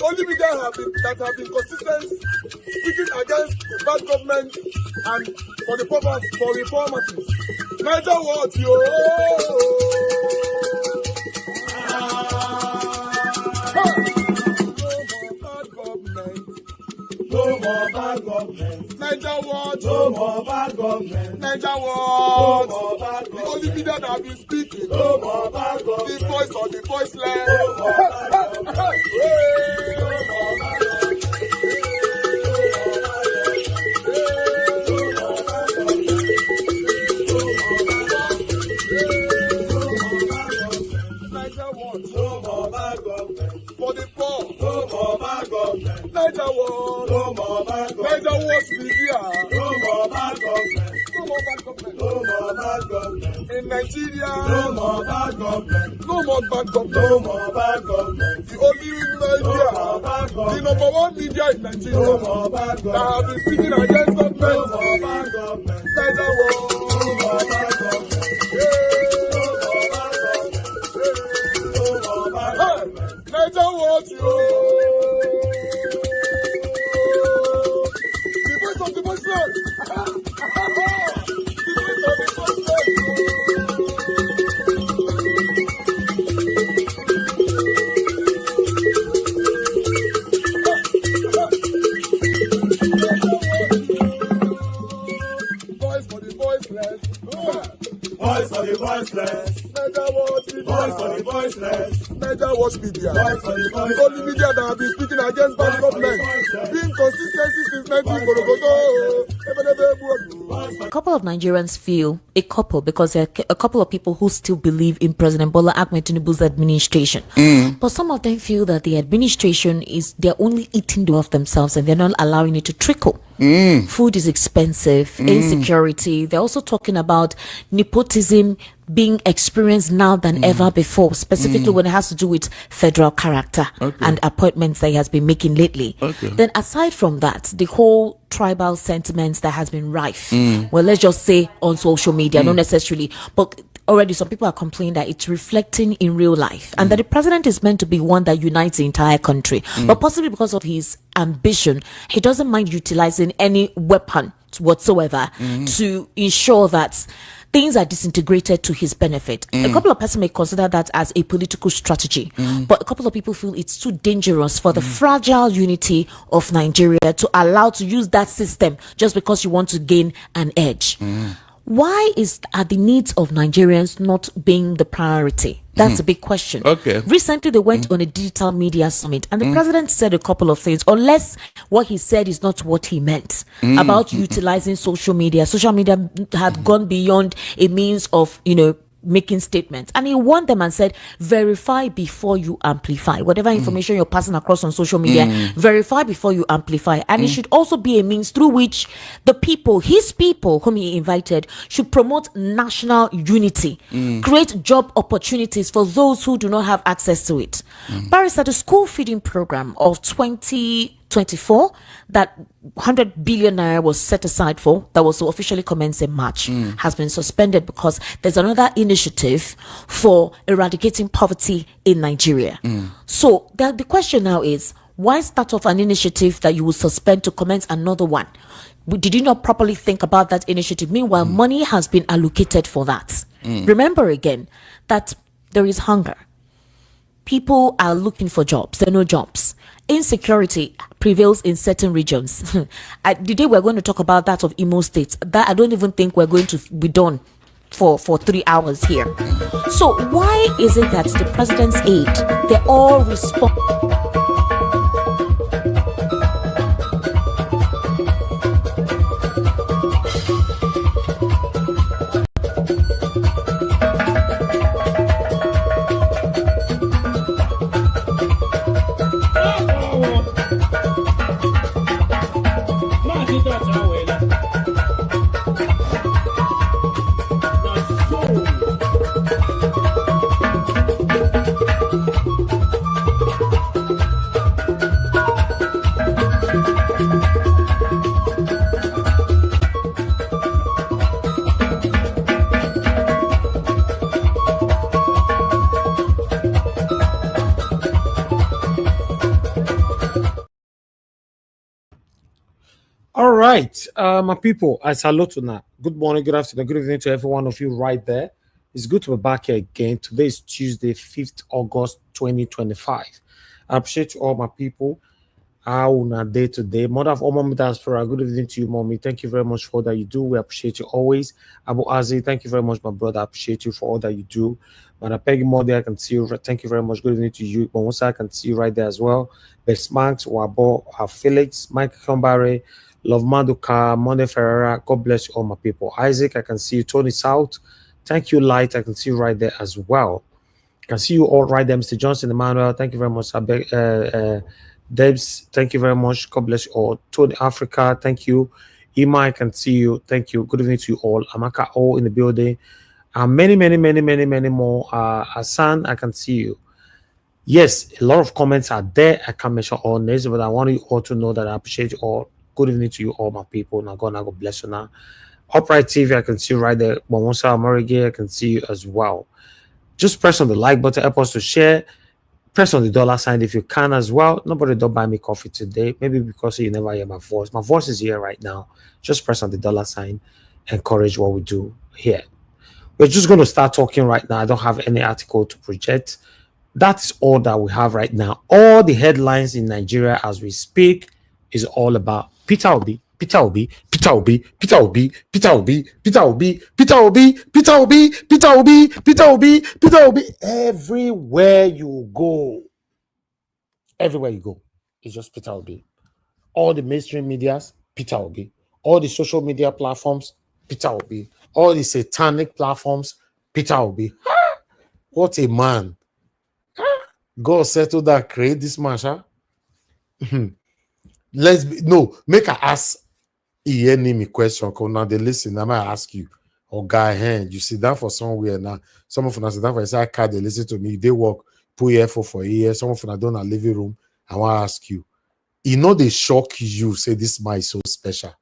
only media that have been consistent speaking against the bad government and for the purpose for reformers. Niger what yo? No more bad government. Niger what? No more bad government. Niger what? No more bad government. The only media that have been speaking. No more bad government. The voice of the voiceless. No more bad government. No more bad government. No more bad government. For the poor. No more bad government. Niger what? No more bad government. Niger what media? No more bad government. No more bad government. No more bad government. In Nigeria. No more bad government. No more bad government. No more bad government. The only media. No more bad government. The number one media in Nigeria. No more bad government. That have been speaking against government. No more bad government. Niger what? No more bad government. Niger what you? The voice of the voiceless. The voice of the voiceless. Voice for the voiceless. Voice for the voiceless. Niger what media? Voice for the voiceless. Niger watch media. The only media that have been speaking against bad government. Being consistency since 1944. A couple of Nigerians feel, because there are a couple of people who still believe in President Bola Ahmed Tinubu's administration. But some of them feel that the administration they're only eating the of themselves and they're not allowing it to trickle. Food is expensive, insecurity. They're also talking about nepotism being experienced now than ever before, specifically when it has to do with federal character and appointments that he has been making lately. Then aside from that, the whole tribal sentiments that has been rife, well, let's just say on social media, not necessarily, but already some people are complaining that it's reflecting in real life and that the president is meant to be one that unites the entire country. But possibly because of his ambition, he doesn't mind utilizing any weapon whatsoever to ensure that things are disintegrated to his benefit. A couple of persons may consider that as a political strategy, but a couple of people feel it's too dangerous for the fragile unity of Nigeria to allow to use that system just because you want to gain an edge. Why are the needs of Nigerians not being the priority? That's a big question. Recently, they went on a digital media summit and the president said a couple of things, unless what he said is not what he meant about utilizing social media. Social media had gone beyond a means of, making statements, and he warned them and said, verify before you amplify. Whatever information you're passing across on social media, verify before you amplify. And it should also be a means through which the people, his people whom he invited, should promote national unity, create job opportunities for those who do not have access to it. Barrister, the school feeding program of 2024 that 100 billion naira was set aside for, that was to officially commence in March, has been suspended because there's another initiative for eradicating poverty in Nigeria. So the question now is, why start off an initiative that you will suspend to commence another one? Did you not properly think about that initiative? Meanwhile, money has been allocated for that. Remember again that there is hunger. People are looking for jobs. There are no jobs. Insecurity prevails in certain regions. The day we're going to talk about that of Imo State, that I don't even think we're going to be done for 3 hours here. So why is it that the president's aide, they all respond? All right, my people, I salute you now. Good morning, good afternoon, good evening to every one of you right there. It's good to be back here again. Today is Tuesday, 5th August 2025. I appreciate you all, my people. How on a day to day. Mother of all mommy diaspora, good evening to you, mommy. Thank you very much for all that you do. We appreciate you always. Abu Azi, thank you very much, my brother. I appreciate you for all that you do. Madam Peggy Modi, I can see you. Thank you very much. Good evening to you. Bonsa, I can see you right there as well. Best Max, Wabo, Felix, Mike Kambare, Love Maduka, Monde Ferreira. God bless you all, my people. Isaac, I can see you. Tony South, thank you, Light. I can see you right there as well. I can see you all right there, Mr. Johnson Emmanuel. Thank you very much. Debs, thank you very much. God bless you all. Tony Africa, thank you. Ima, I can see you. Thank you. Good evening to you all. Amaka, all in the building. Many more. Hassan, I can see you. Yes, a lot of comments are there. I can't mention all names, but I want you all to know that I appreciate you all. Good evening to you all, my people. Now, God bless you now. Upright TV, I can see you right there. Bonsa Amarige, I can see you as well. Just press on the like button, help us to share. Press on the dollar sign if you can as well. Nobody don't buy me coffee today. Maybe because you never hear my voice. My voice is here right now. Just press on the dollar sign. Encourage what we do here. We're just going to start talking right now. I don't have any article to project. That's all that we have right now. All the headlines in Nigeria as we speak is all about Peter Obi. Peter Obi, Peter Obi, Peter Obi, Peter Obi, Peter Obi, Peter Obi, Peter Obi, Peter Obi, Peter Obi, Peter Obi. Everywhere you go, it's just Peter Obi. All the mainstream medias, Peter Obi. All the social media platforms, Peter Obi. All the satanic platforms, Peter Obi. What a man. God settle that, create this man, huh? Make I ask me question. Because now they listen, I might ask you, guy, hand, you sit down for somewhere now. Some of them sit down for a side card, they listen to me, they work, put earphone for a year. Some of them don't have a living room. I want to ask you, they shock you, say this man is so special.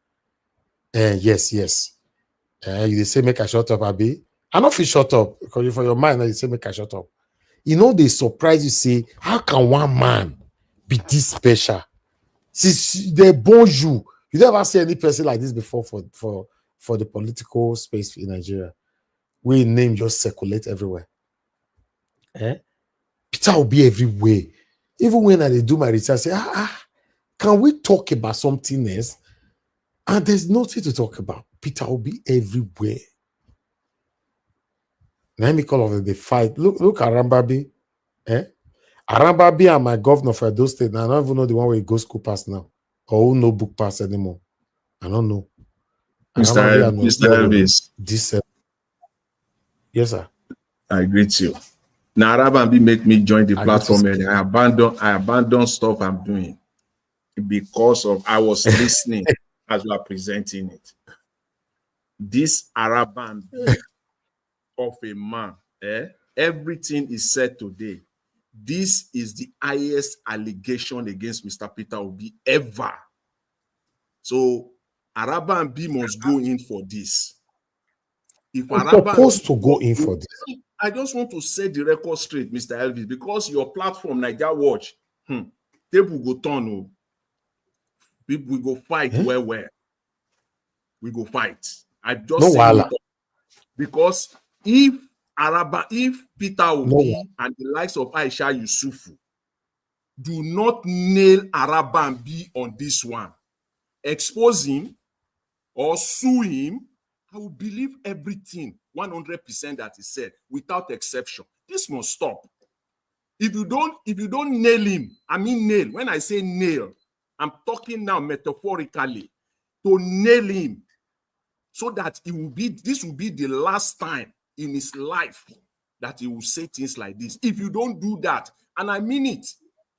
Yes. You say make I shut up, Abi. I don't feel shut up because for your mind, you say make I shut up. They surprise you, say, how can one man be this special? Since they born you never see any person like this before for the political space in Nigeria. We name just circulate everywhere. Peter will be everywhere. Even when I do my research, I say, can we talk about something else? And there's nothing to talk about. Peter will be everywhere. Let me call of the fight. Look at Arabambi. Arabambi and my governor for those states. I don't even know the one where he goes school pass now. Or who no book pass anymore. I don't know. Mr. Elvis. Yes, sir. I greet you. Now Arabambi make me join the platform and I abandon stuff I'm doing because of I was listening as we are presenting it. This Arabambi of a man, everything is said today. This is the highest allegation against Mr. Peter Obi ever. So Arabambi must go in for this. If Arabambi supposed to go in for this, I just want to set the record straight, Mr. Elvis, because your platform, Niger Watch, table go turn. People go fight where. We go fight. I just say it because if Peter Obi and the likes of Aisha Yusufu do not nail Arabambi on this one, expose him or sue him, I will believe everything 100% that he said without exception. This must stop. If you don't nail him, I mean nail. When I say nail, I'm talking now metaphorically to nail him so that this will be the last time in his life that he will say things like this. If you don't do that, and I mean it,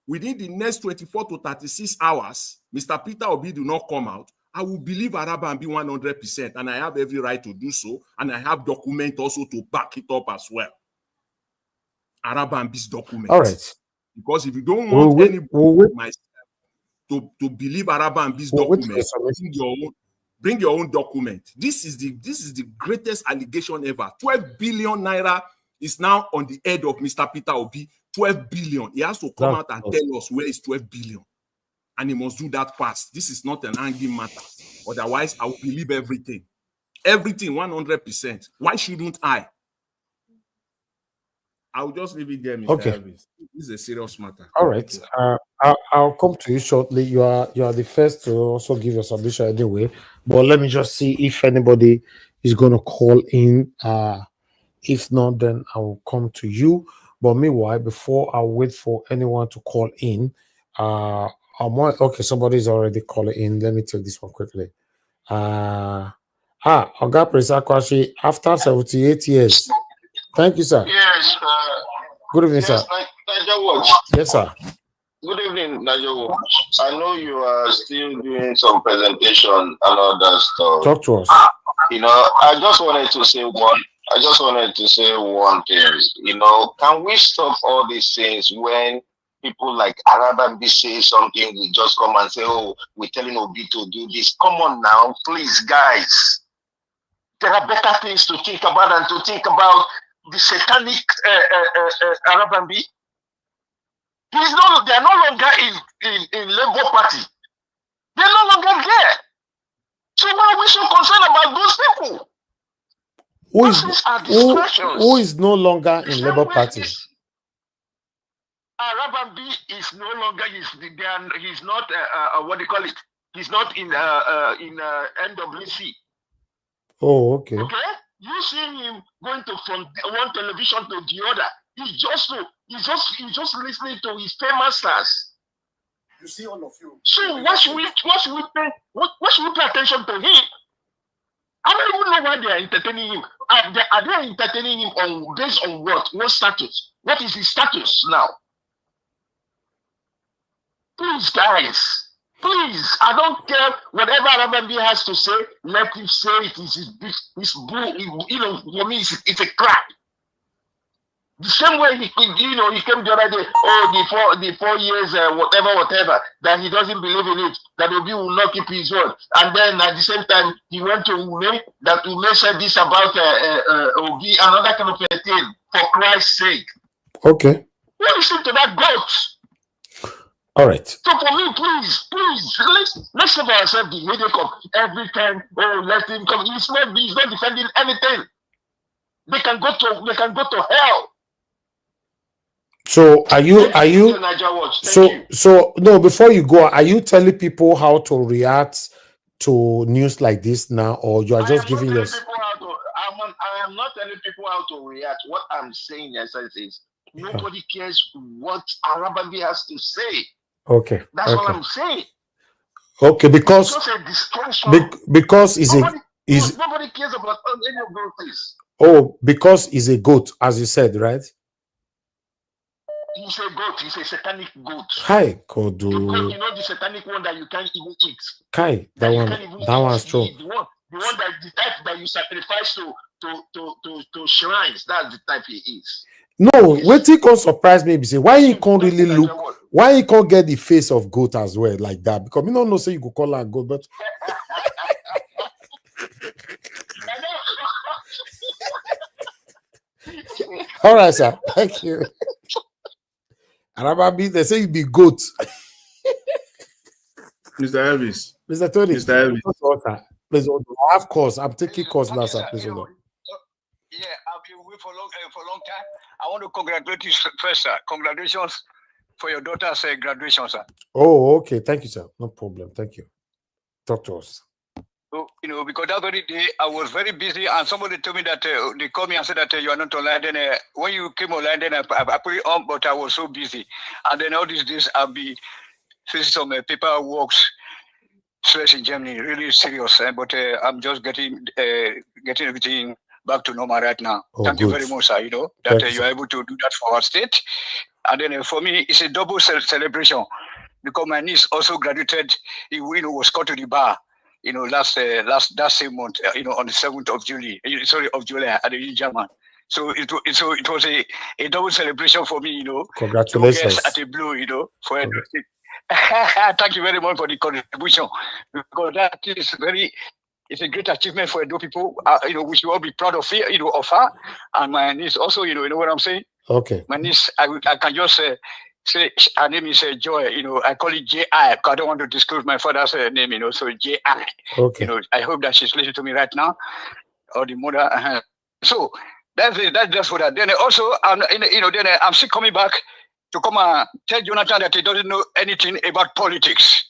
within the next 24 to 36 hours, Mr. Peter Obi do not come out, I will believe Arabambi 100%, and I have every right to do so, and I have document also to back it up as well. Arabambi's document. All right. Because if you don't want anybody to believe Arabambi's document, bring your own document. This is the greatest allegation ever. 12 billion naira is now on the head of Mr. Peter Obi. 12 billion. He has to come out and tell us where is 12 billion. And he must do that fast. This is not an hanging matter. Otherwise, I will believe everything. Everything, 100%. Why shouldn't I? I'll just leave it there, Mr. Okay. Elvis. This is a serious matter. All right. I'll come to you shortly. You are the first to also give your submission anyway. But let me just see if anybody is going to call in. If not, then I will come to you. But meanwhile, before I wait for anyone to call in, okay, somebody's already calling in. Let me take this one quickly. Oga Presakwashi, after 78 years. Thank you, sir. Yes. Good evening, Yes, sir. Yes, sir. Good evening, Nigel. I know you are still doing some presentation and all that stuff. Talk to us. I just wanted to say one thing. Can we stop all these things when people like Arabambi say something, we just come and say, oh, we're telling Obi to do this. Come on now, please, guys. There are better things to think about than to think about the satanic Arabambi. They are no longer in Labour Party. They're no longer there. So why are we so concerned about those people? Who is no longer in Labour Party? Arabambi is no longer. He's not. What do you call it? He's not in NWC. Oh, okay. Okay. You see him going from one television to the other. He's just listening to his famous stars. You see all of you. So what should we pay attention to him? I don't even know why they are entertaining him. Are they entertaining him based on what? What status? What is his status now? Please, guys. Please, I don't care whatever Arabambi has to say. Let him say it. It's bull. For me, it's a crap. The same way he came the other day. Oh, the 4 years, whatever, that he doesn't believe in it. That Obi will not keep his word. And then at the same time, he went to Ume. That Ume said this about Obi, another kind of a thing. For Christ's sake. Okay. Listen to that goat. All right. So for me, please, let's save ourselves the headache of every time. Oh, let him come. He's not defending anything. They can go to hell. So so no, before you go, are you telling people how to react to news like this now, or you are just giving us? I am not telling people how to react. What I'm saying in essence is nobody cares what Arabambi has to say. Okay. That's what I'm saying. Okay, because nobody cares about any of those things. Oh, because he's a goat, as you said, right? He's a goat. He's a satanic goat. Hi, Kodu. The goat, the satanic one that you can't even eat. Kai, that one's true. The one the type that you sacrifice to shrines. That's the type he is. No, what he can surprise me is why he can't really look, why he can't get the face of goat as well like that? Because me don't know say you could call her a goat, but all right, sir. Thank you. Arabambi, they say you be goat. Mr. Elvis. Mr. Tony. Mr. Elvis. Please, I have course. I'm taking course now, sir. Please hold on. Yeah, I've been away for a long time. I want to congratulate you first, sir. Congratulations for your daughter's graduation, sir. Oh, okay. Thank you, sir. No problem. Thank you. Talk to us. So, because that very day I was very busy, and somebody told me that they called me and said that you are not online. Then when you came online, then I put it on, but I was so busy. And then all these days I'll be facing some paperwork stress in Germany, really serious. But I'm just getting everything back to normal right now. Oh, Thank you very much, sir. That you are able to do that for our state. And then for me, it's a double celebration because my niece also graduated. He was called to the bar. Last same month. On the 7th of July. Of July at the German. So it was a double celebration for me. Congratulations. At a blue. For thank you very much for the contribution because that is it's a great achievement for Edo people. We should all be proud of it, of her. And my niece also, you know what I'm saying? Okay. My niece, I can just say her name is Joy. I call it J.I. because I don't want to disclose my father's name. So J.I. Okay. I hope that she's listening to me right now, or the mother. So that's it. That's just for that. Then also, then I'm still coming back to come and tell Jonathan that he doesn't know anything about politics.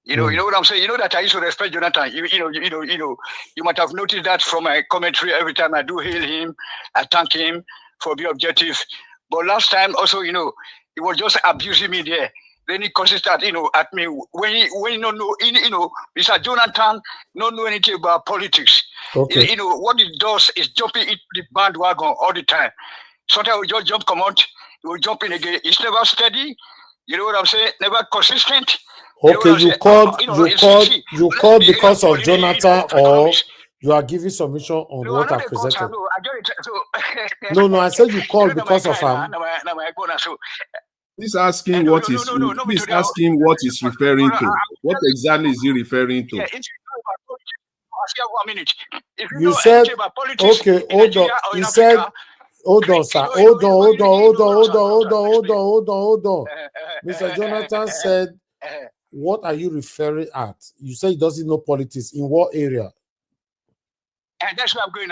You know what I'm saying. You know that I used to respect Jonathan. You might have noticed that from my commentary. Every time I do hail him, I thank him for being objective. But last time also, he was just abusing me there. Then he consisted, at me when you don't know, Mr. Jonathan don't know anything about politics. Okay. What he does is jumping into the bandwagon all the time. Sometimes we just come out, he will jump in again. It's never steady. You know what I'm saying? Never consistent. Okay, you called because of Jonathan, or you are giving submission on what I presented? No, I said you called because of him. Please ask him what is. Please ask him what he's referring to. What exactly is he referring to? You said okay. Hold on. He said, hold on, sir. Hold on. Mr. Jonathan said, what are you referring at? You say he doesn't know politics. In what area? And that's where I'm going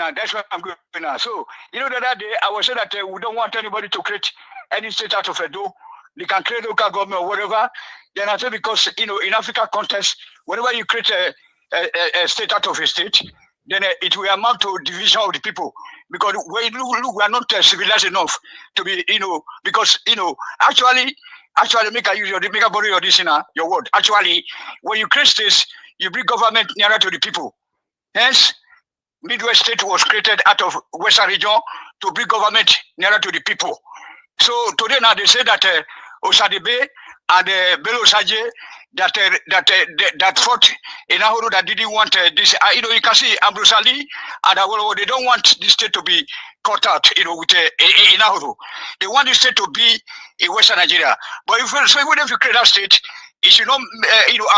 now. So, the other day, I was saying that we don't want anybody to create any state out of Edo. They can create local government or whatever. Then I say because, in Africa context, whenever you create a state out of a state, then it will amount to division of the people. Because when look, we are not civilized enough to be, because, actually, make a borrow your this, your word. Actually, when you create states, you bring government nearer to the people. Hence, Midwest state was created out of Western region to bring government nearer to the people. So today now they say that Osadebe and Bello Saje that fought in Ahuru that didn't want this. You can see Ambrose Ali and Awolowo, they don't want this state to be cut out. With in Ahuru, they want this state to be in Western Nigeria. But even if you create that state, it should not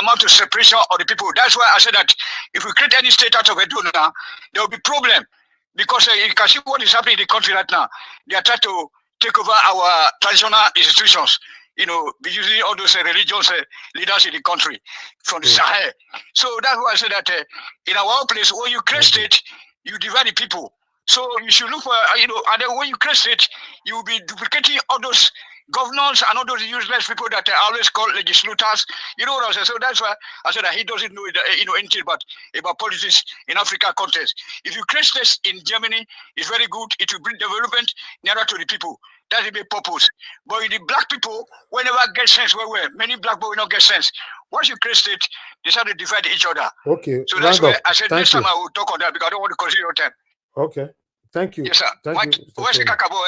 amount to separation of the people. That's why I said that if we create any state out of Edo now, there will be problem because you can see what is happening in the country right now. They are trying to take over our traditional institutions. Be using all those religious leaders in the country from the Sahel. So that's why I said that in our own place, when you create state, you divide the people. So you should look for, and then when you create state, you will be duplicating all those governors and all those useless people that are always called legislators. You know what I'm saying? So that's why I said that he doesn't know anything about politics in Africa context. If you create states in Germany, it's very good. It will bring development nearer to the people. That's the main purpose. But in the black people, we never get sense where many black people will not get sense. Once you create state, they start to divide each other. Okay. So that's why I said next time I will talk on that because I don't want to consume your time. Okay. Thank you. Yes, sir. Thank you. Where's Kakabo?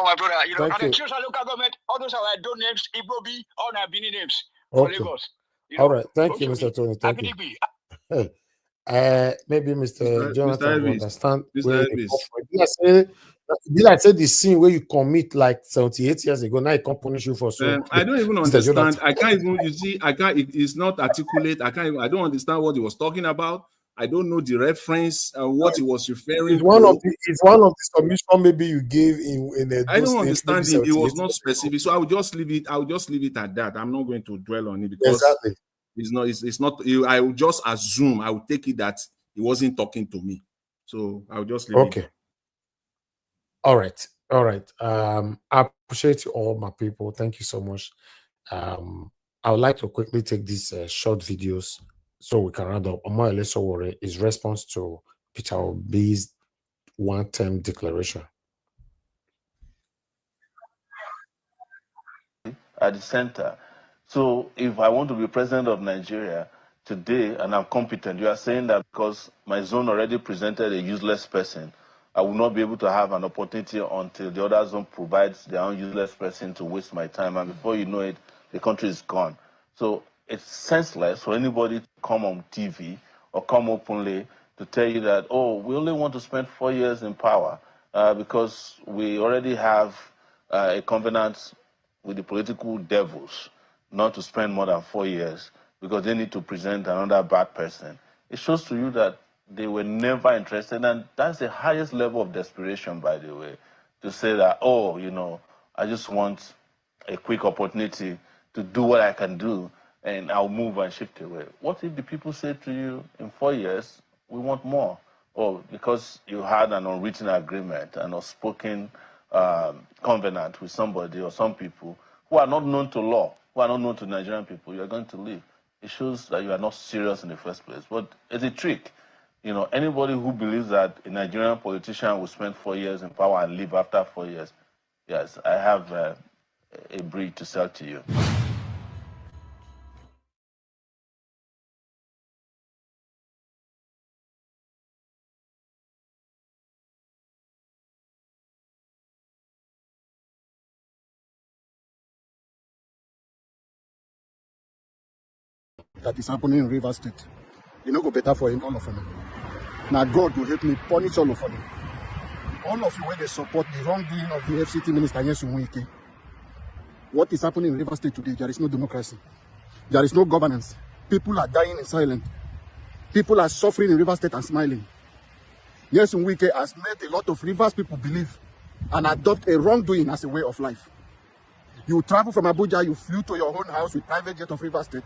My brother. Thank And you. the local government, all those are our names, Igbobi, all our Bini names for Lagos. All right. Thank you, Mr. Tony. Thank you. Maybe Mr. Jonathan will understand. Did I say the sin where you commit like 78 years ago? Now I can't punish you for so. I don't even understand. I can't even. You see, I can't. It's not articulate. I don't understand what he was talking about. I don't know the reference and what he was referring it's one to. It's one of the submission maybe you gave in a. I don't understand it. It was not specific, so I will just leave it. I will just leave it at that. I'm not going to dwell on it because exactly. It's not. It's not. I will just assume. I will take it that he wasn't talking to me. So I will just leave it. Okay. All right. I appreciate you all, my people. Thank you so much. I would like to quickly take these short videos so we can round up. Omar Elesowore is response to Peter Obi's one-term declaration. At the center. So if I want to be president of Nigeria today and I'm competent, you are saying that because my zone already presented a useless person, I will not be able to have an opportunity until the other zone provides their own useless person to waste my time. And before you know it, the country is gone. So it's senseless for anybody to come on TV or come openly to tell you that, oh, we only want to spend 4 years in power because we already have a covenant with the political devils not to spend more than 4 years because they need to present another bad person. It shows to you that they were never interested, and that's the highest level of desperation, by the way, to say that, oh, I just want a quick opportunity to do what I can do, and I'll move and shift away. What if the people say to you in 4 years, we want more? Or because you had an unwritten agreement, an unspoken covenant with somebody or some people who are not known to law, who are not known to Nigerian people, you're going to leave. It shows that you are not serious in the first place. But it's a trick. You know, anybody who believes that a Nigerian politician will spend 4 years in power and leave after 4 years, yes, I have a breed to sell to you. That is happening in Rivers State. You know, go better for him, all of them. Now God will help me punish all of them. All of you where they support the wrongdoing of the FCT minister, Nyesom Wike. What is happening in Rivers State today? There is no democracy. There is no governance. People are dying in silence. People are suffering in Rivers State and smiling. Nyesom Wike has made a lot of Rivers people believe and adopt a wrongdoing as a way of life. You travel from Abuja, you flew to your own house with private jet of Rivers State.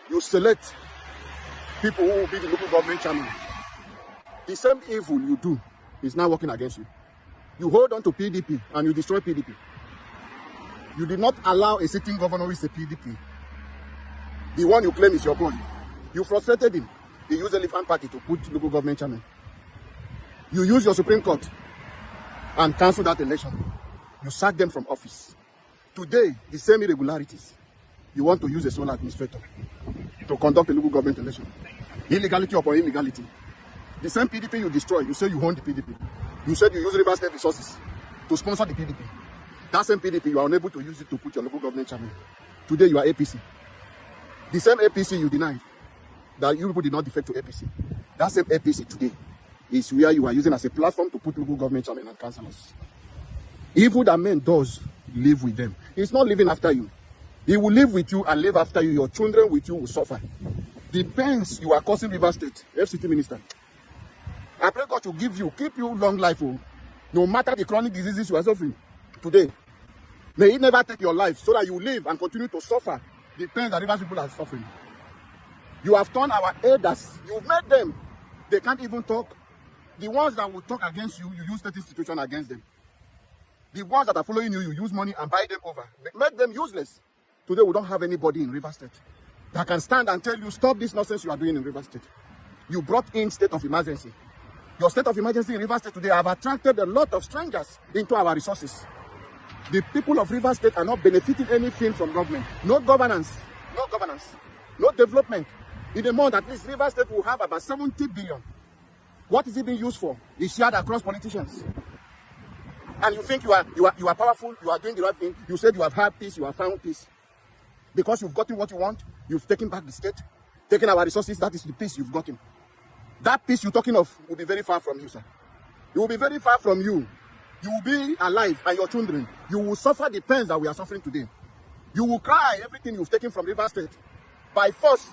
You select people who will be the local government chairman. The same evil you do is now working against you. You hold on to PDP and you destroy PDP. You did not allow a sitting governor who is a PDP. The one you claim is your boy. You frustrated him. He used the Elephant Party to put local government chairman. You use your Supreme Court and cancel that election. You sack them from office. Today, the same irregularities. You want to use a sole administrator to conduct a local government election. Illegality upon illegality. The same PDP you destroy, you say you own the PDP. You said you use Rivers State resources to sponsor the PDP. That same PDP, you are unable to use it to put your local government chairman. Today you are APC. The same APC you denied that you people did not defect to APC. That same APC today is where you are using as a platform to put local government chairman and councillors. Evil that man does, live with them. He's not living after you. He will live with you and live after you. Your children with you will suffer. The pains you are causing Rivers State, FCT minister, I pray God to give you, keep you long life. Oh. No matter the chronic diseases you are suffering today, may it never take your life so that you live and continue to suffer the pains that Rivers people are suffering. You have turned our elders, you've made them, they can't even talk. The ones that will talk against you, you use state institution against them. The ones that are following you, you use money and buy them over. Make them useless. Today we don't have anybody in Rivers State that can stand and tell you, stop this nonsense you are doing in Rivers State. You brought in state of emergency. Your state of emergency in Rivers State today have attracted a lot of strangers into our resources. The people of Rivers State are not benefiting anything from government. No governance, no development. In a month, at least Rivers State will have about 70 billion. What is it being used for? It's shared across politicians. And you think you are powerful, you are doing the right thing. You said you have had peace, you have found peace. Because you've gotten what you want, you've taken back the state, taken our resources, that is the peace you've gotten. That peace you're talking of will be very far from you, sir. It will be very far from you. You will be alive and your children. You will suffer the pains that we are suffering today. You will cry everything you've taken from Rivers State. By force,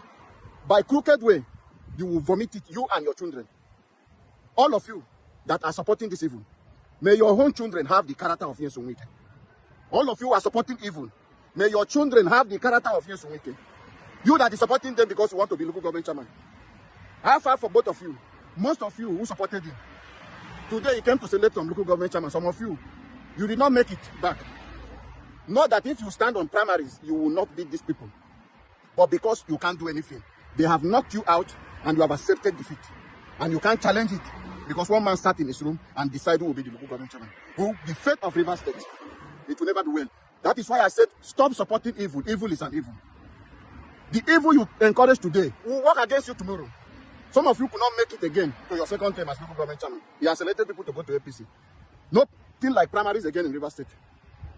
by crooked way, you will vomit it, you and your children. All of you that are supporting this evil, may your own children have the character of Nyesom Wike. All of you are supporting evil. May your children have the character of Nyesom Wike. You that is supporting them because you want to be local government chairman. How far for both of you? Most of you who supported him. Today he came to select some local government chairman. Some of you, you did not make it back. Not that if you stand on primaries, you will not beat these people. But because you can't do anything. They have knocked you out and you have accepted defeat. And you can't challenge it. Because one man sat in his room and decided who will be the local government chairman. The fate of Rivers State, it will never be well. That is why I said, stop supporting evil. Evil is an evil. The evil you encourage today will work against you tomorrow. Some of you could not make it again to your second term as local government chairman. He has selected people to go to APC. Nothing like primaries again in Rivers State.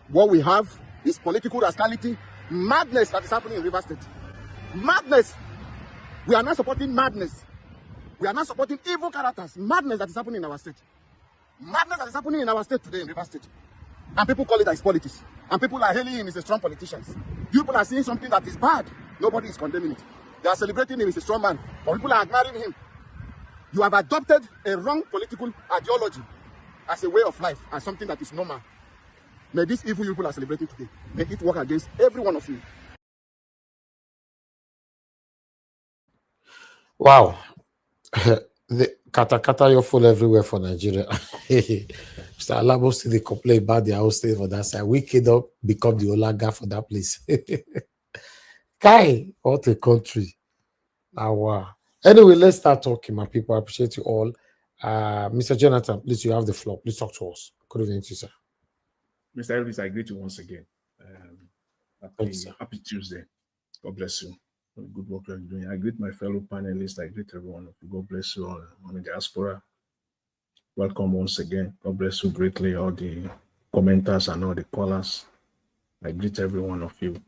What we have is political rascality, madness that is happening in Rivers State. Madness. We are not supporting madness. We are not supporting evil characters. Madness that is happening in our state. Madness that is happening in our state today in Rivers State. And people call it as politics. And people are hailing him as a strong politician. People are seeing something that is bad. Nobody is condemning it. They are celebrating him as a strong man. But people are admiring him. You have adopted a wrong political ideology as a way of life and something that is normal. May these evil people are celebrating today, may it work against every one of you. Wow. The kata you're full everywhere for Nigeria. Mr. Alabo still they complain about their own state for that side. We cannot become the Olaga for that place. Kai, what a country. Wow. Anyway, let's start talking, my people. I appreciate you all. Mr. Jonathan, please, you have the floor. Please talk to us. Good evening to you, sir. Mr. Elvis, I greet you once again. Happy Tuesday. God bless you. Good work you're doing. I greet my fellow panelists. I greet everyone of you. God bless you all. On the diaspora, welcome once again. God bless you greatly, all the commenters and all the callers. I greet every one of you.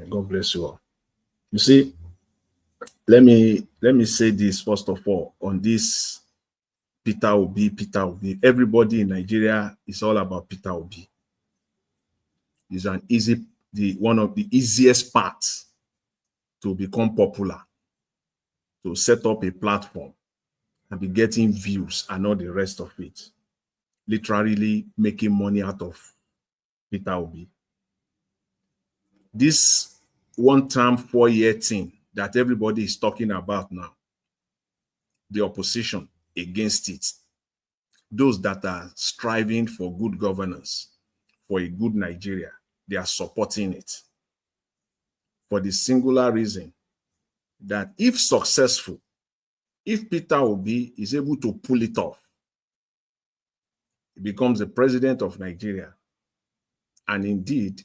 God bless you all. You see, let me say this first of all on this Peter Obi. Everybody in Nigeria is all about Peter Obi. It's one of the easiest paths to become popular, to set up a platform and be getting views and all the rest of it. Literally making money out of Peter Obi. This one-term 4-year thing that everybody is talking about now, the opposition against it, those that are striving for good governance, for a good Nigeria, they are supporting it for the singular reason that if successful, if Peter Obi is able to pull it off, he becomes the president of Nigeria, and indeed,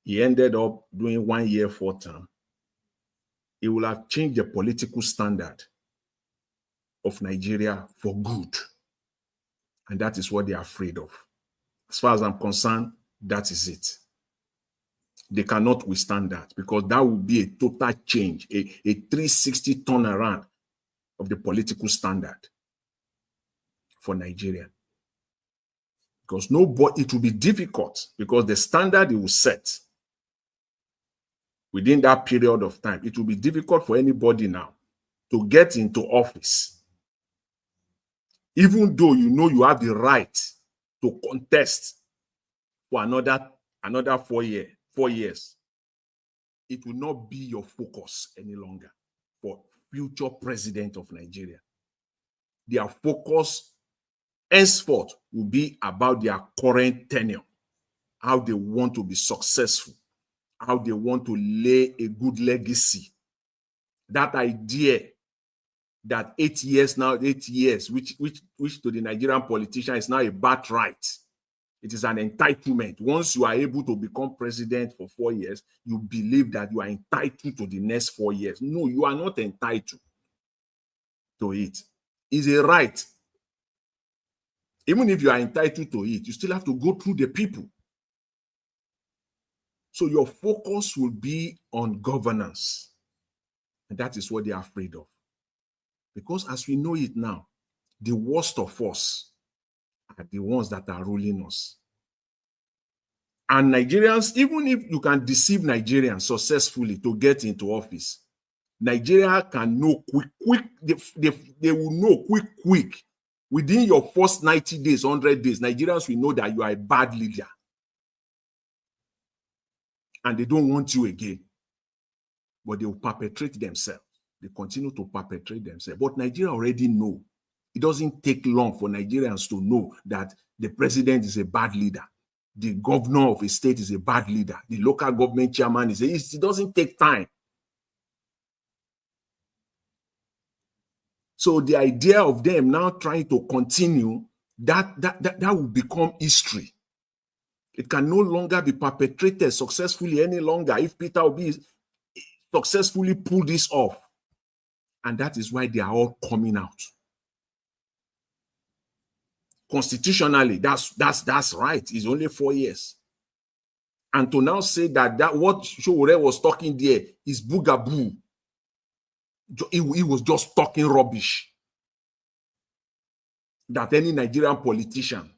he ended up doing 1 year 4 term, it will have changed the political standard of Nigeria for good. And that is what they are afraid of. As far as I'm concerned, that is it. They cannot withstand that because that would be a total change, a 360 turnaround of the political standard for Nigeria. Because it will be difficult because the standard it will set within that period of time, it will be difficult for anybody now to get into office. Even though you know you have the right to contest for another 4 years, it will not be your focus any longer for future president of Nigeria. Their focus henceforth will be about their current tenure, how they want to be successful, how they want to lay a good legacy. That idea that 8 years, which to the Nigerian politician is now a birthright. It is an entitlement. Once you are able to become president for 4 years, you believe that you are entitled to the next 4 years. No, you are not entitled to it. It's a right. Even if you are entitled to it, you still have to go through the people. So your focus will be on governance. And that is what they are afraid of. Because as we know it now, the worst of us are the ones that are ruling us. And Nigerians, even if you can deceive Nigerians successfully to get into office, Nigeria can know quick, they will know quick. Within your first 90 days, 100 days, Nigerians will know that you are a bad leader. And they don't want you again. But they will perpetrate themselves. They continue to perpetrate themselves. But Nigeria already know. It doesn't take long for Nigerians to know that the president is a bad leader. The governor of a state is a bad leader. The local government chairman it doesn't take time. So the idea of them now trying to continue, that will become history. It can no longer be perpetrated successfully any longer if Peter Obi successfully pull this off. And that is why they are all coming out. Constitutionally, that's right. It's only 4 years. And to now say that what Showore was talking there is boogaboo. He was just talking rubbish. That any Nigerian politician,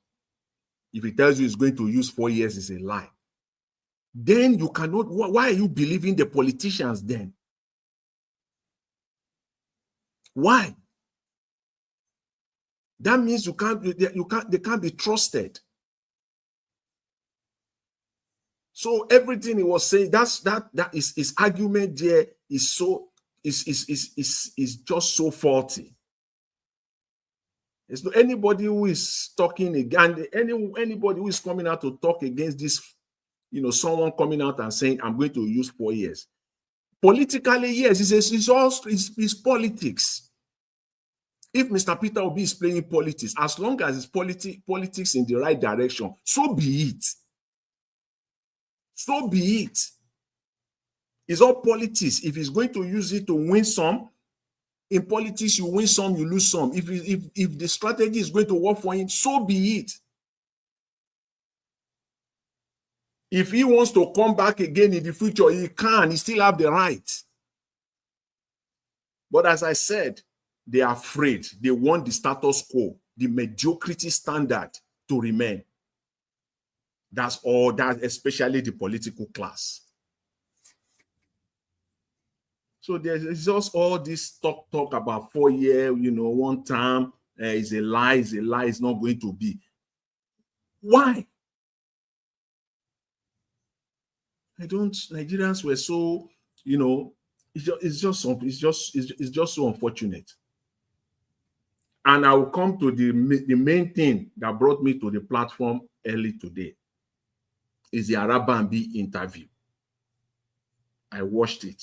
if he tells you he's going to use 4 years, is a lie. Then you cannot. Why are you believing the politicians then? Why? That means they can't be trusted. So everything he was saying, that is his argument there is so is just so faulty. There's no anybody who is talking again, anybody who is coming out to talk against this, someone coming out and saying, I'm going to use 4 years. Politically, yes, it's politics. If Mr. Peter Obi is playing politics, as long as it's politics in the right direction, so be it. So be it. It's all politics. If he's going to use it to win some, in politics, you win some, you lose some. If the strategy is going to work for him, so be it. If he wants to come back again in the future, he can. He still have the right. But as I said, they are afraid. They want the status quo, the mediocrity standard to remain. That's all. That's especially the political class. So there's just all this talk about 4 year, 1 term is a lie. It's not going to be. Why? Nigerians were so, it's just so unfortunate. And I will come to the main thing that brought me to the platform early today. Is the Arabambi interview. I watched it.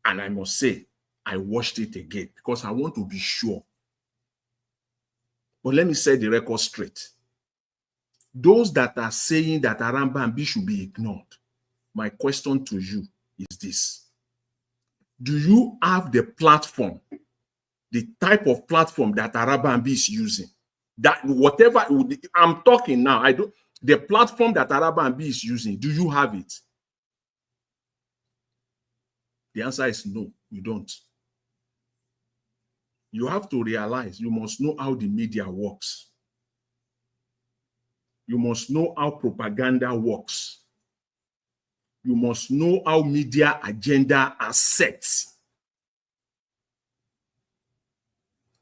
And I must say, I watched it again because I want to be sure. But let me set the record straight. Those that are saying that Arabambi should be ignored, my question to you is this. Do you have the platform, the type of platform that Arabambi is using? That whatever, I'm talking now, the platform that Arabambi is using, do you have it? The answer is no, you don't. You have to realize, you must know how the media works. You must know how propaganda works. You must know how media agenda are set.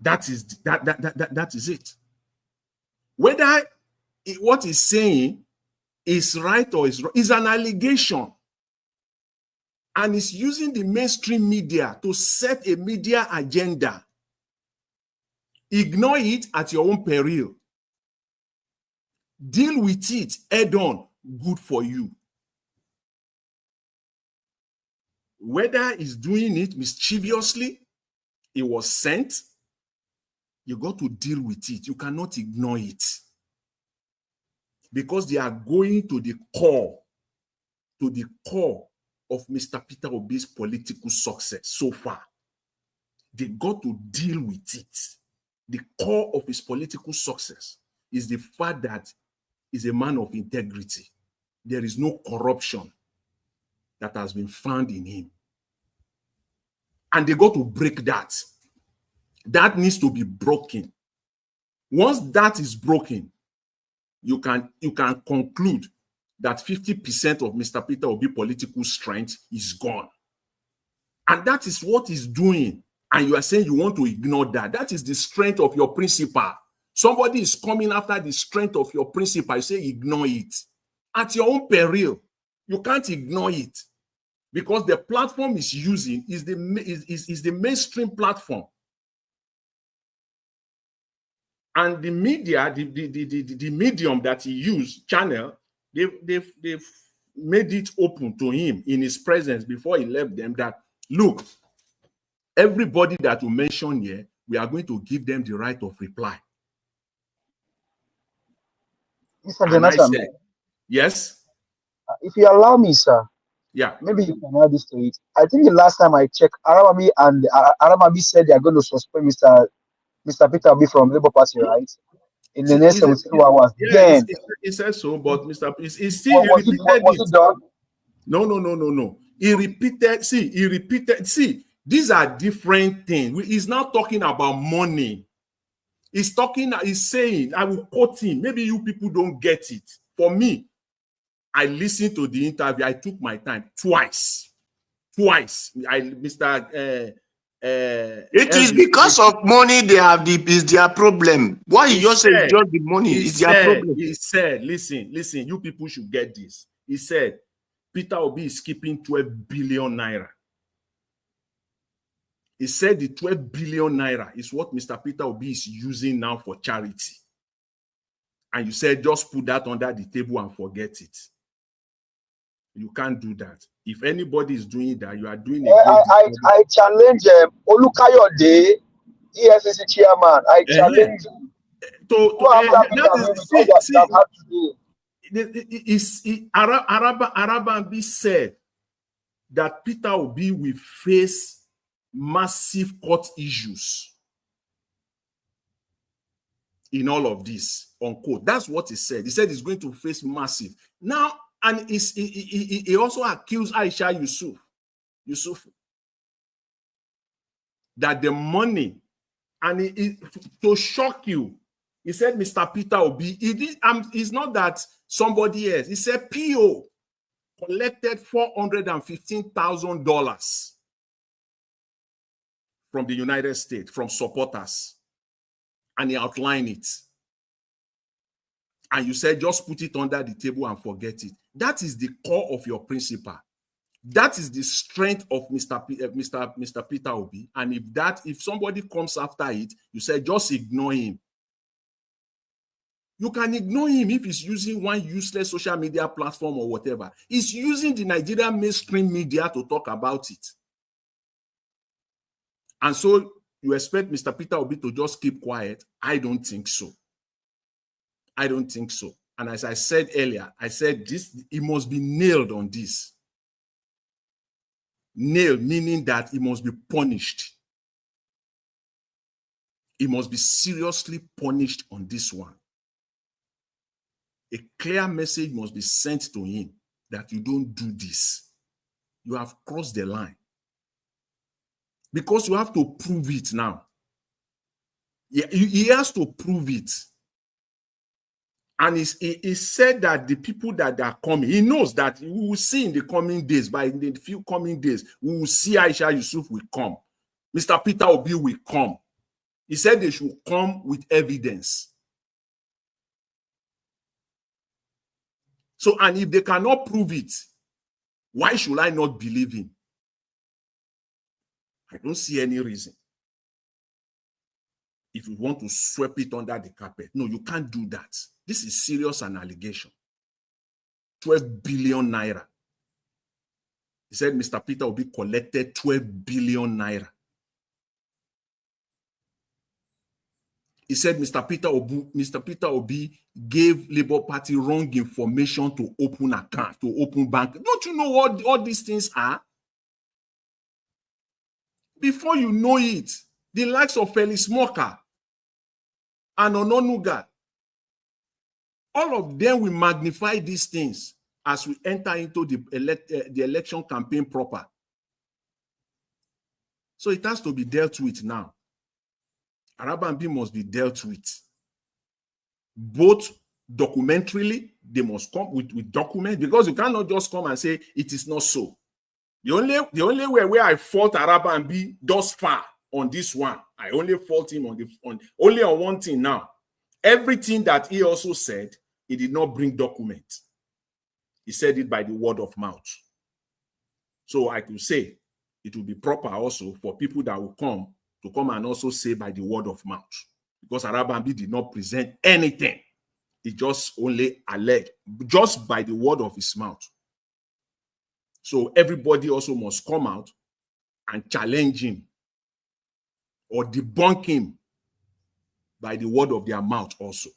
That is it. Whether what he's saying is right or is wrong is an allegation. And it's using the mainstream media to set a media agenda. Ignore it at your own peril. Deal with it head on. Good for you. Whether he's doing it mischievously, it was sent, you got to deal with it. You cannot ignore it. Because they are going to the core of Mr. Peter Obi's political success so far. They got to deal with it. The core of his political success is the fact that he's a man of integrity. There is no corruption that has been found in him. And they got to break that. That needs to be broken. Once that is broken, you can conclude that 50% of Mr. Peter Obi political strength is gone. And that is what he's doing. And you are saying you want to ignore that. That is the strength of your principle. Somebody is coming after the strength of your principle. You say ignore it. At your own peril. You can't ignore it. Because the platform is using is the mainstream platform. And the media, the medium that he used, channel, they've made it open to him in his presence before he left them that, look, everybody that you mention here, we are going to give them the right of reply. Mr. Jonathan, said, yes? If you allow me, sir, yeah, maybe you can add this to it. I think the last time I checked, Arabambi and Arabambi said they are going to suspend Mr. Peter Obi from Labour Party, right? In the next 72 hours. Yeah, he said so, but Mr. He still repeated it. Was it done? No. He repeated. See, these are different things. He's not talking about money. He's saying, I will quote him. Maybe you people don't get it. For me, I listened to the interview. I took my time twice. It is because of money they have is their problem. Why you just say it's just the money? It's their problem. He said, listen, you people should get this. He said, Peter Obi is keeping 12 billion naira. He said the 12 billion naira is what Mr. Peter Obi is using now for charity. And you said, just put that under the table and forget it. You can't do that. If anybody is doing that, you are doing it. I challenge Olukayode, EFCC chairman. I challenge him. Arabambi said that Peter Obi will face massive court issues in all of this, unquote. That's what he said. He said he's going to face massive. Now, and he also accused Aisha Yusuf that the money, and to shock you, he said Mr. Peter Obi, it's not that somebody else. He said PO collected $415,000 from the United States, from supporters. And he outlined it. And you said, just put it under the table and forget it. That is the core of your principle. That is the strength of Mr. Peter Obi. And if somebody comes after it, you say, just ignore him. You can ignore him if he's using one useless social media platform or whatever. He's using the Nigerian mainstream media to talk about it. And so you expect Mr. Peter Obi to just keep quiet? I don't think so. I don't think so. And as I said earlier, I said he must be nailed on this. Nailed, meaning that he must be punished. He must be seriously punished on this one. A clear message must be sent to him that you don't do this. You have crossed the line. Because you have to prove it now. He has to prove it. And he said that the people that are coming, he knows that we will see in the coming days, by the few coming days, we will see Aisha Yusuf will come. Mr. Peter Obi will come. He said they should come with evidence. So, and if they cannot prove it, why should I not believe him? I don't see any reason. If you want to sweep it under the carpet, no, you can't do that. This is serious an allegation. 12 billion naira. He said Mr. Peter Obi collected 12 billion naira. He said Mr. Peter Obi gave Labour Party wrong information to open account, to open bank. Don't you know what all these things are? Before you know it, the likes of Felix Moka and Ononuga, all of them will magnify these things as we enter into the election campaign proper. So it has to be dealt with now. Arabambi must be dealt with. Both documentarily, they must come with documents, because you cannot just come and say it is not so. The only way where I fault Arabambi thus far on this one, I only fault him only on one thing now. Everything that he also said, he did not bring documents. He said it by the word of mouth. So I could say it will be proper also for people that will come to come and also say by the word of mouth. Because Arabambi did not present anything. He just only alleged, just by the word of his mouth. So everybody also must come out and challenge him or debunk him by the word of their mouth also.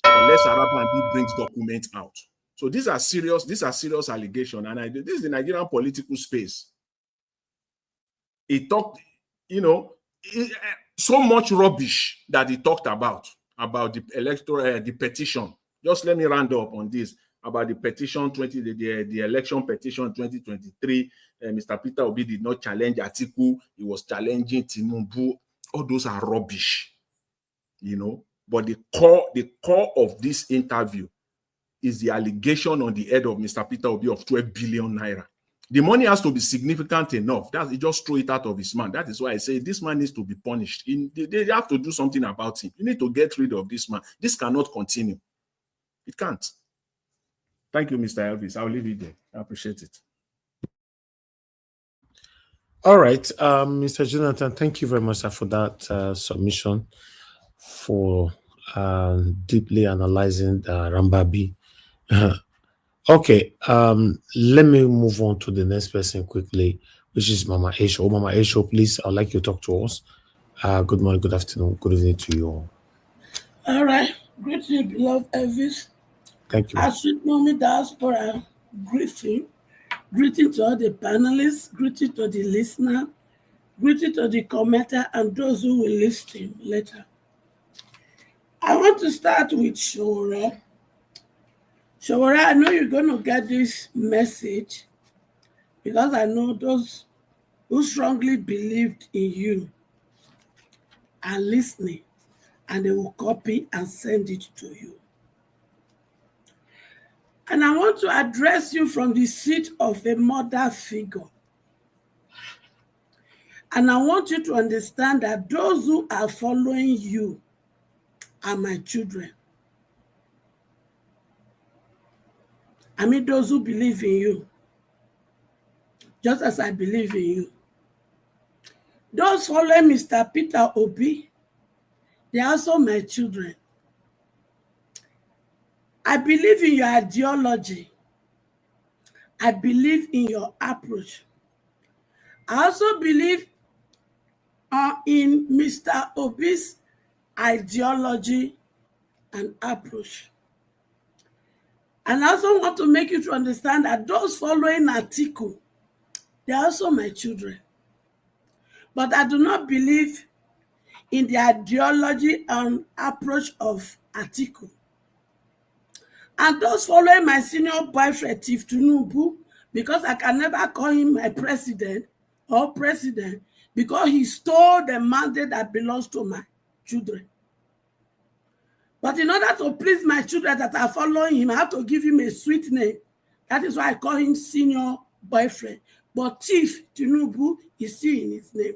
Unless Arabambi brings documents out. So these are serious allegations. And this is the Nigerian political space. He talked, so much rubbish that he talked about the electoral, the petition. Just let me round up on this, about the petition, the election petition 2023. Mr. Peter Obi did not challenge Atiku. He was challenging Tinubu. All those are rubbish, But the core of this interview is the allegation on the head of Mr. Peter Obi of 12 billion naira. The money has to be significant enough. He just threw it out of his mouth. That is why I say this man needs to be punished. They have to do something about him. You need to get rid of this man. This cannot continue. It can't. Thank you, Mr. Elvis. I'll leave it there. I appreciate it. All right, Mr. Jonathan, thank you very much sir, for that submission, for deeply analyzing Arabambi. Okay, let me move on to the next person quickly, which is Mama Esho. Mama Esho, please, I'd like you to talk to us. Good morning, good afternoon, good evening to you all. All right, greeting, beloved Elvis. Thank you. As sweet mommy diaspora, greeting to all the panelists, greeting to the listener, greeting to the commenter, and those who will listen later. I want to start with Shora. Shora, I know you're going to get this message because I know those who strongly believed in you are listening, and they will copy and send it to you. And I want to address you from the seat of a mother figure. And I want you to understand that those who are following you are my children. I mean, those who believe in you, just as I believe in you. Those following Mr. Peter Obi, they are also my children. I believe in your ideology. I believe in your approach. I also believe in Mr. Obi's ideology and approach. And I also want to make you to understand that those following Atiku, they are also my children. But I do not believe in the ideology and approach of Atiku. And those following my senior boyfriend, Chief Tinubu, because I can never call him my president or president, because he stole the mandate that belongs to my children. But in order to please my children that are following him, I have to give him a sweet name. That is why I call him senior boyfriend. But Chief Tinubu is still in his name.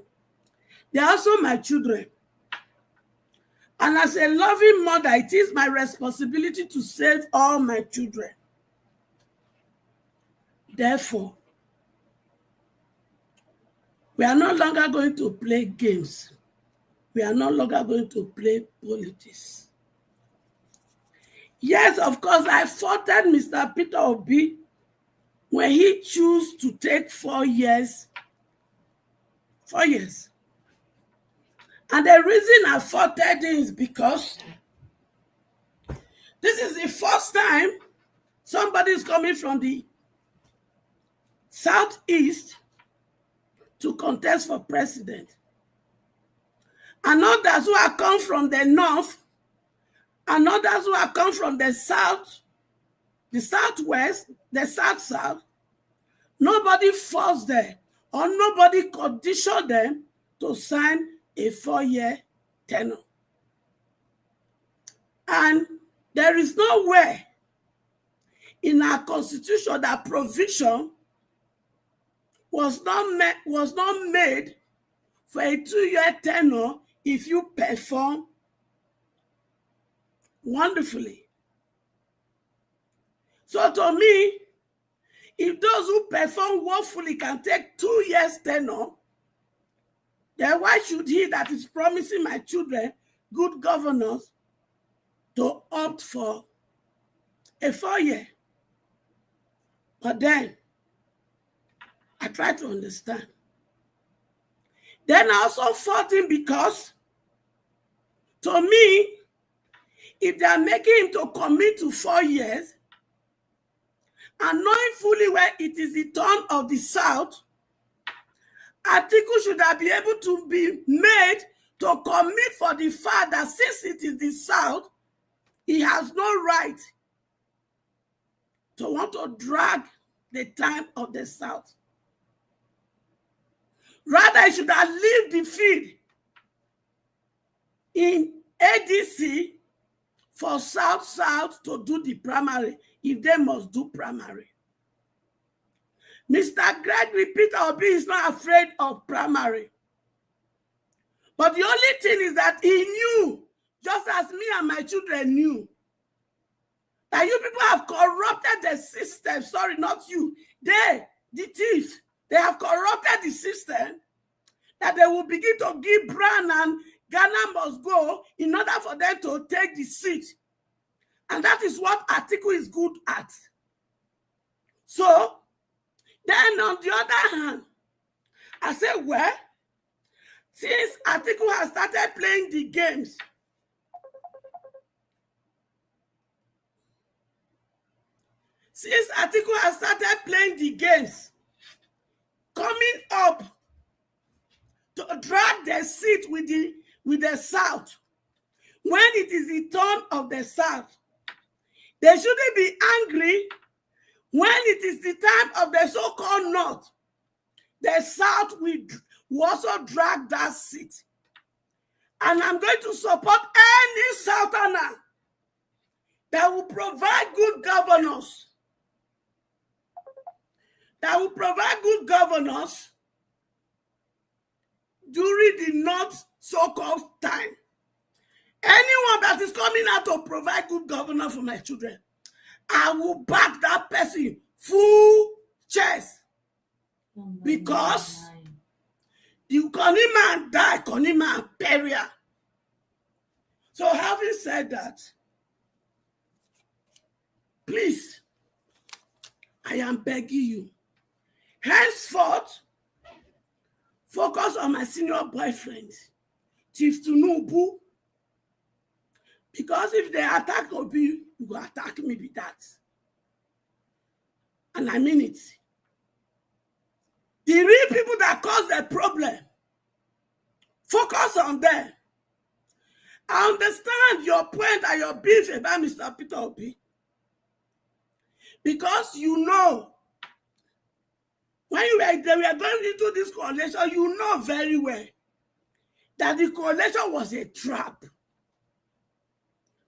They are also my children. And as a loving mother, it is my responsibility to save all my children. Therefore, we are no longer going to play games. We are no longer going to play politics. Yes, of course, I faulted Mr. Peter Obi when he chose to take 4 years. 4 years. And the reason I faulted him is because this is the first time somebody is coming from the southeast to contest for president. And others who have come from the north, and others who have come from the south, the southwest, the south-south, nobody forced them or nobody conditioned them to sign a 4-year tenure. And there is no way in our constitution that provision was not made for a 2-year tenure if you perform wonderfully. So to me, if those who perform woefully can take 2 years tenure, then why should he that is promising my children good governance to opt for a 4-year? But then, I try to understand. Then I also fought him because, to me, if they are making him to commit to 4 years, and knowing fully well it is the turn of the South, Atiku should have been able to be made to commit for the fact that since it is the South, he has no right to want to drag the time of the South. Rather, he should have left the field in ADC for South-South to do the primary, if they must do primary. Mr. Gregory Peter Obi is not afraid of primary. But the only thing is that he knew, just as me and my children knew, that you people have corrupted the system. Sorry, not you. They, the thief, they have corrupted the system, that they will begin to give Brown and Ghana must go in order for them to take the seat. And that is what Atiku is good at. So, then on the other hand, I say, well, since Atiku has started playing the games, coming up to drag the seat with the South, when it is the turn of the South, they shouldn't be angry when it is the time of the so-called North. The South will also drag that seat. And I'm going to support any Southerner that will provide good governance. During the North so-called time. Anyone that is coming out to provide good governance for my children, I will back that person full chest. Because the Konima die, Konima peria. So having said that, please, I am begging you, henceforth, focus on my senior boyfriend, Chief Tunubu. Because if they attack Obi, you go attack me with that. And I mean it. The real people that cause the problem, focus on them. I understand your point and your beef about Mr. Peter Obi. Because you know, when they were going into this coalition, you know very well that the coalition was a trap.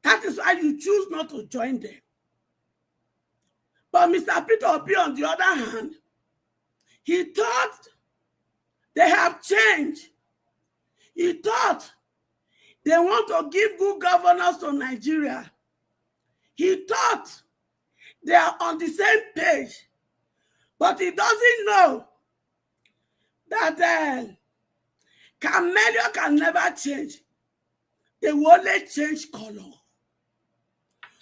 That is why you choose not to join them. But Mr. Peter Obi, on the other hand, he thought they have changed. He thought they want to give good governance to Nigeria. He thought they are on the same page. But he doesn't know that chameleon can never change. They will only change color.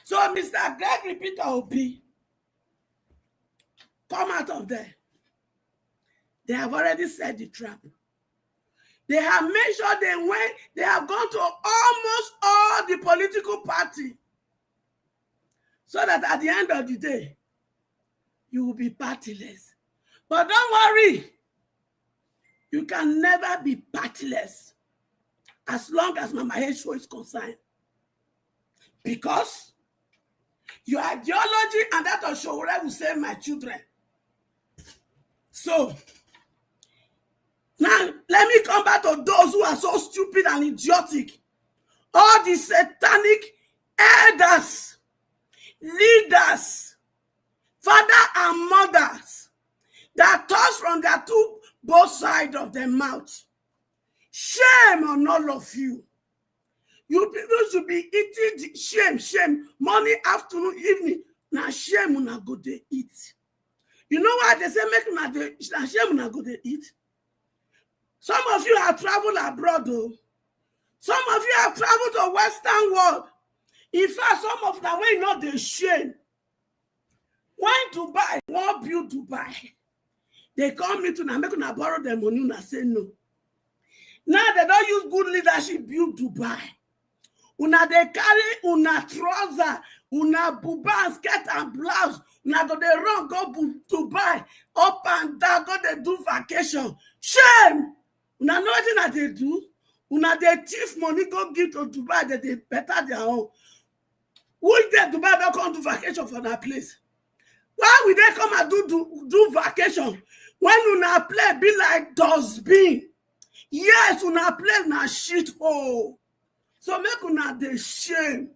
So Mr. Gregory Peter Obi, come out of there. They have already set the trap. They have made sure they have gone to almost all the political parties. So that at the end of the day, you will be partyless. But don't worry. You can never be partyless as long as Mama H.O. is concerned. Because your ideology and that of Showore will save my children. So, now let me come back to those who are so stupid and idiotic. All the satanic elders, leaders, father and mothers that toss from their both sides of their mouth. Shame on all of you. You people should be eating shame, morning, afternoon, evening. Now shame una go dey eat. You know why they say make una shame una go dey eat? Some of you have traveled abroad, though. Some of you have traveled to Western world. In fact, some of them way not the shame. When Dubai, won't build Dubai. They come into now make una borrow their money and say no. Now they don't use good leadership build Dubai. Una they carry una trouser, una buba, skirt and blouse. Una go they run go Dubai up and down go they do vacation. Shame. Una know what they do. Una they thief money go give to Dubai that they better their own. Who is there Dubai don't come do vacation for that place? Why will they come and do vacation when una play be like dustbin? Yes, una play na shit hole. So make una dey shame.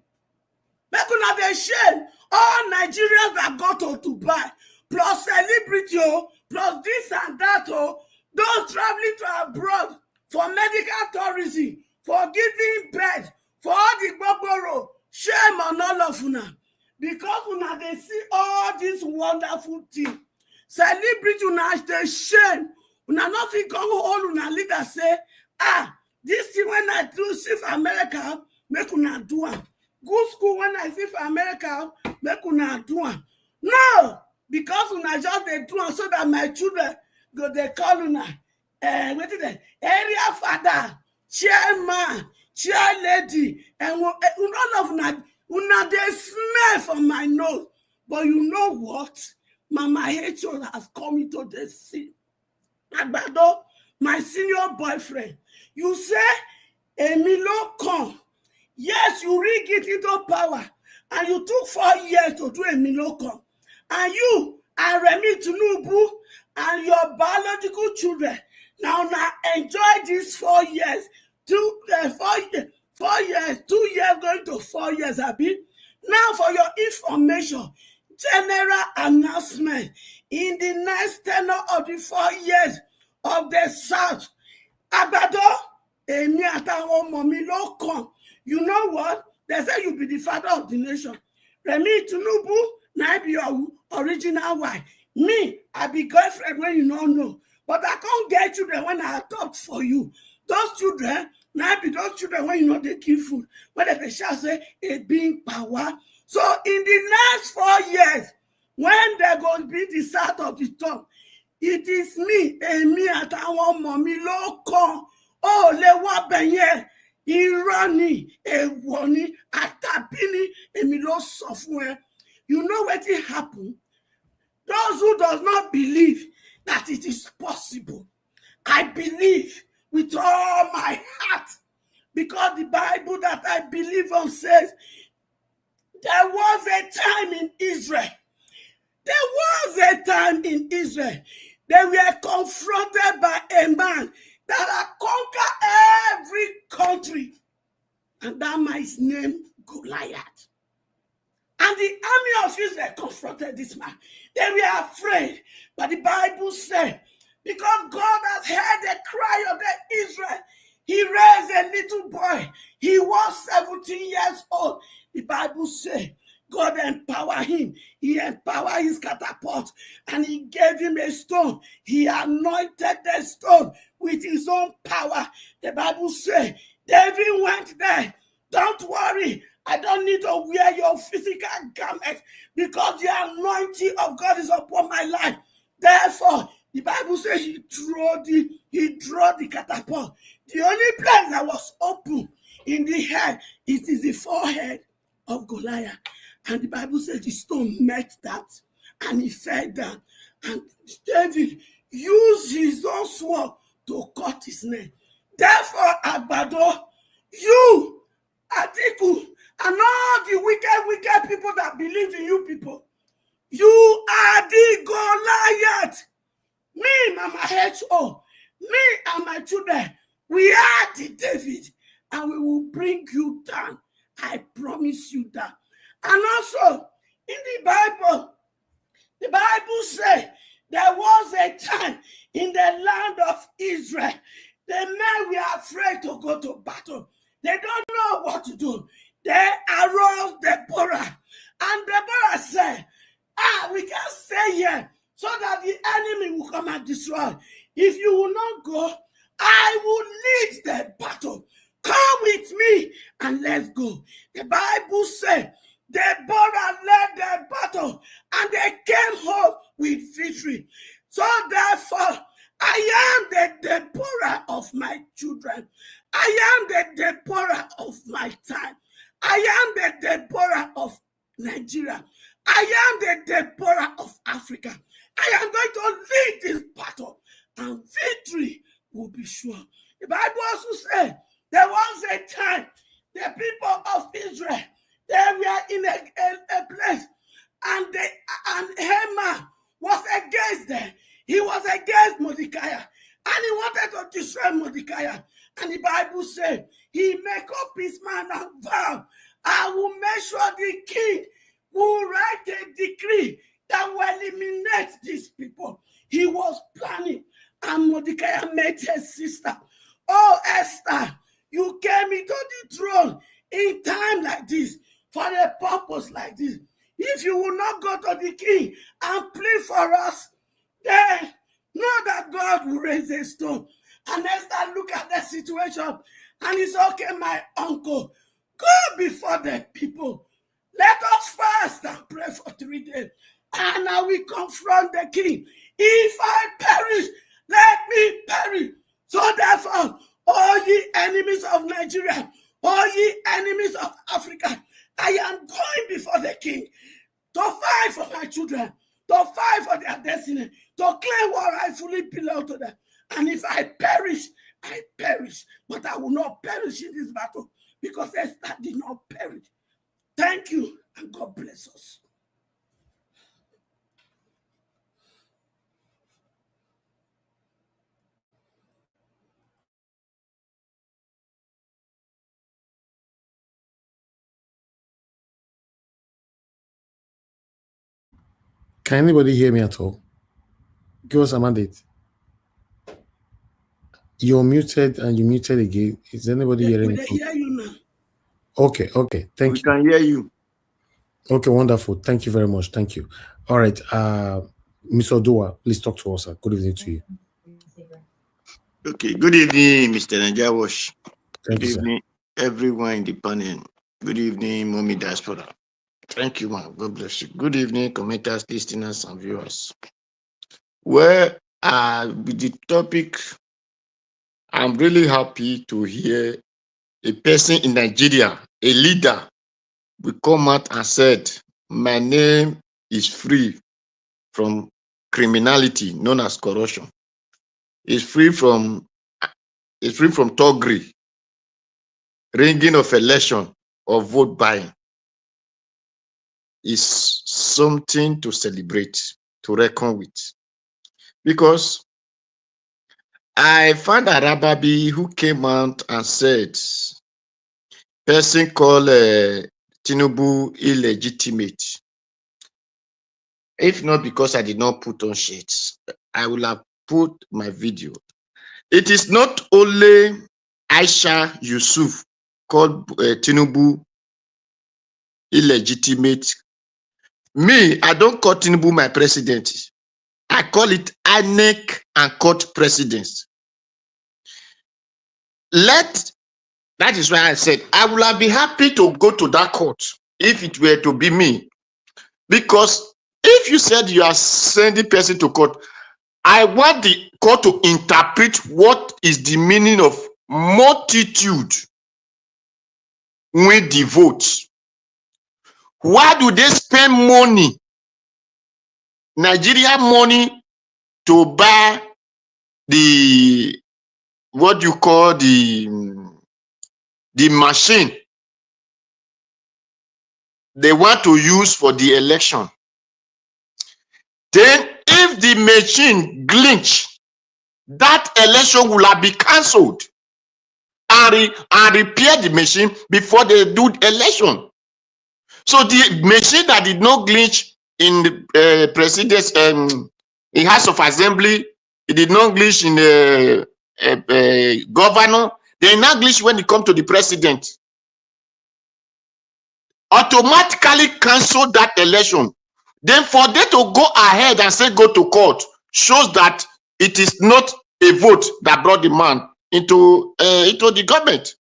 Make una dey shame. All Nigerians that go to Dubai, plus celebrity, plus this and that, those traveling to abroad for medical tourism, for giving birth, for all the gbogbo, shame on all of una. because una they see all these wonderful things. Celebrity una dey shame. Una not fit come hold una leader say, this thing when I do see for America, make una do am. Good school when I see for America, make una do am. No, because una just dey do am so that my children go dey call una what is that? Area father, chairman, chair lady, and none of una dey smell from my nose. But you know what? Mama H.O. has come into the scene. Agbado, my senior boyfriend, you say Emilo come. Yes, you rig it into power, and you took 4 years to do Emilo come. And you and Remi Tinubu and your biological children now enjoy these 4 years. 4 years, 2 years going to 4 years, Abi. Now for your information, general announcement in the next tenure of the 4 years of the South. Agbado, Emi àtàwọn ọmọ mi ló kàn. You know what? They say you be the father of the nation. Remi Tinubu, now be your original wife. Me, I be girlfriend when you don't know. But I can't get children when I adopt for you. Those children, now be those children when you know they give food. When they shall say, a being power. So in the next 4 years, when they're going to be the South of the top, it is me, Emi àtàwọn ọmọ mi ló kàn. Ó lè wá bẹ̀yẹn. Irọ́ ni, èèwọ̀ ni, àtàbí ni, èmi ló sọ fún ẹ. You know what it happened? Those who does not believe that it is possible, I believe with all my heart, because the Bible that I believe on says, there was a time in Israel. There was a time in Israel. They were confronted by a man that had conquered every country. And that man's name Goliath. And the army of Israel confronted this man. They were afraid. But the Bible said, because God has heard the cry of the Israel, he raised a little boy. He was 17 years old. The Bible said, God empowered him. He empowered his catapult and he gave him a stone. He anointed the stone with his own power. The Bible says, David went there. Don't worry. I don't need to wear your physical garment because the anointing of God is upon my life. Therefore, the Bible says he drew the catapult. The only place that was open in the head is the forehead of Goliath. And the Bible says the stone met that and he fell down. And David used his own sword to cut his neck. Therefore, Agbado, you, Atiku, and all the wicked people that believe in you people, you are the Goliath. Me, Mama H.O., me and my children, we are the David, and we will bring you down. I promise you that. And also, in the Bible says there was a time in the land of Israel, the men were afraid to go to battle. They don't know what to do. They arose Deborah. And Deborah said, we can't stay here so that the enemy will come and destroy. If you will not go, I will lead the battle. Come with me and let's go. The Bible said, Deborah led the battle and they came home with victory. So therefore, I am the Deborah of my children. I am the Deborah of my time. I am the Deborah of Nigeria. I am the Deborah of Africa. I am going to lead this battle and victory will be sure. The Bible also said there was a time the people of Israel, they were in a place and Haman was against them. He was against Mordecai and he wanted to destroy Mordecai. And the Bible said he make up his mind and vow, I will make sure the king will write a decree that will eliminate these people. He was planning, and Mordecai met his sister. Oh, Esther, you came into the throne in time like this, for a purpose like this. if you will not go to the king and plead for us, then know that God will raise a stone. And Esther look at the situation and it's okay, my uncle, go before the people. Let us fast and pray for 3 days. And I will confront the king. If I perish, let me perish. So therefore, all ye enemies of Nigeria, all ye enemies of Africa, I am going before the king to fight for my children, to fight for their destiny, to claim what rightfully belongs to them. And if I perish, I perish. But I will not perish in this battle because Esther did not perish. Thank you, and God bless us. Can anybody hear me at all? Give us a mandate. You're muted and you muted again. Is anybody hearing me? We hear you now. Okay, thank you. We can hear you. Okay, wonderful. Thank you very much. Thank you. All right, Mr. Odua, please talk to us. Good evening to you. Okay, good evening, Mr. Najawash. Thank Good you, evening, everyone in the panel. Good evening, Mommy Diaspora. Thank you, man. God bless you. Good evening, commenters, listeners, and viewers. Well, with the topic, I'm really happy to hear a person in Nigeria, a leader, will come out and said, my name is free from criminality known as corruption. It's free from thuggery, ringing of election, or vote buying. Is something to celebrate, to reckon with. Because I found Arabambi who came out and said, person called Tinubu illegitimate. If not because I did not put on shades, I will have put my video. It is not only Aisha Yusuf called Tinubu illegitimate. Me, I don't call Tinubu my president. I call it INEC and court precedence. That is why I said I would have been happy to go to that court if it were to be me. Because if you said you are sending person to court, I want the court to interpret what is the meaning of multitude with the votes. Why do they spend money, Nigeria money, to buy the what you call the machine they want to use for the election? Then if the machine glitch, that election will have been cancelled and repair the machine before they do the election. So the machine that did not glitch in the Presidency, in House of Assembly, it did not glitch in the governor, they now glitch when it comes to the president. Automatically cancel that election. Then for them to go ahead and say go to court shows that it is not a vote that brought the man into the government.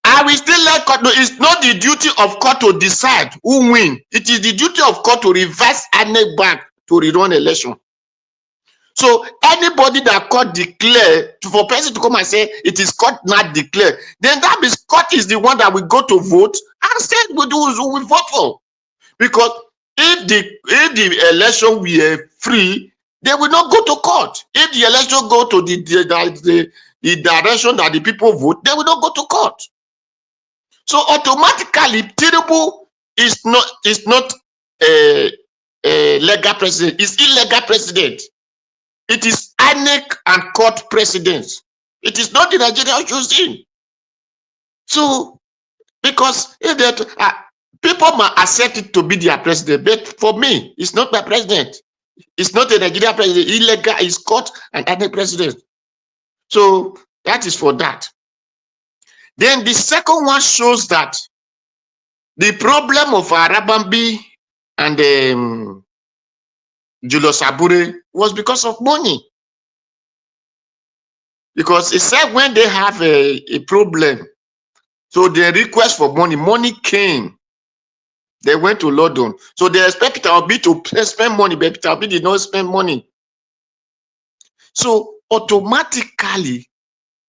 I will still let court. No, it's not the duty of court to decide who win. It is the duty of court to reverse INEC back to rerun election. So anybody that court declare, for person to come and say it is court not declare, then that means court is the one that will go to vote and say we will vote for. Because if the election were free, they will not go to court. If the election go to the direction that the people vote, they will not go to court. So automatically, Tinubu is not a legal president. It's illegal president. It is INEC and court precedence. It is not the Nigerian choosing. So, because if that people might accept it to be their president, but for me, it's not my president. It's not a Nigerian president. Illegal is court and INEC president. So that is for that. Then the second one shows that the problem of Arabambi and Julius Abure was because of money. Because he said when they have a problem, so they request for money, money came. They went to London. So they expect Peter Obi to spend money, but Peter Obi did not spend money. So automatically,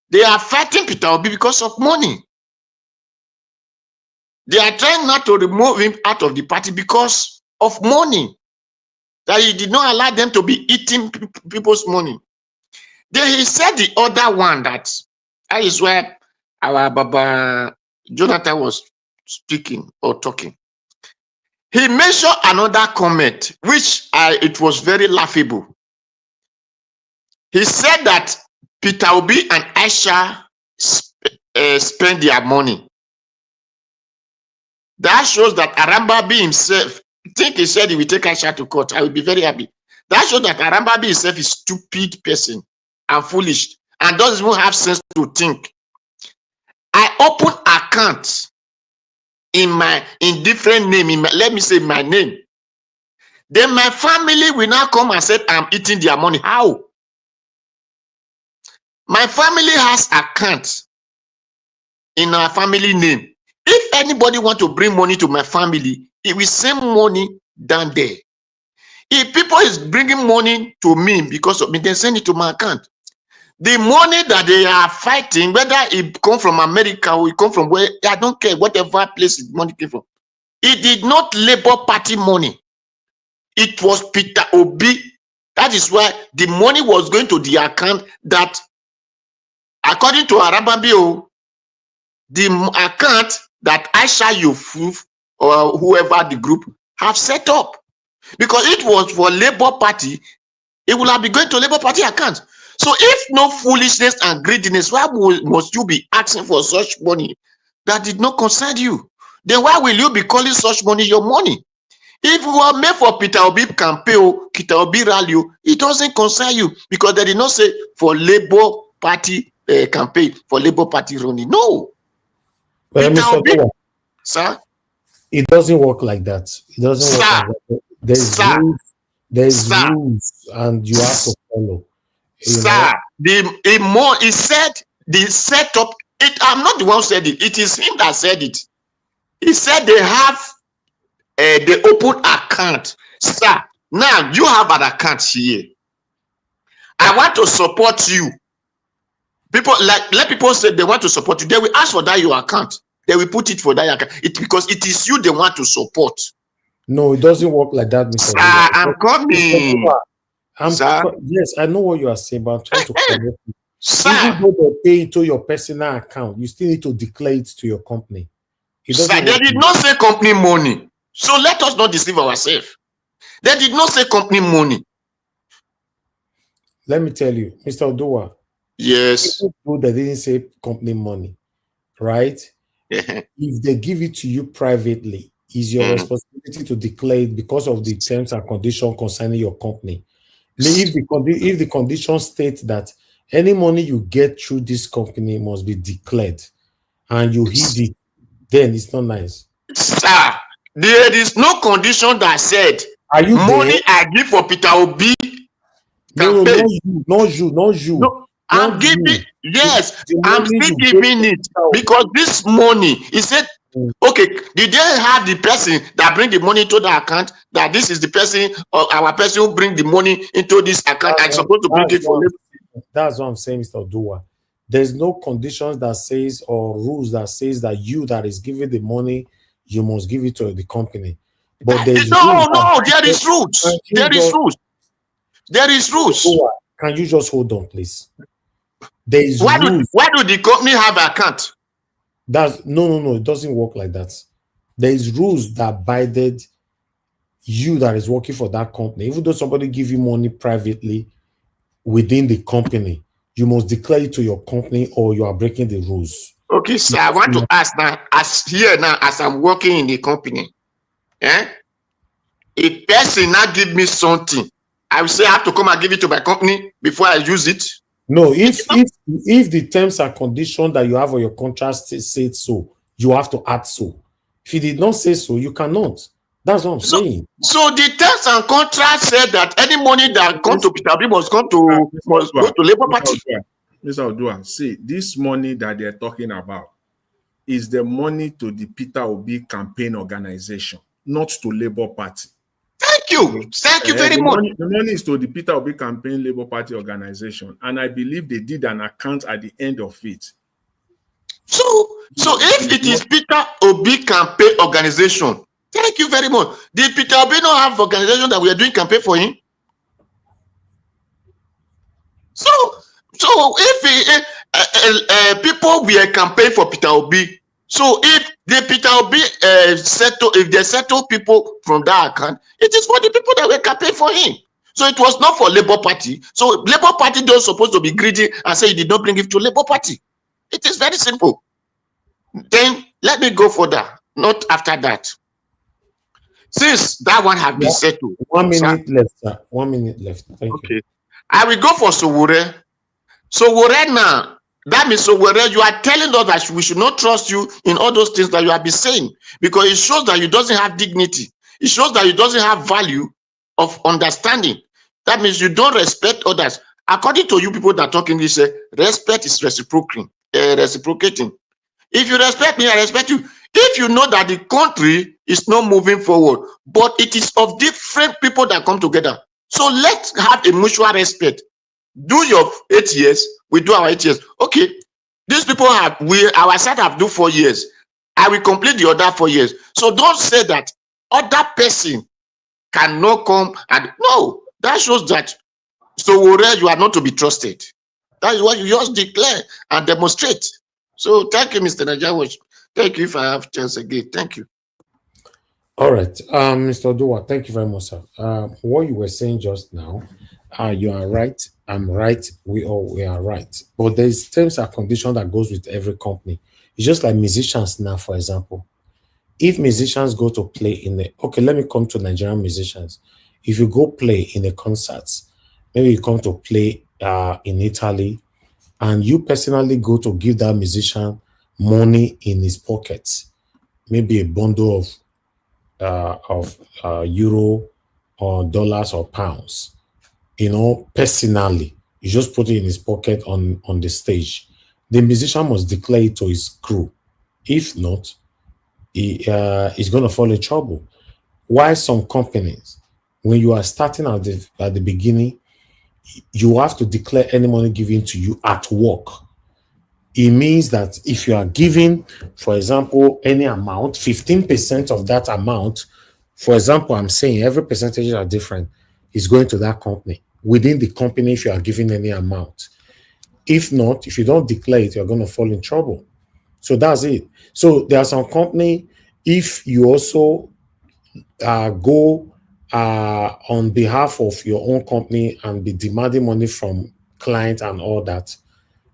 they are fighting Peter Obi because of money. They are trying not to remove him out of the party because of money. That he did not allow them to be eating people's money. Then he said the other one that is where our Baba Jonathan was speaking or talking. He mentioned another comment, which it was very laughable. He said that Peter Obi and Aisha spend their money. That shows that Arabambi himself, I think he said he will take Aisha to court. I will be very happy. That shows that Arabambi himself is a stupid person and foolish and doesn't even have sense to think. I open accounts in different name, let me say my name. Then my family will now come and say I'm eating their money. How? My family has accounts in our family name. If anybody want to bring money to my family, it will send money down there. If people is bringing money to me because of me, then send it to my account. The money that they are fighting, whether it come from America or it come from where, I don't care, whatever place the money came from. It did not Labour Party money. It was Peter Obi. That is why the money was going to the account that, according to Arabambi, the account that Aisha Yusuf or whoever the group have set up. Because it was for Labour Party, it will have been going to Labour Party account. So if no foolishness and greediness, why must you be asking for such money that did not concern you? Then why will you be calling such money your money? If you are made for Peter Obi campaign, Peter Obi rally, it doesn't concern you because they did not say for Labour Party campaign, for Labour Party running. No. Peter Obi, sir? It doesn't work like that. It doesn't work like that. There's rules and you have to follow. Sir, he said the setup, I'm not the one who said it. It is him that said it. He said they have the open account. Sir, now you have an account here. I want to support you. People let people say they want to support you. They will ask for that your account. They will put it for that account. Because it is you they want to support. No, it doesn't work like that, Mr. Sir, I'm coming. Yes, I know what you are saying, but I'm trying to correct you. Even though they pay into your personal account, you still need to declare it to your company. Sir, they did not say company money. So let us not deceive ourselves. They did not say company money. Let me tell you, Mr. Odowa. Yes. They didn't say company money, right? If they give it to you privately, it's your responsibility to declare it because of the terms and conditions concerning your company. If the condition states that any money you get through this company must be declared and you hid it, then it's not nice. Sir, there is no condition that said money I give for Peter Obi. No, not you. No, I'm giving, yes, I'm still giving it because this money, he said, okay, did they have the person that bring the money to the account, that this is the person or our person who bring the money into this account and supposed to bring it for labor? That's what I'm saying, Mr. Odowa. There's no conditions that says or rules that says that you that is giving the money, you must give it to the company. But there's no, there is rules. There is rules. There is rules. Can you just hold on, please? There is why do the company have an account? That's no, it doesn't work like that. There is rules that binded you that is working for that company. Even though somebody give you money privately within the company, you must declare it to your company or you are breaking the rules. Okay, sir, I want to ask now, as I'm working in the company, a person now give me something, I will say I have to come and give it to my company before I use it. No, if the terms and conditions that you have on your contract say so, you have to add so. If you did not say so, you cannot. That's what I'm saying. So the terms and contracts said that any money that come to Peter Obi must go to Labour Party. Mr. Odua, see, this money that they're talking about is the money to the Peter Obi campaign organization, not to Labour Party. Thank you. Thank you very much. The money is to the Peter Obi campaign Labour Party organization, and I believe they did an account at the end of it. So if it is Peter Obi campaign organization, thank you very much. Did Peter Obi not have organization that we are doing campaign for him? So if people were campaign for Peter Obi, so if the Peter Obi if they settle people from that account, it is for the people that were campaign for him. So it was not for Labour Party. So Labour Party don't supposed to be greedy and say he did not bring it to Labour Party. It is very simple. Then let me go further. Not after that. Since that one has been settled. 1 minute left, sir. 1 minute left. Thank you. I will go for Sowore. Sowore now, that means Sowore, you are telling us that we should not trust you in all those things that you have been saying, because it shows that you doesn't have dignity. It shows that you doesn't have value of understanding. That means you don't respect others. According to you people that talk English, respect is reciprocating. If you respect me, I respect you. If you know that the country is not moving forward, but it is of different people that come together, so let's have a mutual respect. Do your 8 years, we do our 8 years. Okay, these people have, our side have do 4 years. I will complete the other 4 years. So don't say that other person cannot come and no, that shows that Sowore, you are not to be trusted. That is what you just declare and demonstrate. So thank you, Mr. Nigerians. Thank you if I have chance again. Thank you. All right, Mr. Odua, thank you very much, sir. What you were saying just now, you are right. I'm right. We are right. But there's terms and conditions that goes with every company. It's just like musicians now, for example. If musicians go to play in the let me come to Nigerian musicians. If you go play in the concerts, maybe you come to play in Italy, and you personally go to give that musician money in his pockets, maybe a bundle of euro or dollars or pounds, personally, you just put it in his pocket on the stage. The musician must declare it to his crew. If not, he's going to fall in trouble. Why some companies, when you are starting at the beginning, you have to declare any money given to you at work. It means that if you are giving, for example, any amount, 15% of that amount, for example, I'm saying every percentage are different, is going to that company. Within the company, if you are giving any amount. If not, if you don't declare it, you're going to fall in trouble. So that's it. So there are some company, if you also go on behalf of your own company and be demanding money from clients and all that,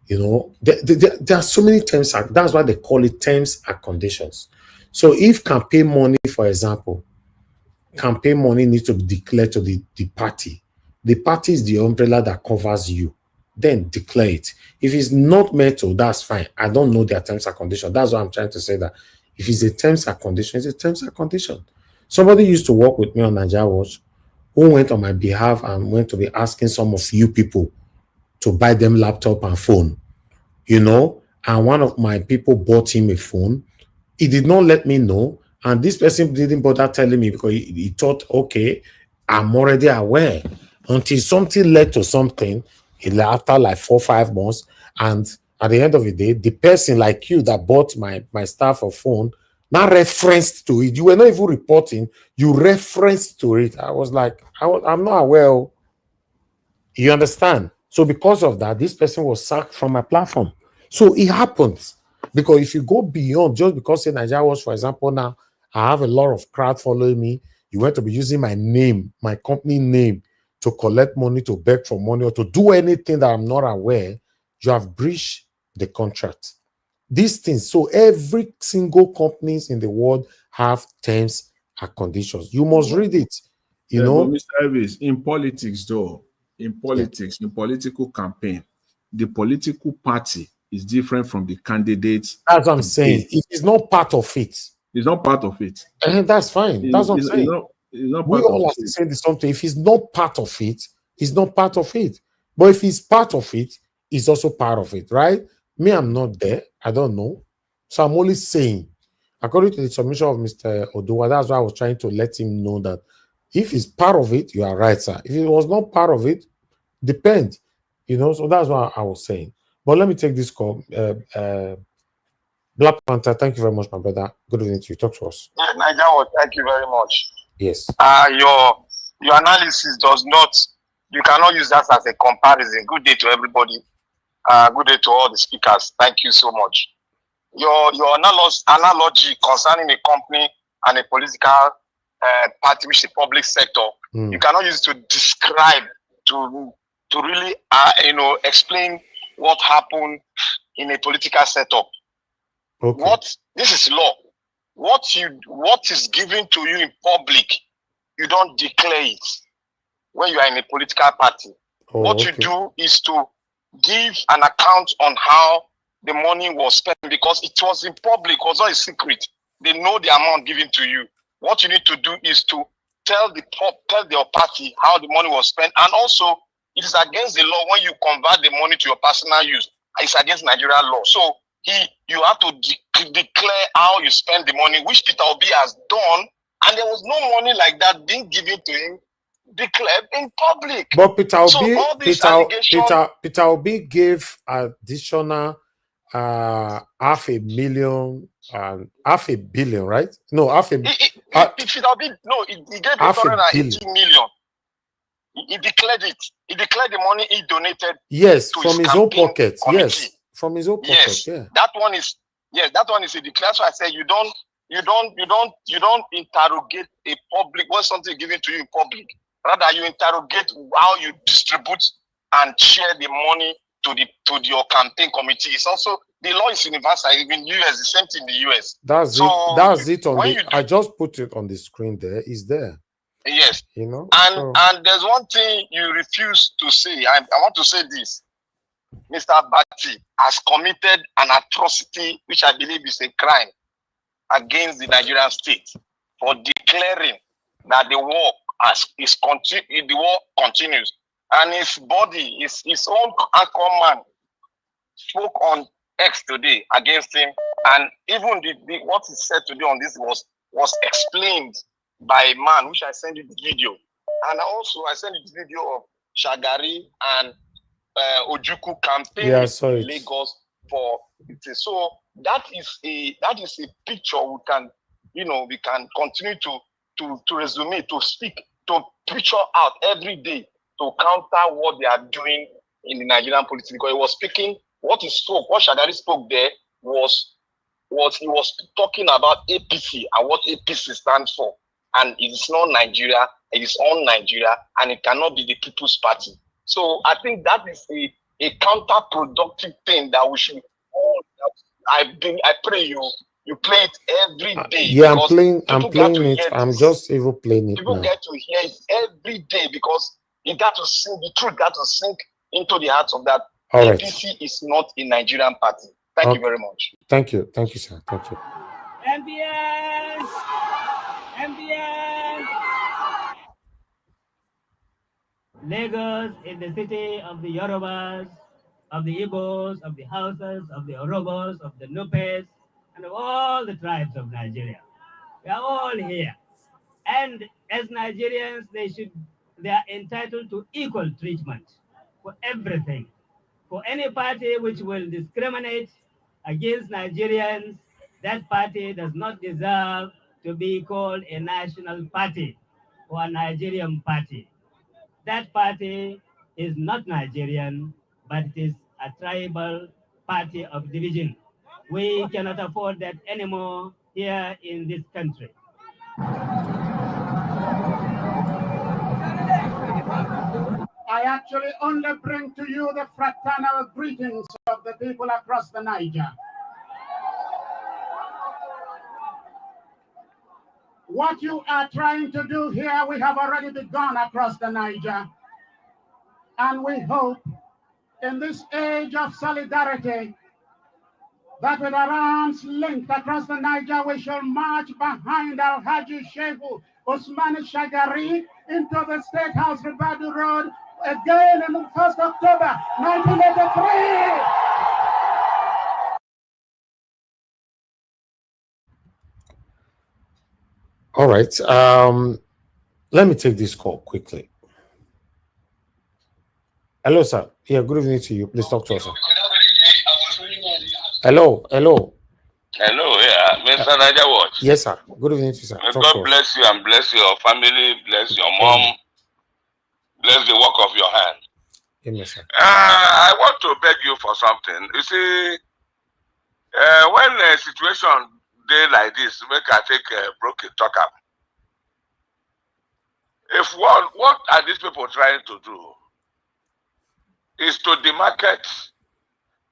there are so many terms. That's why they call it terms and conditions. So if campaign money, for example, campaign money needs to be declared to the party. The party is the umbrella that covers you. Then declare it. If it's not metal, that's fine. I don't know their terms and conditions. That's what I'm trying to say, that if it's a terms and conditions, it's a terms and condition. Somebody used to work with me on Nigeria Watch who went on my behalf and went to be asking some of you people to buy them laptop and phone, and one of my people bought him a phone. He did not let me know, and this person didn't bother telling me because he thought, okay, I'm already aware, until something led to something after like 4 or 5 months, and at the end of the day, the person like you that bought my staff a phone now referenced to it. You were not even reporting, you referenced to it. I was like, I'm not aware. You understand? So because of that, this person was sacked from my platform. So it happens. Because if you go beyond, just because in Nigeria Watch, for example, now I have a lot of crowd following me, you want to be using my name, my company name, to collect money, to beg for money, or to do anything that I'm not aware, you have breached the contract. These things. So every single companies in the world have terms and conditions. You must read it. Mr. Elvis, in politics, though, in political campaign, the political party is different from the candidates. As I'm saying, it is not part of it. It's not part of it. And that's fine. That's what I'm saying. It's not We part all of are it. saying the same thing. If he's not part of it, he's not part of it. But if he's part of it, he's also part of it, right? Me, I'm not there. I don't know. So I'm only saying, according to the submission of Mr. Oduwa, that's why I was trying to let him know that if he's part of it, you are right, sir. If he was not part of it, depends. You know, so that's what I was saying. But let me take this call. Black Panther, thank you very much, my brother. Good evening to you. Talk to us. Yeah, Nigel, thank you very much. Yes. Your analysis does not, you cannot use that as a comparison. Good day to everybody. Good day to all the speakers. Thank you so much. Your analogy concerning a company and a political party, which is the public sector, you cannot use it to describe, to really explain what happened in a political setup. Okay. This is law. What is given to you in public, you don't declare it when you are in a political party. You do is to give an account on how the money was spent, because it was in public, it was not a secret. They know the amount given to you. What you need to do is to tell your party how the money was spent, and also it is against the law when you convert the money to your personal use. It's against Nigerian law. So you have to declare how you spend the money, which Peter Obi has done, and there was no money like that being given to him, declared in public. But Peter Obi, so all these allegations, Peter Obi gave additional $500 million, $500 million, right? No, Peter Obi, no, he gave $180 million. He declared it. He declared the money he donated. Yes, to from his own pocket. Committee. Yes, from his own pocket. Yes, yeah. That one is a declaration. So I say you don't interrogate a public when something is given to you in public. Rather, you interrogate how you distribute and share the money to your campaign committee. It's also, the law is universal. Even US, the same thing in the US. That's it on the. I just put it on the screen. There is there. Yes. You know. And there's one thing you refuse to say. I want to say this. Mr. Bati has committed an atrocity, which I believe is a crime against the Nigerian state, for declaring that the war the war continues. And his body, his own anchor man, spoke on X today against him, and even what he said today on this was explained by a man, which I sent you the video, and also I sent you the video of Shagari and Ojukwu campaigning in Lagos for it. So that is a picture we can continue to resume, to speak, to picture out every day to counter what they are doing in the Nigerian politics. Because he was speaking, what Shagari spoke there was he was talking about APC and what APC stands for. And it is not Nigeria, it is on Nigeria, and it cannot be the People's Party. So I think that is a counterproductive thing that we should all. I pray you play it every day. Yeah, I'm playing it. I'm just even playing it. People get to hear it every day because it got to sink. The truth got to sink into the hearts of that. APC is not a Nigerian party. Thank you very much. Thank you, sir. Thank you. MBS. Lagos is the city of the Yorubas, of the Igbos, of the Hausas, of the Orobos, of the Nupes, and of all the tribes of Nigeria. We are all here. And as Nigerians, they are entitled to equal treatment for everything. For any party which will discriminate against Nigerians, that party does not deserve to be called a national party or a Nigerian party. That party is not Nigerian, but it is a tribal party of division. We cannot afford that anymore here in this country. I actually only bring to you the fraternal greetings of the people across the Niger. What you are trying to do here, we have already begun across the Niger. And we hope in this age of solidarity that with our arms linked across the Niger, we shall march behind Al-Haji Shehu Usman Shagari into the State House, Ribadu Road, again on 1st October 1983. All right. Let me take this call quickly. Hello, sir. Yeah, good evening to you. Please talk to us, sir. Hello. Hello, yeah, Mr. Niger Watch. Yes, sir. Good evening to you, sir. May God bless you and bless your family, bless your mom, bless the work of your hand. Amen, sir. I want to beg you for something. You see, when a situation day like this, make I take a broken talk up. If what are these people trying to do? Is to demarcate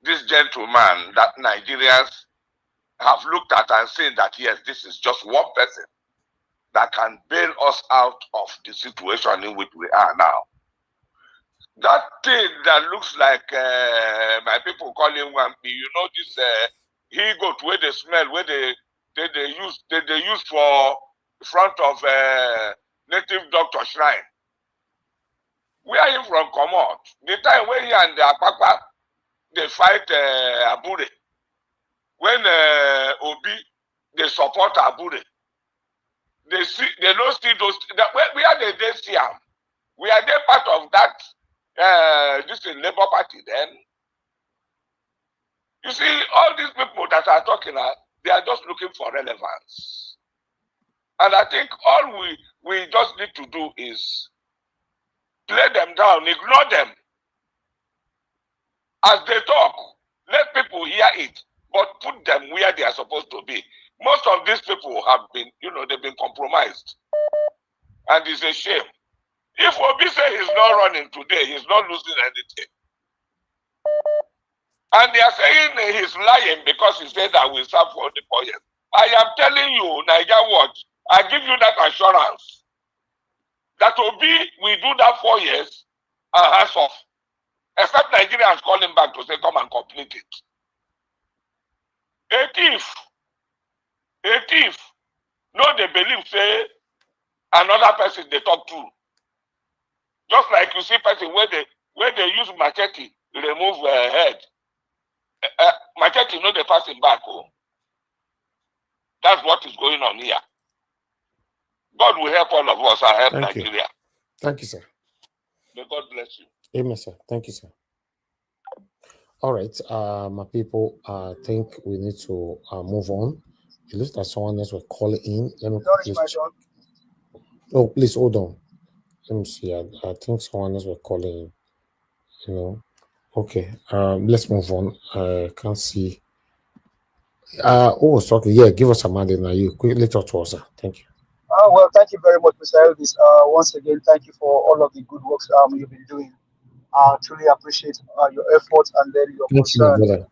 this gentleman that Nigerians have looked at and seen that yes, this is just one person that can bail us out of the situation in which we are now. That thing that looks like my people call him Wampi, you know, this he-goat where they smell, where they use for front of native doctor shrine. Where are you from? Come out. The time when he and the Akpakpa they fight Abure. When Obi they support Abure. They don't see those. Where are they see him? We are they part of that this is Labour Party then. You see, all these people that are talking, they are just looking for relevance. And I think all we just need to do is play them down, ignore them. As they talk, let people hear it, but put them where they are supposed to be. Most of these people have been, they've been compromised. And it's a shame. If Obi say he's not running today, he's not losing anything. And they are saying he's lying because he said that we serve for the 4 years. I am telling you, Niger Watch, I give you that assurance that Obi will do that 4 years and hands off. Except Nigerians call him back to say, come and complete it. A thief. No, they believe, say, another person they talk to. Just like you see person where they use machete to remove head. Machete, no, they pass him back. Oh. That's what is going on here. God will help all of us and help Nigeria. Thank you, sir. May God bless you. Amen, sir. Thank you, sir. All right, my people, I think we need to move on. It looks like someone else was calling in. Let me please check. Oh, please hold on. Let me see. I think someone else was calling in. Okay. Let's move on. I can't see. Sorry. Yeah, give us a mandate now. You quickly talk to us, sir. Thank you. Well, thank you very much, Mr. Elvis. Once again, thank you for all of the good works you've been doing. Truly appreciate your efforts and then your concern.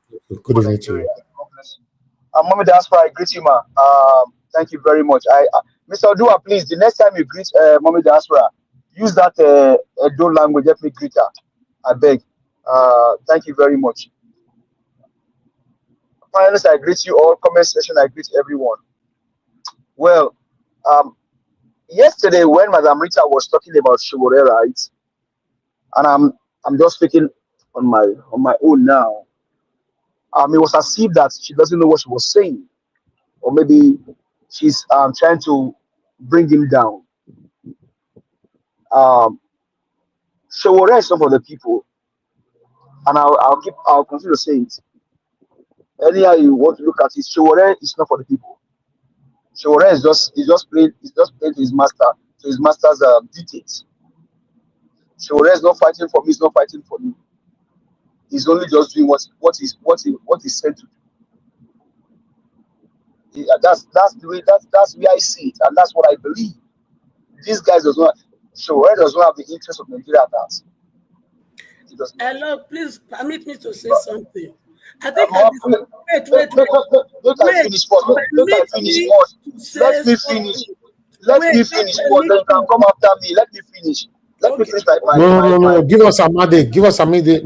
Good evening to you. God bless you. Mommy Diaspora, I greet you, ma. Thank you very much. Mr. Odua, please, the next time you greet Mommy Diaspora, use that Edo language. Let me greet her. I beg. Thank you very much. Finally, I greet you all. Comment section, I greet everyone. Well, yesterday when Madam Rita was talking about Shogore rights, and I'm just speaking on my own now. It was as if that she doesn't know what she was saying, or maybe she's trying to bring him down. Shogore is not for the people, and I'll continue to say it. Anyhow you want to look at it, Shogore is not for the people. Shogore is just playing to his master's dictates. Shogore is not fighting for me. He's not fighting for me. He's only just doing what he's said to do. That's the way I see it, and that's what I believe. These guys Shogore does not have the interest of Nigeria at that. Hello, please permit me to say something. I think Let me finish first. Let me finish. Then you can come after me. Let me finish. Let me finish my No. Give us Amade. Give us Amade.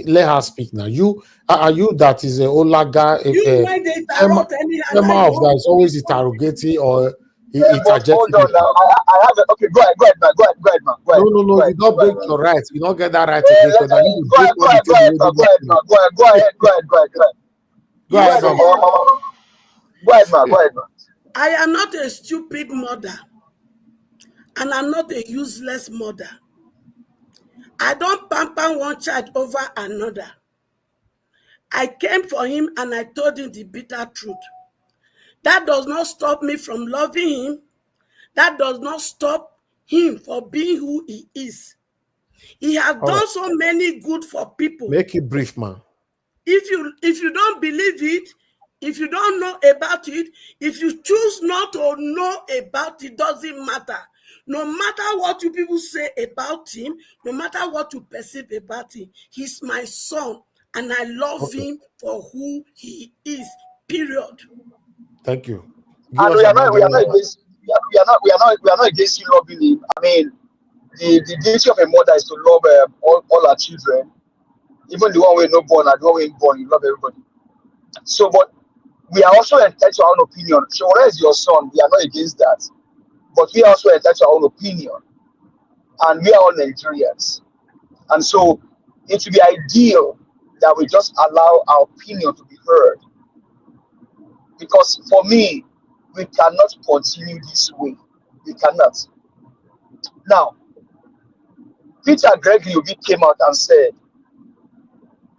Let her speak now. You are you that is a Olaga, You when they interrupt anyhow, member of that is always interrogating or but hold interjecting. on now. I have a, okay. Go ahead, man. Go ahead, man. Go ahead. No. You don't break your rights. You don't get that right again. Because Go ahead, man. Go ahead, man. I am not a stupid mother, and I'm not a useless mother. I don't pamper one child over another. I came for him and I told him the bitter truth. That does not stop me from loving him. That does not stop him for being who he is. He has done so many good for people. Make it brief, man. If you don't believe it, if you don't know about it, if you choose not to know about it, doesn't matter. No matter what you people say about him, no matter what you perceive about him, he's my son, and I love him for who he is. Period. Thank you. And we are not against you loving him. I mean, the duty of a mother is to love all her children, even the one we no born and the one we ain't born. You love everybody. So, but we are also entitled to our own opinion. Shewore is your son. We are not against that, but we are also entitled to our own opinion, and we are all Nigerians. And so, it would be ideal that we just allow our opinion to be heard. Because for me, we cannot continue this way. We cannot. Now, Peter Obi came out and said,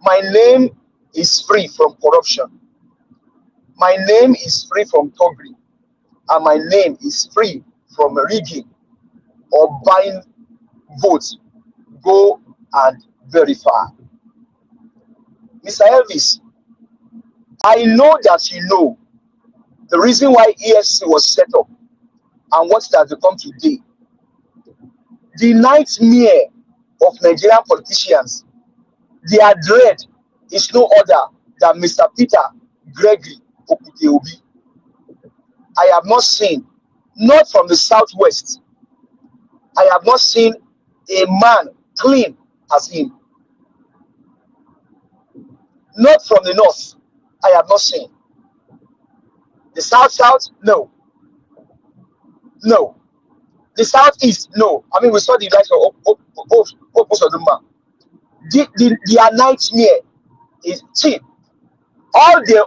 my name is free from corruption. My name is free from thuggery. And my name is free from rigging or buying votes. Go and verify. Mr. Elvis, I know that you know the reason why EFCC was set up and what it has become today. The nightmare of Nigerian politicians, their dread is no other than Mr. Peter Obi. I have not seen, not from the southwest, I have not seen a man clean as him. Not from the north, I have not seen. The south, no. No. The southeast, no. I mean, we saw the likes of Osoduma. Their nightmare is cheap. All they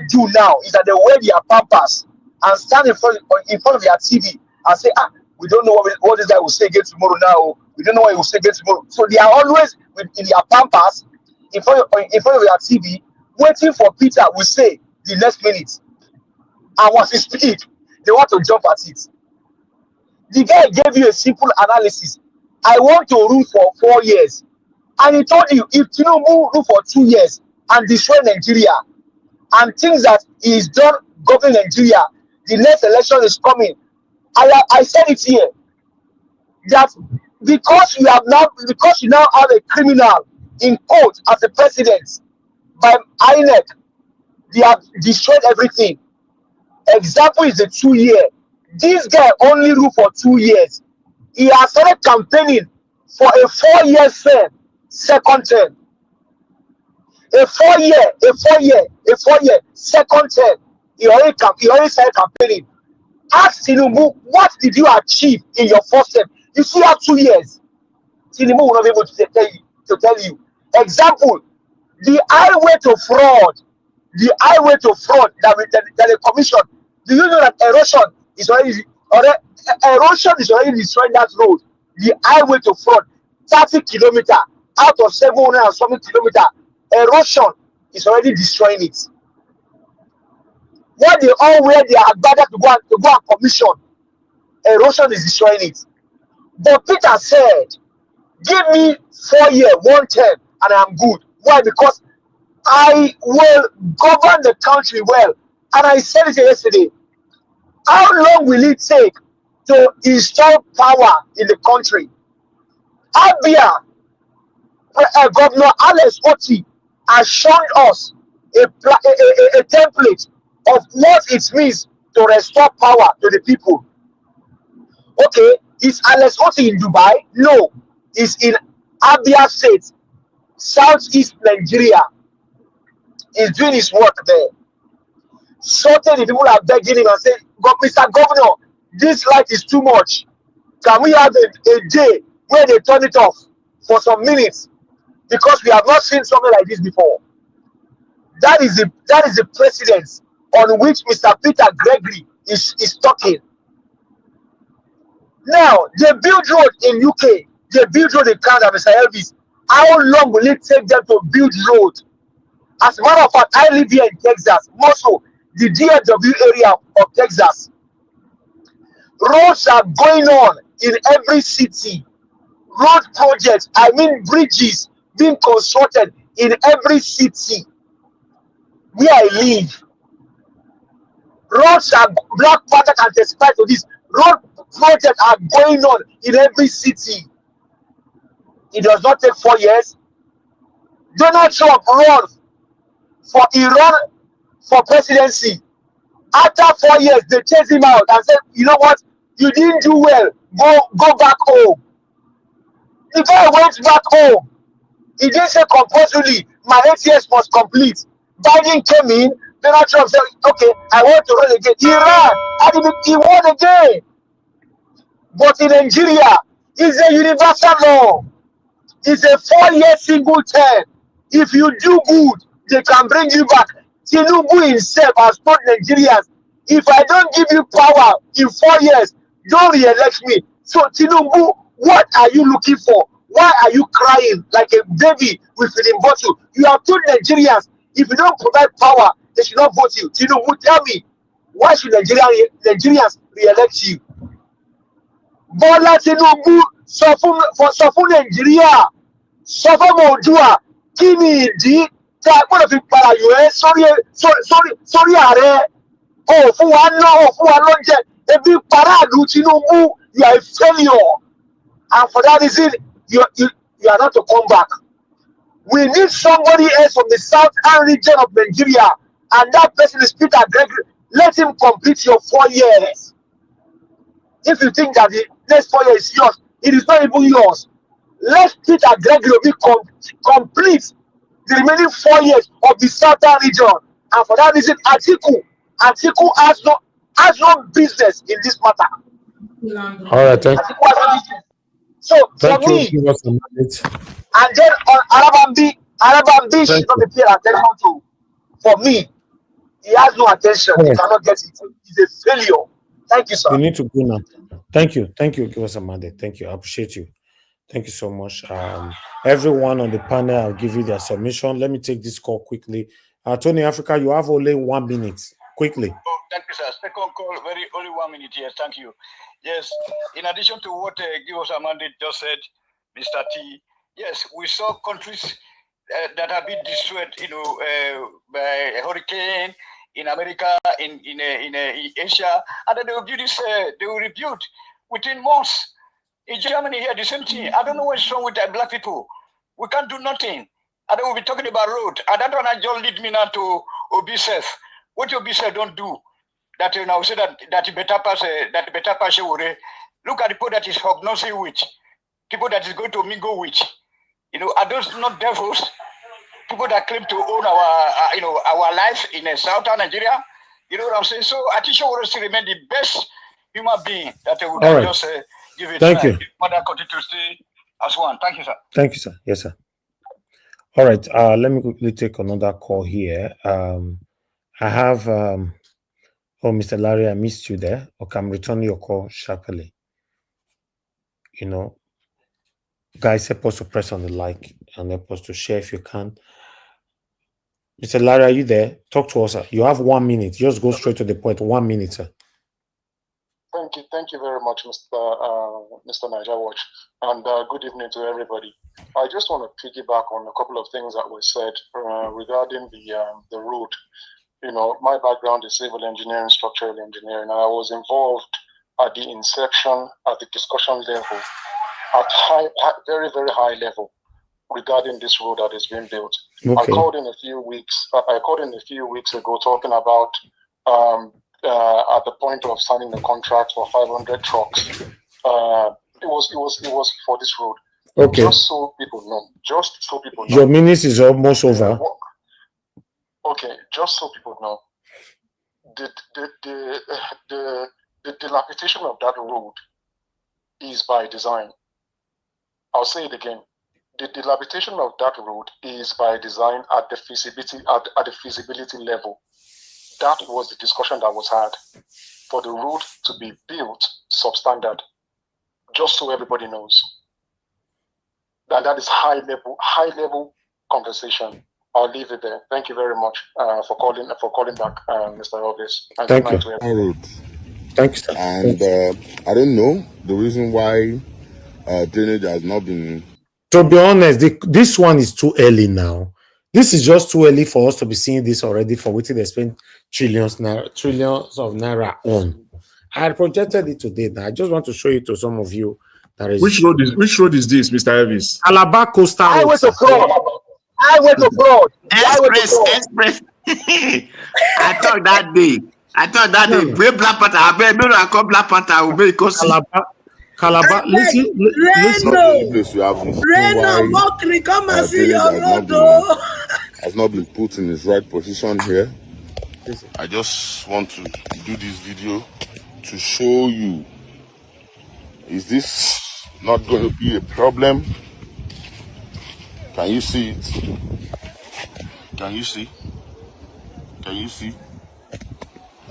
do now is that they wear their pampers and stand in front of their TV and say, we don't know what this guy will say again tomorrow now. We don't know what he will say again tomorrow. So they are always in their pampers in front of their TV, waiting for Peter will say the next minute. And once he speaks, they want to jump at it. The guy gave you a simple analysis. I want to rule for 4 years. And he told you, if Tinubu rule for 2 years and destroy Nigeria and things that he is done governing Nigeria, the next election is coming. I said it here that because you now have a criminal in court as a president by INEC, they have destroyed everything. Example is the 2 year. This guy only ruled for 2 years. He has started campaigning for a 4 year second term. A 4 year second term. He already started campaigning. Ask Tinubu, what did you achieve in your first term? You still have 2 years. Tinubu will not be able to tell you. Example, the highway to fraud that the commission. Do you know that erosion is already destroying that road? The highway to fraud, 30 kilometers out of 700 and something kilometers. Erosion is already destroying it. What they all wear their agbada to go and commission, erosion is destroying it. But Peter said, give me 4 years, 1 term, and I'm good. Why? Because I will govern the country well. And I said it yesterday. How long will it take to install power in the country? Abia, Governor Alex Oti has shown us a template of what it means to restore power to the people. Okay, Is Alex Oti in Dubai? No. He's in Abia State, southeast Nigeria. He's doing his work there. Certain people are begging him and saying, Mr. Governor, this light is too much. Can we have a day where they turn it off for some minutes? Because we have not seen something like this before. That is the precedence on which Mr. Peter Gregory is talking. Now, they build road in UK, they build road in Canada, Mr. Elvis. How long will it take them to build road? As a matter of fact, I live here in Texas, more so the DFW area of Texas. Roads are going on in every city. Road projects, I mean bridges, being constructed in every city where I live. Roads are, Black Panther can testify to this. Road projects are going on in every city. It does not take 4 years. Donald Trump run for Iran for presidency. After 4 years, they chase him out and said, you know what? You didn't do well. Go back home. The guy went back home. He didn't say compulsorily, my 8 years must complete. Biden came in, Donald Trump said, okay, I want to run again. He ran, and he won again. But in Nigeria, it's a universal law. It's a 4-year single term. If you do good, they can bring you back. Tinubu himself has told Nigerians, if I don't give you power in 4 years, don't re-elect me. So Tinubu, what are you looking for? Why are you crying like a baby with a bottle? You have told Nigerians, if you don't provide power, they should not vote you. Tinubu, tell me, why should Nigerians re-elect you? Bola Tinubu sọ fún Nàìjíríà, sọ fún Oòduà, kí ni ìdí tí a gbọ́dọ̀ fi pààyàn sórí ààrẹ? O fún wa ná, o fún wa lóúnjẹ, ebi paráàlú Tinubu, you are a failure. And for that reason, you are not to come back. We need somebody else from the southern region of Nigeria, and that person is Peter Gregory. Let him complete your 4 years. If you think that the next 4 years is yours, it is not even yours. Let Peter Gregory complete the remaining 4 years of the southern region. And for that reason, Atiku has no business in this matter. All right, thank you. So Thank for me, you. and then on Arabambi should not be paid attention to. For me, he has no attention. He cannot get it. He's a failure. Thank you, sir. You need to go now. Thank you. Give us a mandate. Thank you. I appreciate you. Thank you so much. Everyone on the panel, I'll give you their submission. Let me take this call quickly. Tony Africa, you have only 1 minute. Quickly. Oh, thank you, sir. Second call, only 1 minute. Yes, thank you. Yes, in addition to what Givos Amandi just said, Mr. T, yes, we saw countries that have been destroyed, by a hurricane in America, in Asia, and then they will rebuild within months. In Germany here, the same thing. I don't know what's wrong with black people. We can't do nothing. And then we'll be talking about road. And that one just lead me now to Obi self. What Obi self don't do, that now say that better pass away. Look at the people that is hognosing with, people that is going to mingle with. Are those not devils? People that claim to own our life in southern Nigeria. You know what I'm saying? So I think she will still remain the best human being that they would just give it. Thank you. Mother continue to stay as one. Thank you, sir. Thank you, sir. Yes, sir. All right. Let me quickly take another call here. I have Mr. Larry, I missed you there. Okay, I'm returning your call sharply. Guys, help us to press on the like and help us to share if you can. Mr. Larry, are you there? Talk to us, sir. You have 1 minute. Just go straight to the point. 1 minute, sir. Thank you very much, Mr. Niger Watch, and good evening to everybody. I just want to piggyback on a couple of things that were said regarding the road. My background is civil engineering, structural engineering, and I was involved at the inception, at the discussion level, at very, very high level regarding this road that is being built. Okay. I called in a few weeks ago talking about at the point of signing the contract for 500 trucks was for this road. Okay. Just so people know. Your minutes is almost over. Okay, just so people know. The dilapidation of that road is by design. I'll say it again. The dilapidation of that road is by design at the feasibility level. That was the discussion that was had for the road to be built substandard. Just so everybody knows. That is high level conversation. I'll leave it there. Thank you very much for calling back, Mr. Obis. Thank you. Thanks. And I don't know the reason why drainage has not been. To be honest, this one is too early now. This is just too early for us to be seeing this already for which they spend trillions of naira on. I had projected it today. Now I just want to show it to some of you. Which road is this, Mr. Elvis? Calabar Coastal Road. Highway to fraud. Express. I thought that day. Brave Black Panther. I bet no I call Black Panther. I will make because Calabar. Listen. Reno, Mokri, come and see your road. Has not been put in his right position here. I just want to do this video to show you. Is this not going to be a problem? Can you see it? Can you see?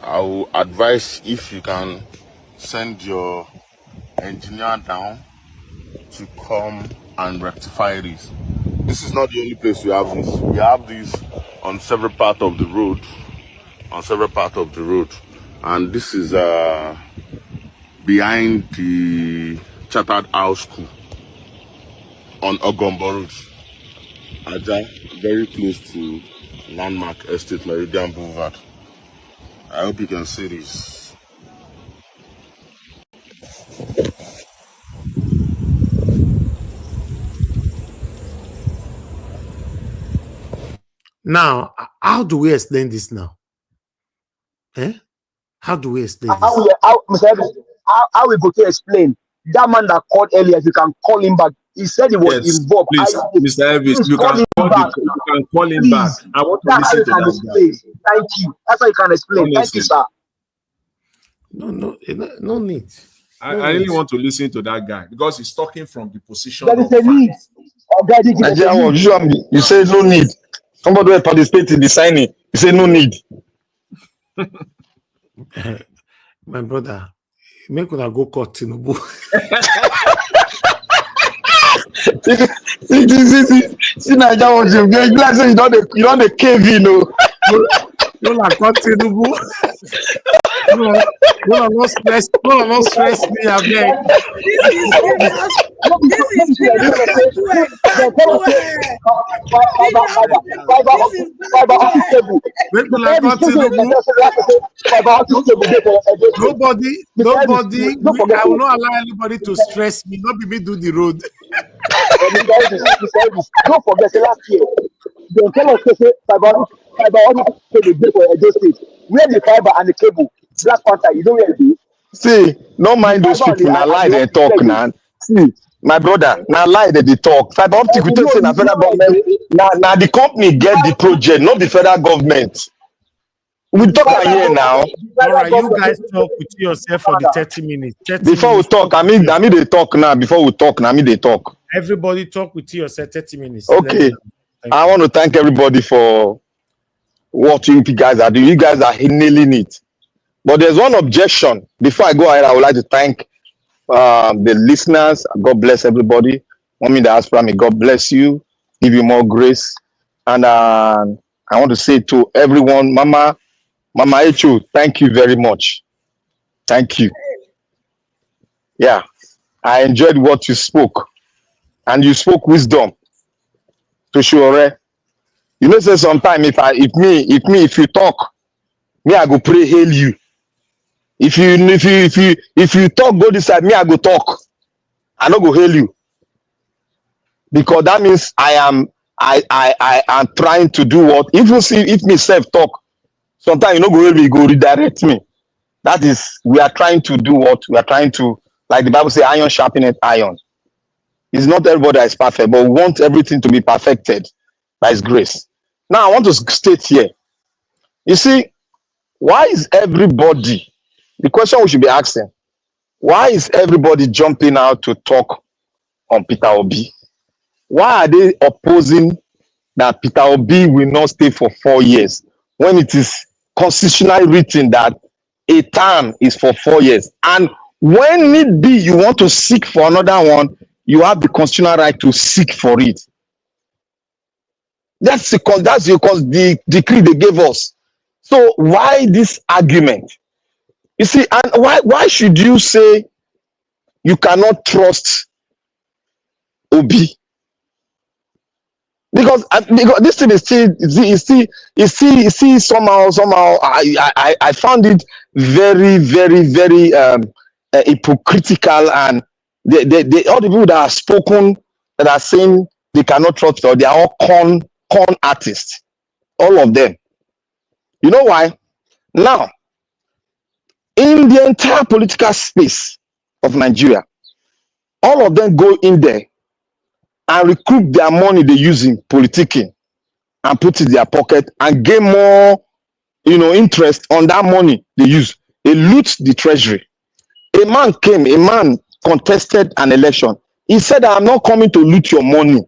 I will advise if you can send your engineer down to come and rectify this. This is not the only place we have this. We have this on several parts of the road. And this is behind the Chartered House School on Ogombo Road. Aja, very close to Landmark Estate, Meridian Boulevard. I hope you can see this. Now, how do we explain this now? How do we explain this? How we go to explain? That man that called earlier, if you can call him back. He said he was involved. Please, Mr. Elvis, you can call him back. I want to listen to that. Thank you. That's how you can explain. Honestly. Thank you, sir. No need. I really want to listen to that guy because he's talking from the position There of is a need. You say no need. Somebody will participate in the signing. You say no need. My brother, make una go court Tinubu. See Nigerians, you like say you don't the cave, you know. You like court Tinubu. No, not stress me, I beg. This is Nobody. I will not allow anybody to stress me. Not be me do the road. Don't forget last year. They tell us to say fiber where the fiber and the cable. Black Panther, you know where it is? See, don't mind those people. Now lie they talk now. See, my brother, now lie they talk. Fiber optic, we tell say na federal government. Now the company get the project, not the federal government. We talk here now. All right, you guys talk with yourself for the 30 minutes. Before we talk, I mean they talk now. Before we talk, now they talk. Everybody talk with yourself 30 minutes. Okay. I want to thank everybody for what you guys are doing. You guys are nailing it. But there's one objection. Before I go ahead, I would like to thank the listeners. God bless everybody. Mommy diaspora, may God bless you, give you more grace. And I want to say to everyone, Mama Echu, thank you very much. Thank you. Yeah, I enjoyed what you spoke. And you spoke wisdom to Shure. You know, say sometimes if you talk, me I go pray hail you. If you talk go this side, me I go talk. I no go hail you. Because that means I am trying to do what if me self talk, sometimes you no go hail me, go redirect me. That is, we are trying to do what we are trying to Like the Bible says, iron sharpeneth iron. It's not everybody that is perfect, but we want everything to be perfected by His grace. Now, I want to state here, you see, why is everybody, the question we should be asking, why is everybody jumping out to talk on Peter Obi? Why are they opposing that Peter Obi will not stay for 4 years when it is constitutionally written that a term is for 4 years? And when need be, you want to seek for another one, you have the constitutional right to seek for it. That's because the decree they gave us. So why this argument? You see, and why should you say you cannot trust Obi? Because this thing is still somehow I found it very hypocritical, and they all the people that have spoken that are saying they cannot trust, or they are all con artists, all of them. You know why? Now, in the entire political space of Nigeria, all of them go in there and recoup their money they use in politicking and put it in their pocket and gain more, interest on that money they use. They loot the treasury. A man contested an election. He said, I'm not coming to loot your money.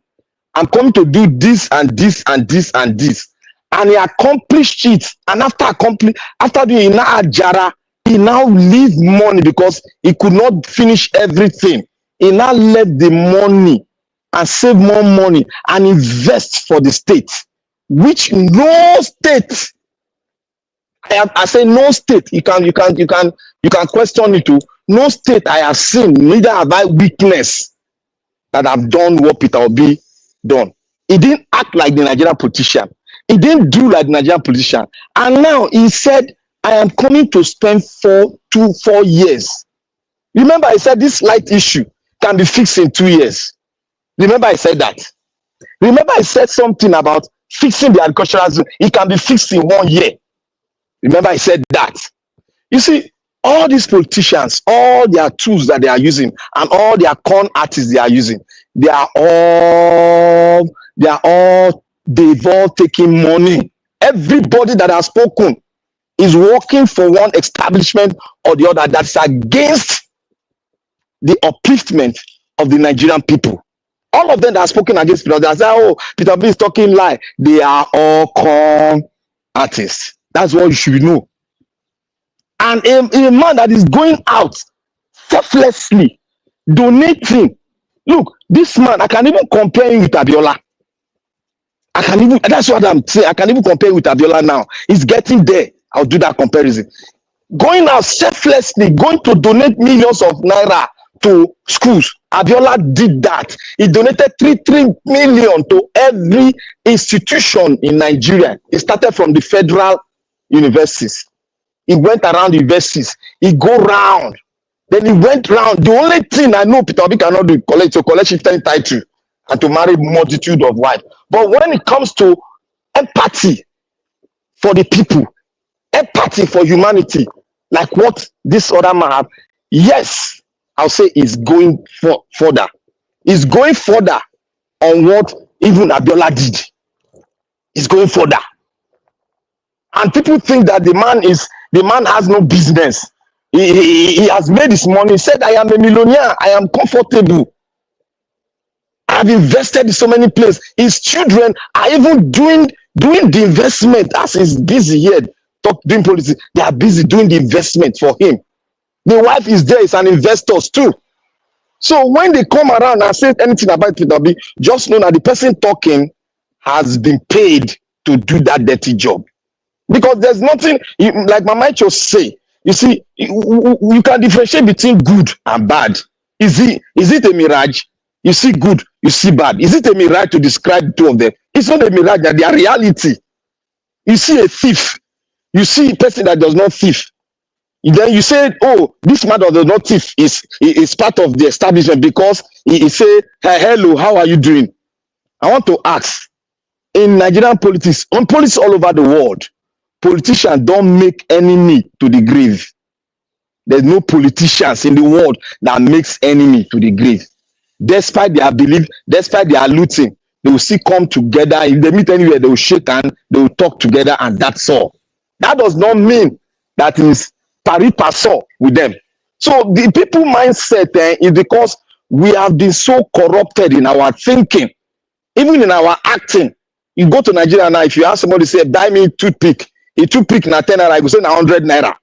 I'm coming to do this and this and this and this. And he accomplished it. And after doing Jara, he now leave money because he could not finish everything. He now left the money and save more money and invest for the state, which no state, I say no state, you can question it too. No state I have seen, neither have I witnessed that have done what Peter Obi done. He didn't act like the Nigerian politician. He didn't do like the Nigerian politician. And now he said, I am coming to spend 4 years. Remember, I said this light issue can be fixed in 2 years. Remember, I said that. Remember, I said something about fixing the agricultural zone. It can be fixed in 1 year. Remember, I said that. You see, all these politicians, all their tools that they are using, and all their con artists they are using, they've all taking money. Everybody that has spoken is working for one establishment or the other that's against the upliftment of the Nigerian people. All of them that are spoken against Peter Obi, they say, oh, Peter Obi is talking lie. They are all con artists. That's what you should know. And a man that is going out selflessly, donating. Look, this man, I can even compare him with Abiola. That's what I'm saying. I can even compare him with Abiola now. He's getting there. I'll do that comparison. Going out selflessly, going to donate millions of naira to schools. Abiola did that. He donated 3 million to every institution in Nigeria. He started from the federal universities. He went around the universities. He go round. Then he went round. The only thing I know Peter Obi cannot do is collect chieftain title and to marry multitude of wives. But when it comes to empathy for the people, empathy for humanity, like what this other man have, yes, I'll say he's going further. He's going further on what even Abiola did. He's going further. And people think that the man has no business. He has made his money. He said, I am a millionaire. I am comfortable. I have invested in so many places. His children are even doing the investment as he's busy here doing policy. They are busy doing the investment for him. The wife is there, is an investor too. So when they come around and say anything about Peter Obi, just know that the person talking has been paid to do that dirty job. Because there's nothing, like Mama Cho say, you see, you can differentiate between good and bad. Is it a mirage? You see good, you see bad. Is it a mirage to describe the two of them? It's not a mirage, that they are reality. You see a thief, you see a person that does not thief. Then you say, oh, this man does not thief is part of the establishment because he say, hey, hello, how are you doing? I want to ask, in Nigerian politics, on politics all over the world, politicians don't make enemy to the grave. There's no politicians in the world that makes enemy to the grave. Despite their belief, despite their looting, they will still come together. If they meet anywhere, they will shake hands, they will talk together, and that's all. That does not mean that is pari passu with them. So the people mindset is because we have been so corrupted in our thinking, even in our acting. You go to Nigeria now, if you ask somebody, say, buy me toothpick, a toothpick na 10 naira, you go say na 100 naira.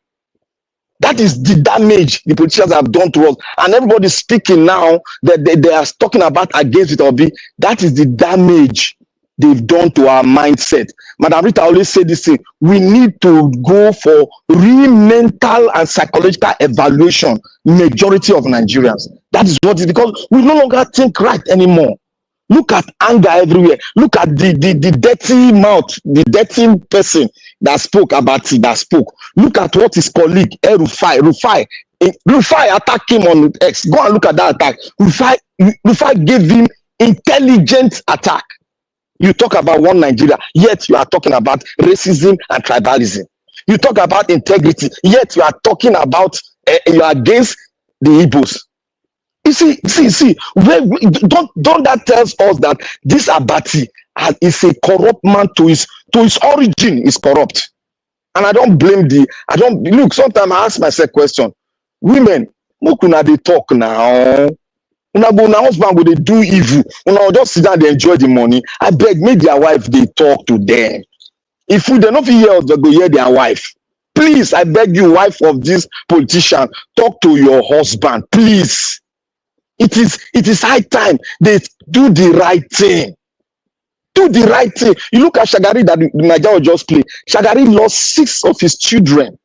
That is the damage the politicians have done to us. And everybody speaking now that they are talking about against Peter Obi. That is the damage they've done to our mindset. Madam Rita always say this thing. We need to go for real mental and psychological evaluation. Majority of Nigerians. That is what it is, because we no longer think right anymore. Look at anger everywhere. Look at the dirty mouth, the dirty person that spoke about it, that spoke. Look at what his colleague, Rufai attacked him on X. Go and look at that attack. Rufai gave him intelligent attack. You talk about one Nigeria, yet you are talking about racism and tribalism. You talk about integrity, yet you are talking about, you are against the Igbos. You see, don't that tells us that this Abati is a corrupt man to his origin is corrupt. And I don't blame look, sometimes I ask myself question, women, mokuna they talk now. Una go na husband go they do evil. Una just sit down, they enjoy the money. I beg, make their wife they talk to them. If they don't hear us, they go hear their wife. Please, I beg you, wife of this politician, talk to your husband, please. It is high time they do the right thing. Do the right thing. You look at Shagari that Nigeria just played. Shagari lost 6 of his children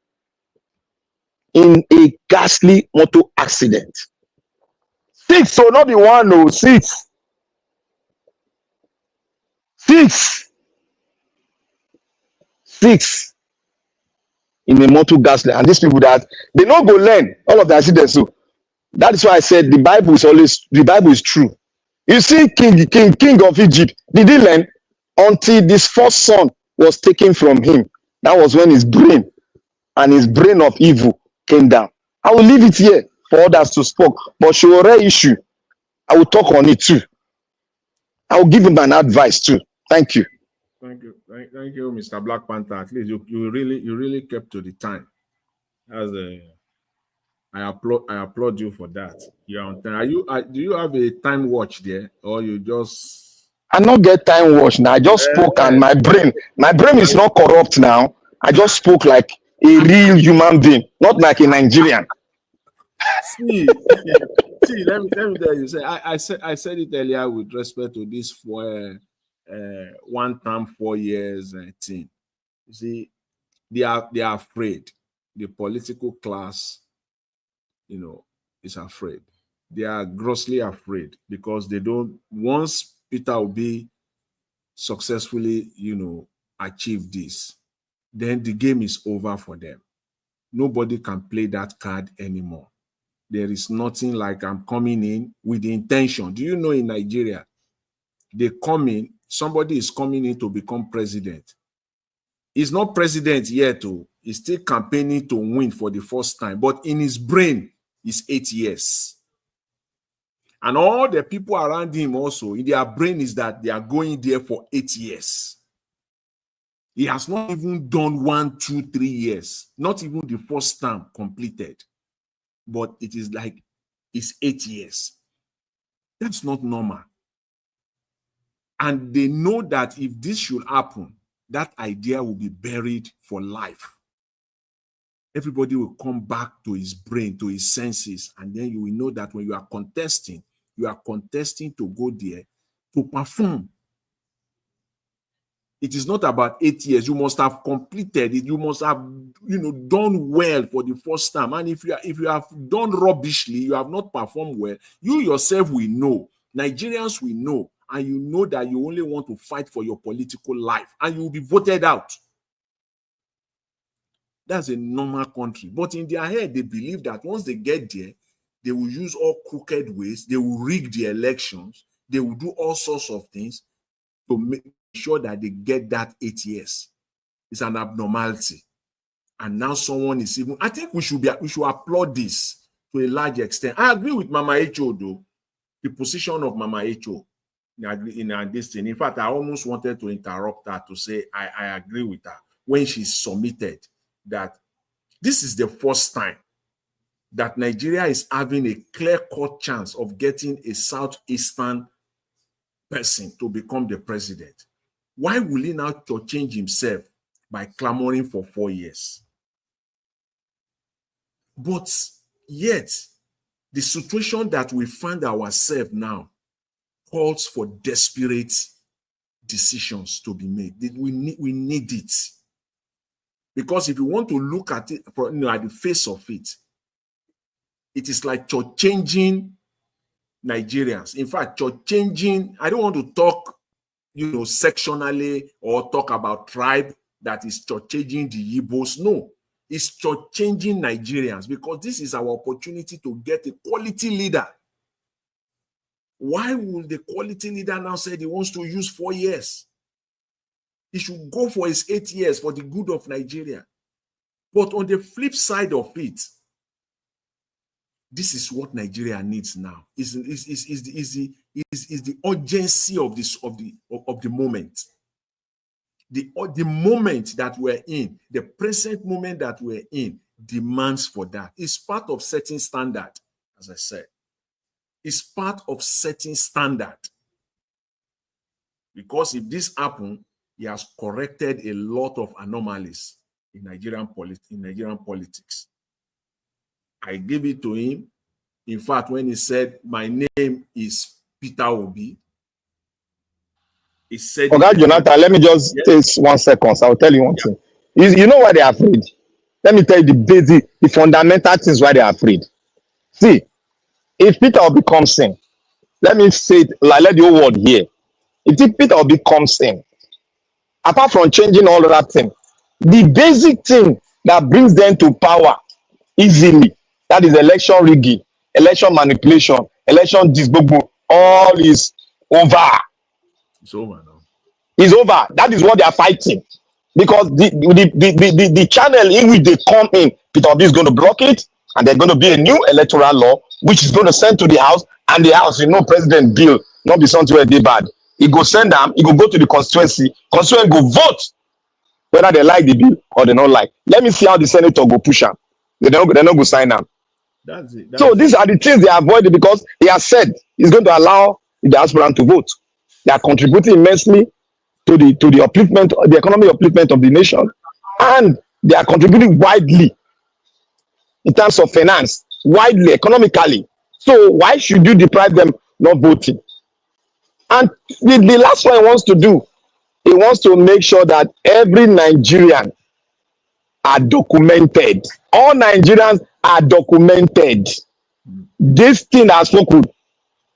in a ghastly motor accident. 6, so not the one, no, 6. 6 in a motor ghastly. And these people that they don't go learn all of the accidents. So that is why I said the Bible is true. You see, king of Egypt, did he learn? Until this first son was taken from him. That was when his brain of evil came down. I will leave it here for others to speak. But Showore issue, I will talk on it too. I will give him an advice too. Thank you. Thank you, Mr. Black Panther. At least you really kept to the time. I applaud you for that. You're on time. Do you have a time watch there, or you just? I not get time watch now. I just spoke, and my brain is not corrupt now. I just spoke like a real human being, not like a Nigerian. See, let me tell you. I said it earlier with respect to this for 1 term 4 years thing. You see, they are afraid. The political class, is afraid. They are grossly afraid because they don't. Once Peter Obi successfully, achieve this, then the game is over for them. Nobody can play that card anymore. There is nothing like I'm coming in with the intention. Do you know in Nigeria, they come in, somebody is coming in to become president. He's not president yet, he's still campaigning to win for the first time, but in his brain, it's 8 years. And all the people around him also, in their brain is that they are going there for 8 years. He has not even done 1, 2, 3 years, not even the first term completed. But it is like it's 8 years. That's not normal. And they know that if this should happen, that idea will be buried for life. Everybody will come back to his brain, to his senses, and then you will know that when you are contesting to go there to perform. It is not about 8 years. You must have completed it. You must have, done well for the first time. And if you have done rubbishly, you have not performed well, you yourself will know. Nigerians will know. And you know that you only want to fight for your political life. And you will be voted out. That's a normal country. But in their head, they believe that once they get there, they will use all crooked ways. They will rig the elections. They will do all sorts of things to make sure that they get that 8 years. It's an abnormality. And now someone is even, I think we should applaud this to a large extent. I agree with Mama H.O. though, the position of Mama H.O. in this thing. In fact, I almost wanted to interrupt her to say I agree with her when she submitted that this is the first time that Nigeria is having a clear-cut chance of getting a Southeastern person to become the president. Why will he now change himself by clamoring for 4 years? But yet, the situation that we find ourselves now calls for desperate decisions to be made. We need it. Because if you want to look at it at the face of it, it is like changing Nigerians. In fact, changing, I don't want to talk, sectionally or talk about tribe that is changing the Igbos. No, it's changing Nigerians, because this is our opportunity to get a quality leader. Why will the quality leader now say he wants to use 4 years? He should go for his 8 years for the good of Nigeria. But on the flip side of it, this is what Nigeria needs now. Is the urgency of the moment. The moment that we're in, the present moment that we're in, demands for that. It's part of setting standard, as I said. It's part of setting standard. Because if this happens, he has corrected a lot of anomalies in Nigerian politics. I give it to him. In fact, when he said, my name is Peter Obi, he said... Okay, Jonathan, let me just take 1 second. So I'll tell you one thing. You know why they're afraid? Let me tell you the fundamental things why they're afraid. See, if Peter Obi comes in, let me say it, like, let the whole world hear. If Peter Obi comes in, apart from changing all of that thing, the basic thing that brings them to power easily, that is election rigging, election manipulation, election disbobo, all is over. It's over now. It's over. That is what they are fighting. Because the channel in which they come in, Peter Obi is going to block it, and there's going to be a new electoral law, which is going to send to the House, and the House, President bill, not be something where they bad. He go send them, he go to the constituency go vote whether they like the bill or they don't like. Let me see how the senator go push them. They don't go sign them. That's it. So these are the things they avoided, because he has said he's going to allow the diaspora to vote. They are contributing immensely to the upliftment, the economic upliftment of the nation, and they are contributing widely in terms of finance, widely economically. So why should you deprive them not voting? And the last one he wants to do, he wants to make sure that every Nigerian are documented. All Nigerians are documented. This thing has spoken.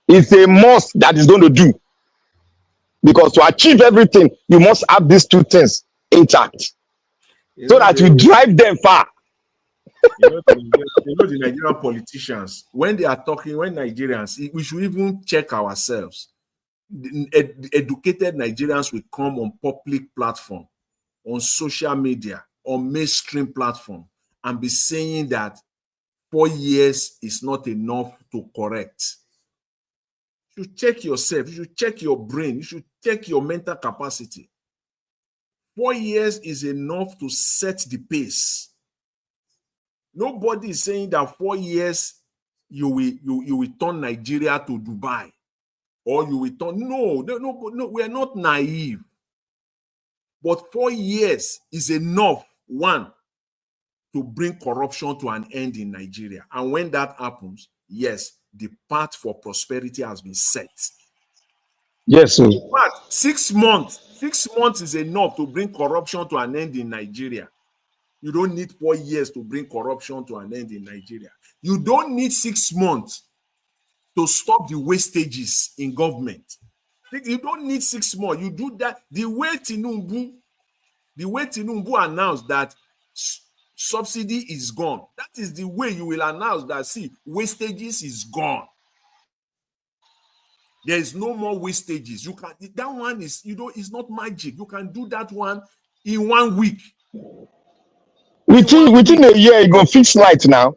It's a must that is going to do. Because to achieve everything, you must have these two things intact. So that you drive them far. The Nigerian politicians, when they are talking, when Nigerians, we should even check ourselves. Educated Nigerians will come on public platform, on social media, on mainstream platform, and be saying that 4 years is not enough to correct. You should check yourself. You should check your brain. You should check your mental capacity. 4 years is enough to set the pace. Nobody is saying that 4 years you will turn Nigeria to Dubai, or you will turn. No, we are not naive. But 4 years is enough, one, to bring corruption to an end in Nigeria. And when that happens, yes, the path for prosperity has been set. Yes, sir. In fact, 6 months. 6 months is enough to bring corruption to an end in Nigeria. You don't need 4 years to bring corruption to an end in Nigeria. You don't need 6 months to stop the wastages in government. You don't need 6 months. You do that. The way Tinubu announced that subsidy is gone, that is the way you will announce that, see, wastages is gone. There is no more wastages. You can, that one is, it's not magic. You can do that one in 1 week. Within a year, you go fix light now.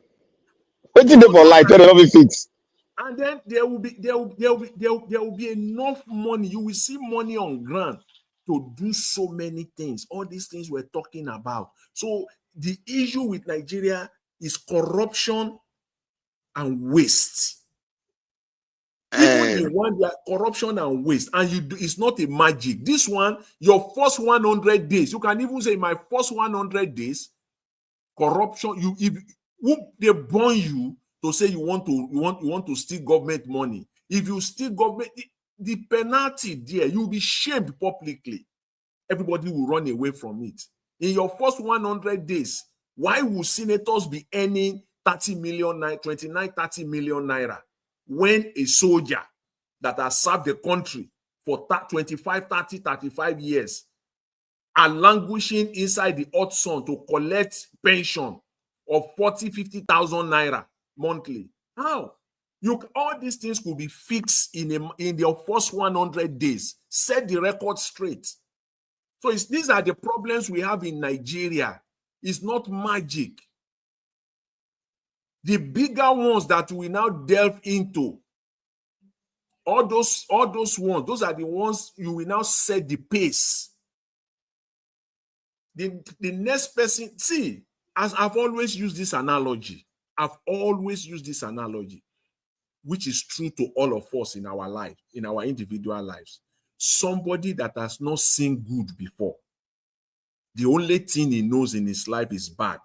Waiting there for light, they don't be fixed. And then there will be enough money. You will see money on ground to do so many things. All these things we're talking about. So the issue with Nigeria is corruption and waste. Even the one that corruption and waste, and it's not a magic. This one, your first 100 days, you can even say my first 100 days, corruption. They burn you to say you want to steal government money. If you steal government, the penalty there, you'll be shamed publicly. Everybody will run away from it. In your first 100 days, why will senators be earning 30 million, 30 million naira when a soldier that has served the country for 25, 30, 35 years are languishing inside the hot sun to collect pension of 40, 50,000 naira monthly? How? All these things could be fixed in your first 100 days. Set the record straight. So these are the problems we have in Nigeria. It's not magic. The bigger ones that we now delve into, all those ones, those are the ones you will now set the pace. The next person, see, as I've always used this analogy, which is true to all of us in our life, in our individual lives. Somebody that has not seen good before, the only thing he knows in his life is bad.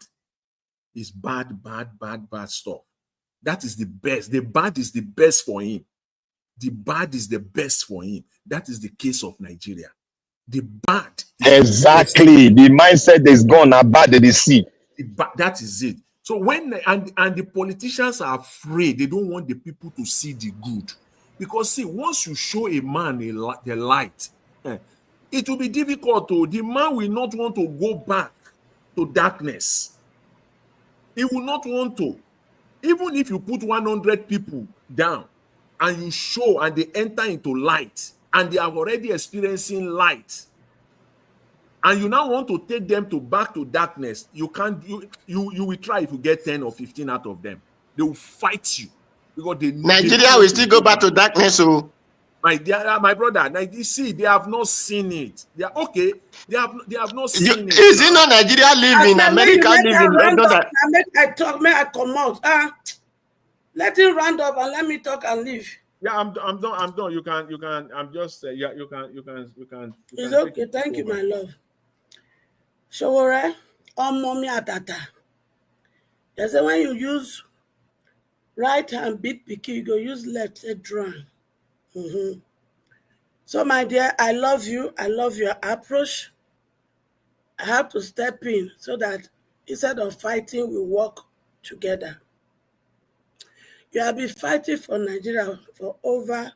Is bad stuff. That is the best. The bad is the best for him. The bad is the best for him. That is the case of Nigeria. The bad. Exactly. The mindset is gone. Now bad they see. That is it. So and the politicians are afraid. They don't want the people to see the good. Because see, once you show a man the light, it will be difficult. The man will not want to go back to darkness. He will not want to. Even if you put 100 people down and you show and they enter into light and they are already experiencing light, and you now want to take them back to darkness, you can't. You will try if you get 10 or 15 out of them. They will fight you because they know Nigeria will still go back to darkness. So my brother, see, they have not seen it. They are okay. They have not seen it. Is it not Nigeria living? America living? May I come out? Let him round up and let me talk and leave. Yeah, I'm done. You can. I'm just. You can. It's okay. Thank you, my love. Showore, mommy atata. They say when you use right hand beat picky, you go use left drum. So, my dear, I love you. I love your approach. I have to step in so that instead of fighting, we work together. You have been fighting for Nigeria for over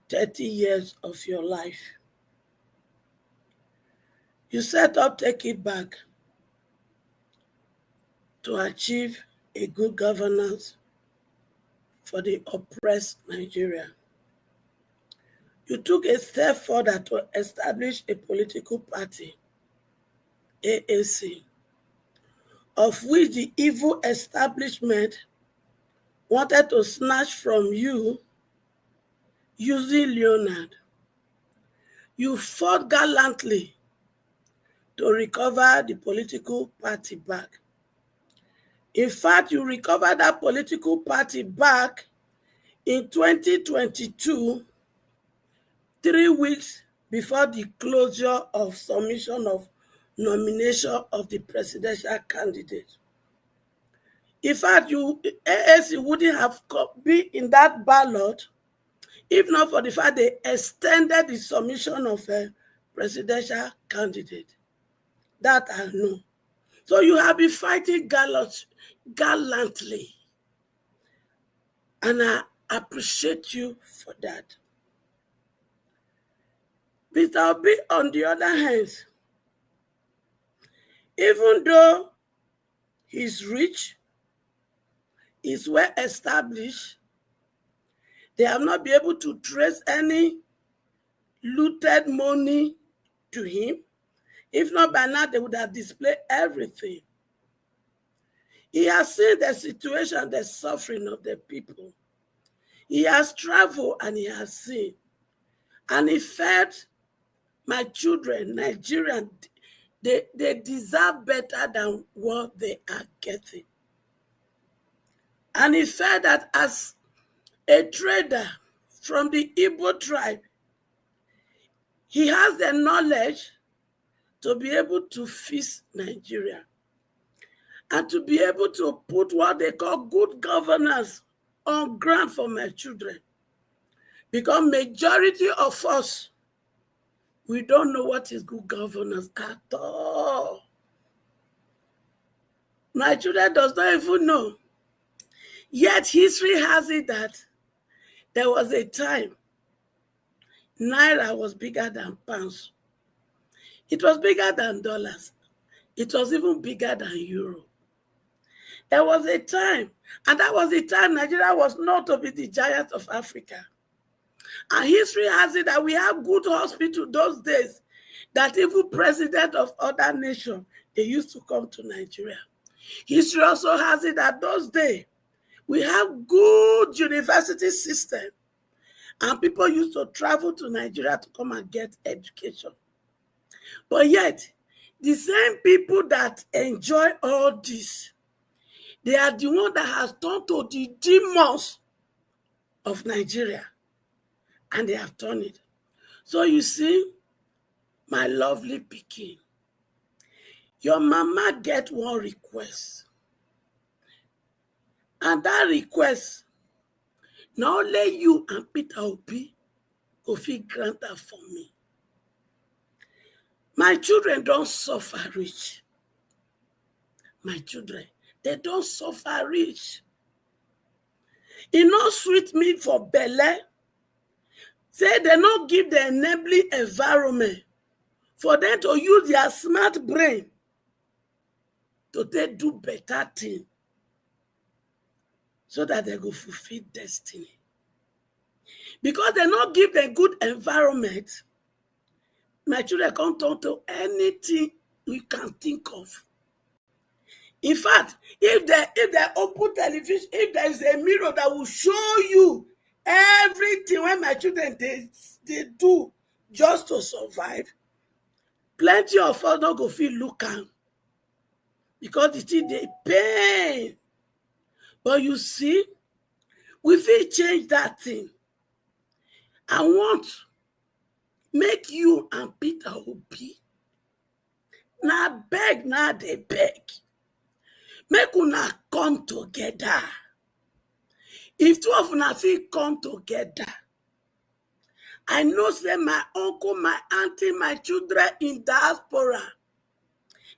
30 years of your life. You set up Take It Back to achieve a good governance for the oppressed Nigeria. You took a step further to establish a political party, AAC, of which the evil establishment wanted to snatch from you using Leonard. You fought gallantly to recover the political party back. In fact, you recovered that political party back in 2022, 3 weeks before the closure of submission of nomination of the presidential candidate. In fact, AAC wouldn't have been in that ballot if not for the fact they extended the submission of a presidential candidate. That I know. So you have been fighting gallantly. And I appreciate you for that. Peter Obi, on the other hand, even though he's rich, he's well established, they have not been able to trace any looted money to him. If not, by now they would have displayed everything. He has seen the situation, the suffering of the people. He has traveled and he has seen. And he felt my children, Nigerian, they deserve better than what they are getting. And he felt that as a trader from the Igbo tribe, he has the knowledge to be able to fix Nigeria and to be able to put what they call good governance on ground for my children. Because majority of us, we don't know what is good governance at all. Nigeria does not even know. Yet history has it that there was a time Naira was bigger than pounds. It was bigger than dollars. It was even bigger than euro. There was a time, and that was the time Nigeria was not to be the giant of Africa. And history has it that we have good hospital those days, that even president of other nations, they used to come to Nigeria. History also has it that those days, we have good university system, and people used to travel to Nigeria to come and get education. But yet, the same people that enjoy all this, they are the one that has turned to the demons of Nigeria, and they have turned it. So you see, my lovely pikin, your mama get one request, and that request, not only you and Peter Obi go fit grant her for me. My children don't suffer rich. My children, they don't suffer rich. It not sweet me for belle. Say they not give the enabling environment for them to use their smart brain to do better thing so that they go fulfill destiny. Because they not give them good environment, my children can't turn to anything we can think of. In fact, if they open television, if there is a mirror that will show you everything when my children they do just to survive, plenty of us don't go feel look am because the thing they pain. But you see, we feel change that thing. I want make you and Peter Obi now beg, now they beg. Make una come together. If two of una fit come together, I know say my uncle, my auntie, my children in diaspora,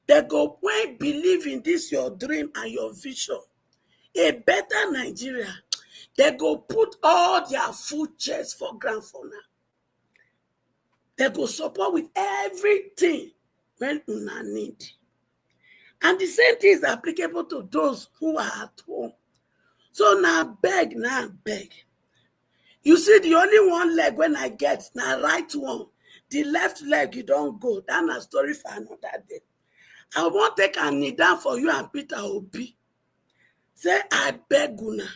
they go when believe in this your dream and your vision, a better Nigeria. They go put all their food chest for ground for now. They go support with everything when una need. And the same thing is applicable to those who are at home. So now beg. You see, the only one leg when I get, now right one. The left leg, you don't go. That's a story for another day. I won't take a knee down for you and Peter Obi. Say, I beg una.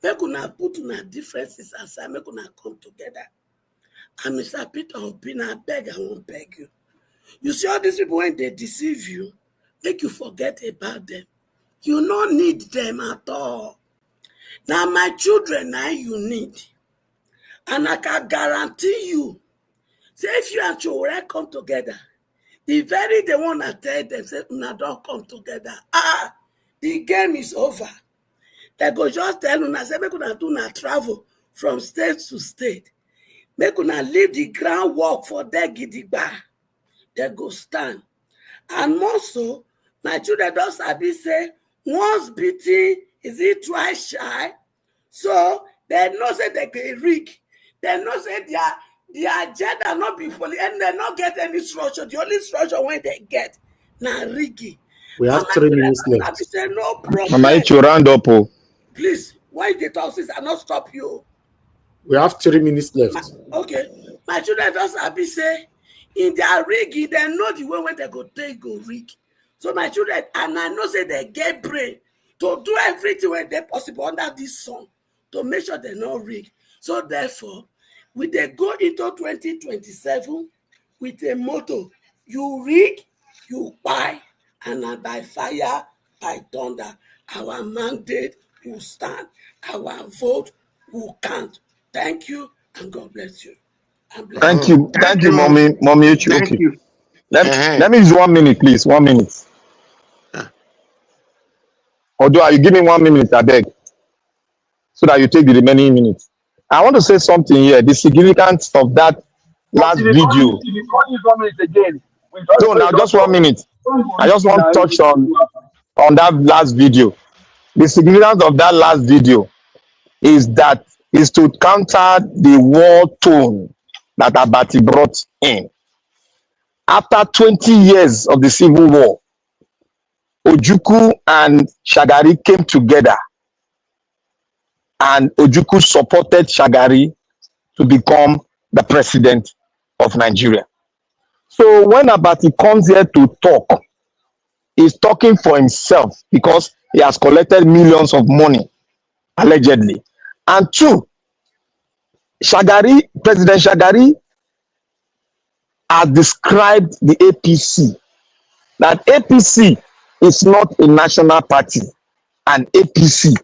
Make una put una differences aside. Make una come together. And Mr. Peter Obi, I beg, I won't beg you. You see all these people, when they deceive you, make you forget about them. You don't need them at all. Now my children, now you need. And I can guarantee you, say if you and Chowore come together, the very they want to tell them, say, no, don't come together. The game is over. They go just tell una, say, make una do na travel from state to state. Make una leave the groundwork for their gidigba. They go stand. And more so, my children don't sabi say, once beaten, is it twice shy? So they know say they can rig. They know say their agenda not be fully, and they not get any structure. The only structure when they get now rigging. We have 3 minutes left. Say, no problem. Mama, it's your round up. Please, why the talks are not stop you? We have 3 minutes left. Okay. My children just happy say in their rigging, they know the way when they go take go rig. So my children, and I know say they get brain to do everything when they possible under this sun to make sure they're not rigged. So therefore, we they go into 2027 with a motto: you rig, you buy, and by fire, by thunder, our mandate will stand, our vote will count. Thank you, and God bless you. Thank Thank you, you. mommy. Thank Okay. you. Let me use 1 minute, please. 1 minute. Although you give me 1 minute, I beg, so that you take the remaining minutes. I want to say something here. The significance of that last video. No, now just 1 minute. I just want to touch on that last video. The significance of that last video is to counter the war tone that Abati brought in. After 20 years of the civil war, Ojukwu and Shagari came together, and Ojukwu supported Shagari to become the president of Nigeria. So when Abati comes here to talk, he's talking for himself because he has collected millions of money, allegedly. And two, President Shagari has described the APC, that APC is not a national party and APC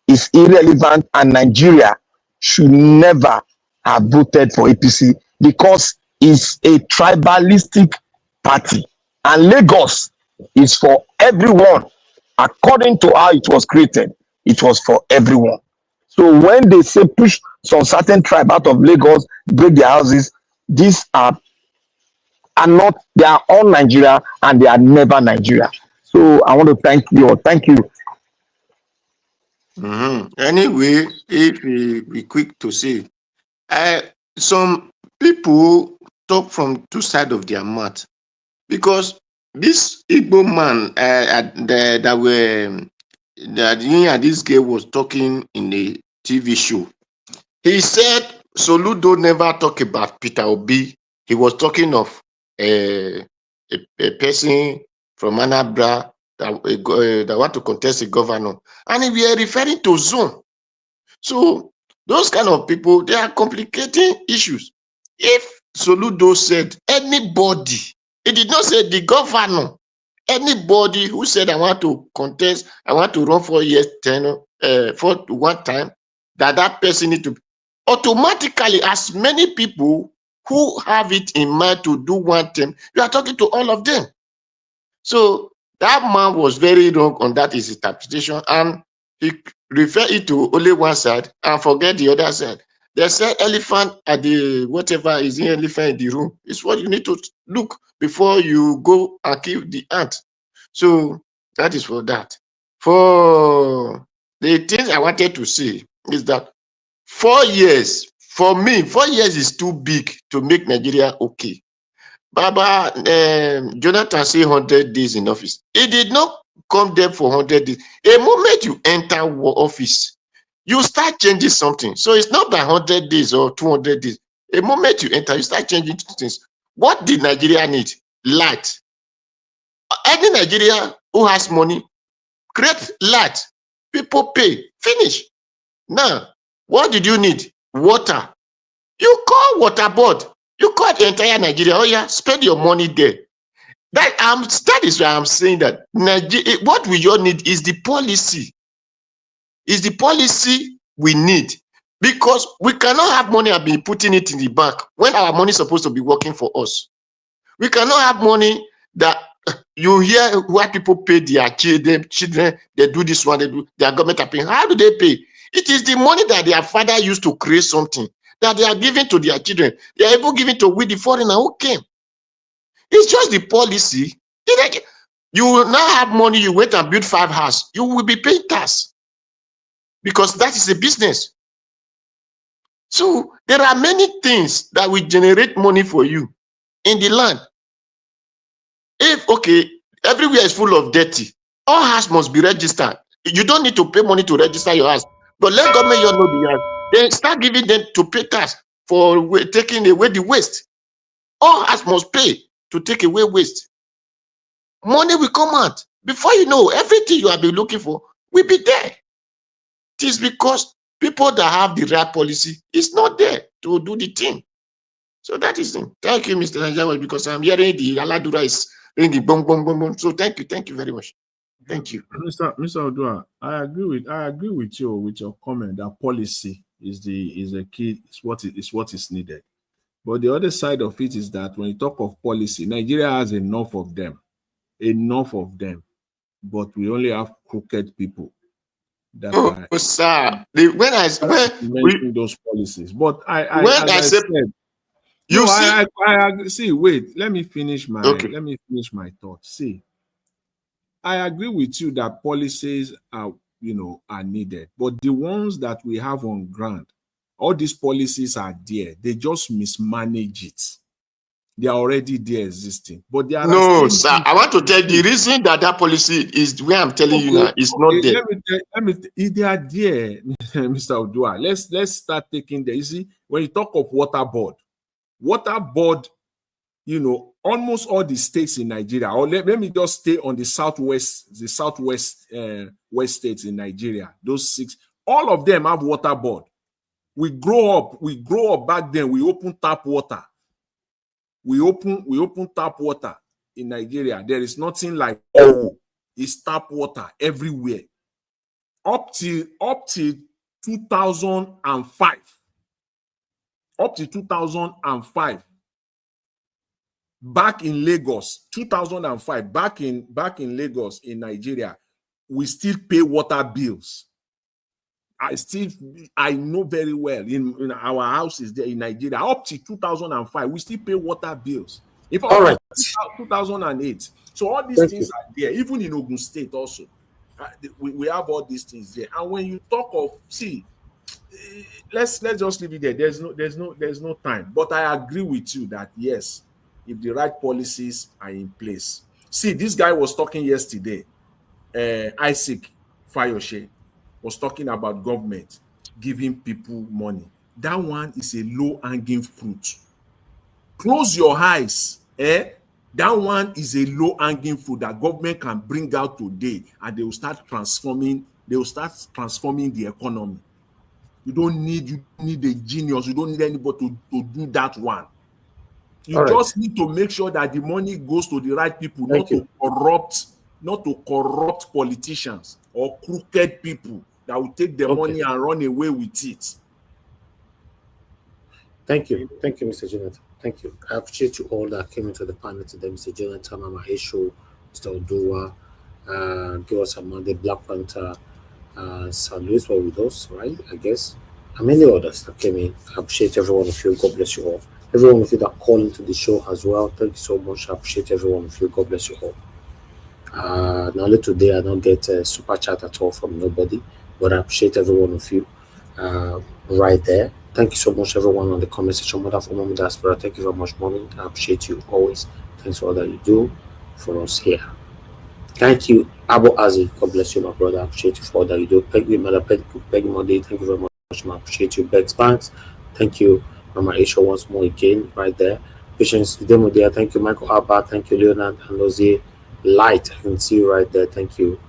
is irrelevant, and Nigeria should never have voted for APC because it's a tribalistic party, and Lagos is for everyone. According to how it was created, it was for everyone. So when they say push some certain tribe out of Lagos, break their houses, these are not, they are all Nigeria and they are never Nigeria. So I want to thank you all. Thank you. Anyway, if we be quick to say, some people talk from two sides of their mouth, because this Igbo man that this guy was talking in a TV show, he said Soludo never talk about Peter Obi. He was talking of a person from Anambra that want to contest a governor, and we are referring to Zone. So those kind of people, they are complicating issues. If Soludo said anybody, he did not say the governor, anybody who said I want to contest, I want to run 4 years, for one time, that person need to automatically, as many people who have it in mind to do one thing, you are talking to all of them. So that man was very wrong on that his interpretation, and he refer it to only one side and forget the other side. They say elephant at the whatever is in elephant in the room. It's what you need to look before you go and kill the ant. So that is for that. For the things I wanted to say is that 4 years, for me, 4 years is too big to make Nigeria okay. Baba Jonathan say 100 days in office. He did not come there for 100 days. A moment you enter office, you start changing something. So it's not by 100 days or 200 days. A moment you enter, you start changing things. What did Nigeria need? Light. Any Nigeria who has money, create light. People pay. Finish. Now, what did you need? Water. You call water board. You call the entire Nigeria. Oh yeah, spend your money there. That is why I'm saying that Nigeria, what we all need is the policy. Is the policy we need, because we cannot have money and be putting it in the bank when our money is supposed to be working for us. We cannot have money that you hear why people pay their children, they do this one, they do their government are paying. How do they pay? It is the money that their father used to create something that they are giving to their children. They are even giving to with the foreigner who came. It's just the policy. You will now have money, you went and build 5 houses, you will be paying tax because that is a business. So there are many things that will generate money for you in the land. If, okay, everywhere is full of dirty, all houses must be registered. You don't need to pay money to register your house, but let government you know the house. Then start giving them to pay tax for taking away the waste. All houses must pay to take away waste. Money will come out. Before you know, everything you have been looking for will be there. It is because people that have the right policy is not there to do the thing. So that is it. Thank you, Mr. Nigerian, because I'm hearing the Aladura is ringing boom, boom, boom, boom. So thank you very much. Thank you. Mr. Odua, I agree with you with your comment that policy is the key, is what is needed. But the other side of it is that when you talk of policy, Nigeria has enough of them. But we only have crooked people that are sir. implementing those policies. But I said, you see, I see. Wait, let me finish my thought. See, I agree with you that policies are needed, but the ones that we have on ground, all these policies are there. They just mismanage it. They are already there existing, but they are no, sir. I want to tell you the reason that policy is where I'm telling you now is not there. If they are there, Mr. Odua, let's start taking the. You see, when you talk of water board, almost all the states in Nigeria, or let me just stay on the southwest west states in Nigeria, those 6, all of them have water board. We grow up back then, we open tap water. We open tap water in Nigeria. There is nothing like it's tap water everywhere. Up till 2005. Up to 2005. Back in Lagos, 2005, back in Lagos in Nigeria, we still pay water bills. I know very well in our houses there in Nigeria, up to 2005, we still pay water bills. In fact, all right. 2008. So all these things are there, even in Ogun State also. We have all these things there. And when you talk of, let's just leave it there. There's no time. But I agree with you that yes, if the right policies are in place. See, this guy was talking yesterday, Isaac Fayoshe was talking about government giving people money. That one is a low-hanging fruit. Close your eyes. That one is a low-hanging fruit that government can bring out today, and they will start transforming the economy. You don't need a genius. You don't need anybody to do that one. You just need to make sure that the money goes to the right people, not to corrupt politicians or crooked people that will take the money and run away with it. Thank you, Mr. Jonathan. Thank you. I appreciate you all that came into the panel today, Mr. Jonathan, Mama Esho, Mr. Odua, give us some Monday, Black Panther, San Luis were with us, right? I guess, and many others that came in. I appreciate every one of you. God bless you all. Every one of you that called into the show as well. Thank you so much. I appreciate every one of you. God bless you all. Now today I don't get a super chat at all from nobody, but I appreciate every one of you right there. Thank you so much, everyone on the comment section. Mother for Mommy Diaspora, thank you very much, Mommy. I appreciate you always. Thanks for all that you do for us here. Thank you, Abu Azi. God bless you, my brother. I appreciate you for all that you do. Peggy, Mother Peggy Monday, thank you very much. I appreciate you, Bex Banks. Thank you, Mama Aisha, once more again, right there. Patience Demodia, thank you, Michael Abba, thank you, Leonard and Lozie Light. I can see you right there. Thank you.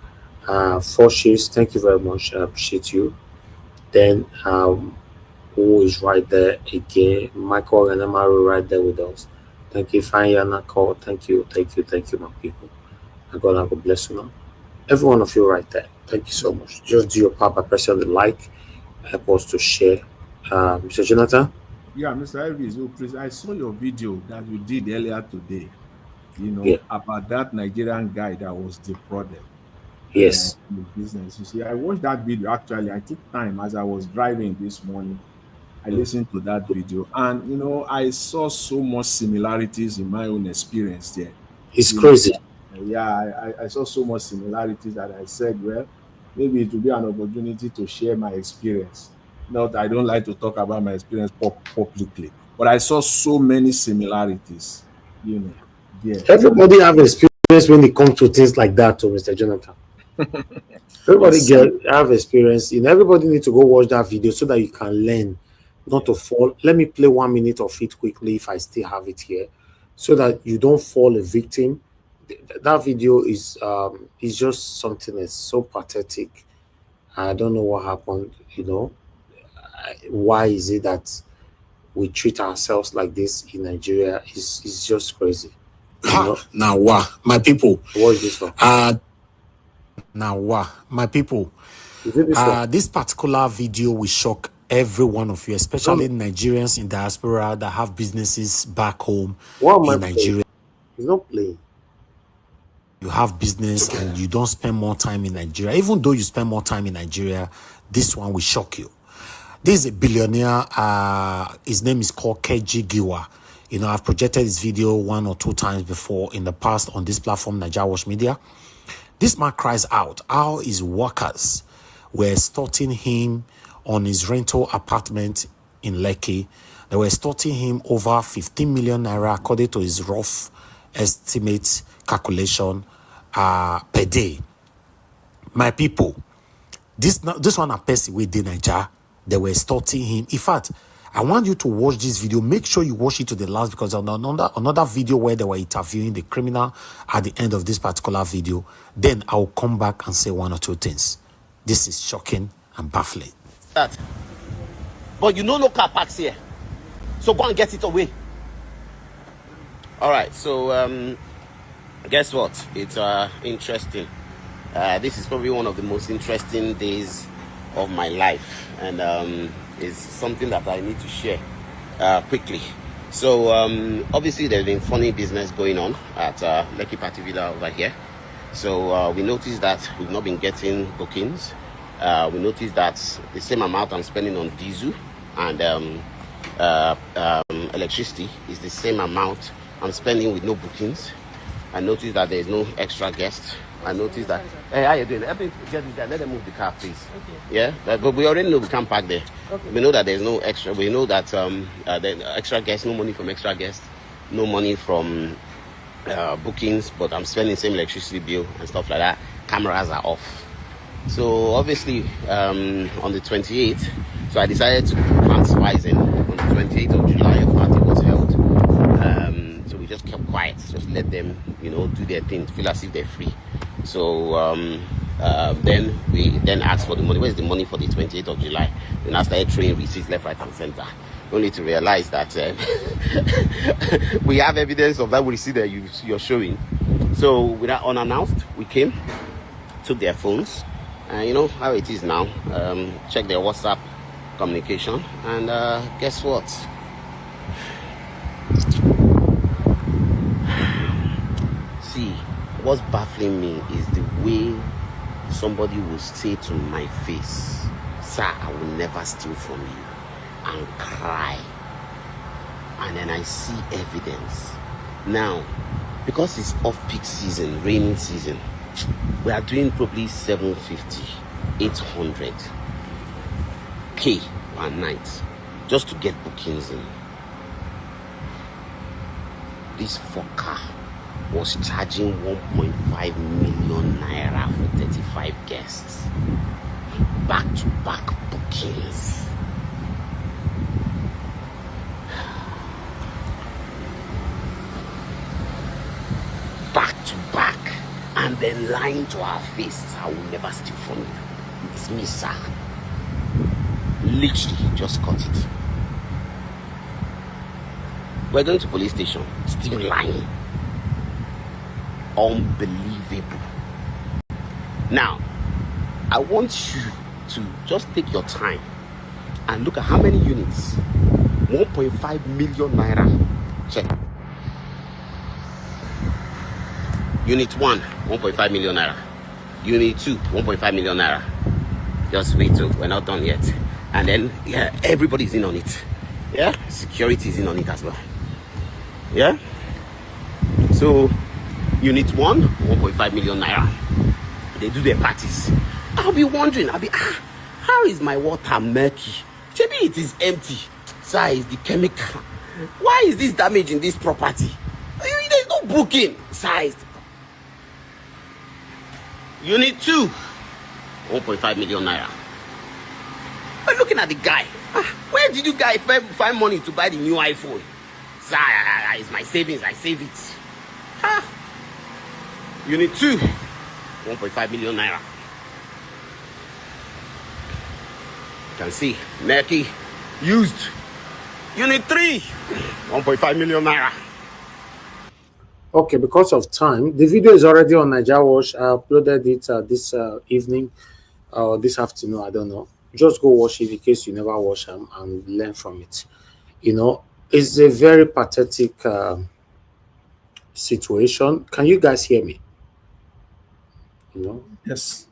Four Shifts, thank you very much. I appreciate you. Then who is right there again? Michael and Amaru right there with us. Thank you, Fanyana Call. Thank you, my people. And God will bless you now. Every one of you right there. Thank you so much. Just do your part by pressing the like. Help us to share. Mr. Jonathan? Yeah, Mr. Elvis, I saw your video that you did earlier today, about that Nigerian guy that was defrauded. Yes. Business. You see, I watched that video. Actually, I took time as I was driving this morning. I listened to that video, and I saw so much similarities in my own experience there. It's crazy. Yeah, I saw so much similarities that I said, well, maybe it will be an opportunity to share my experience. Not, I don't like to talk about my experience publicly, but I saw so many similarities. Yeah. Everybody have experience when it comes to things like that, to Mr. Jonathan. Everybody have experience. Everybody need to go watch that video so that you can learn not to fall. Let me play 1 minute of it quickly if I still have it here, so that you don't fall a victim. That video is just something that's so pathetic. I don't know what happened, you know. Why is it that we treat ourselves like this in Nigeria? Is just crazy. Now what, my people? What is this one? Now what, my people? Is it this one? This particular video will shock every one of you, especially Nigerians in diaspora that have businesses back home in Nigeria. He's not playing. You have business and you don't spend more time in Nigeria. Even though you spend more time in Nigeria, this one will shock you. This is a billionaire. His name is called Keji Giwa. You know, I've projected this video 1 or 2 times before in the past on this platform, Nigerians Media. This man cries out how his workers were extorting him on his rental apartment in Lekki. They were extorting him over 15 million naira according to his rough estimate calculation per day. My people, this one a person with the Niger. They were extorting him. In fact, I want you to watch this video. Make sure you watch it to the last, because another video where they were interviewing the criminal at the end of this particular video. Then I'll come back and say 1 or 2 things. This is shocking and baffling. But you know no car parks here. So go and get it away. All right, so guess what? It's interesting. This is probably one of the most interesting days of my life, and it's something that I need to share quickly. So obviously there's been funny business going on at Lekki Party Villa over here. So we noticed that we've not been getting bookings. We noticed that the same amount I'm spending on diesel and electricity is the same amount I'm spending with no bookings. I noticed that there's no extra guests. I noticed that. Hey, how you doing? Let me get this guy. Let them move the car, please. Okay. Yeah, but we already know we can't park there. Okay. We know that there's no extra. We know that the extra guests, no money from extra guests, no money from bookings. But I'm spending the same electricity bill and stuff like that. Cameras are off. So obviously on the 28th, so I decided to plant Spizen on the 28th of July. A party was held. So we just kept quiet, just let them, you know, do their thing, feel as if they're free. So then we asked for the money. Where's the money for the 28th of July? Then I started throwing receipts left, right, and center. Only to realize that we have evidence of that receipt that you're showing. So without unannounced, we came, took their phones, and you know how it is now. Check their WhatsApp communication, and guess what? See, what's baffling me is the way somebody will say to my face, "Sir, I will never steal from you," and cry. And then I see evidence. Now, because it's off-peak season, raining season, we are doing probably 750, 800 K per night just to get bookings in. This fucker was charging 1.5 million naira for 35 guests. Back-to-back bookings. Back-to-back. And then lying to our faces, "I will never steal from you. It's me, sir." Literally just cut it. We're going to police station, still lying. Unbelievable. Now, I want you to just take your time and look at how many units. 1.5 million naira. Check. Unit 1, 1.5 million naira. Unit 2, 1.5 million naira. Just wait till we're not done yet. And then, yeah, everybody's in on it. Yeah, security is in on it as well. Yeah. So, Unit 1, 1.5 million naira. They do their parties. I'll be wondering, how is my water murky? Maybe it is empty. Sir, it's the chemical. Why is this damage in this property? There's no booking. Size. Unit 2, 1.5 million naira. But looking at the guy, where did you guys find money to buy the new iPhone? Sir, it's my savings, I save it. Unit 2, 1.5 million naira. You can see Merky used Unit 3, 1.5 million naira. Okay, because of time, the video is already on Niger Watch. I uploaded it this evening or this afternoon. I don't know. Just go watch it in case you never watch them and learn from it. You know, it's a very pathetic situation. Can you guys hear me? You know? Yes.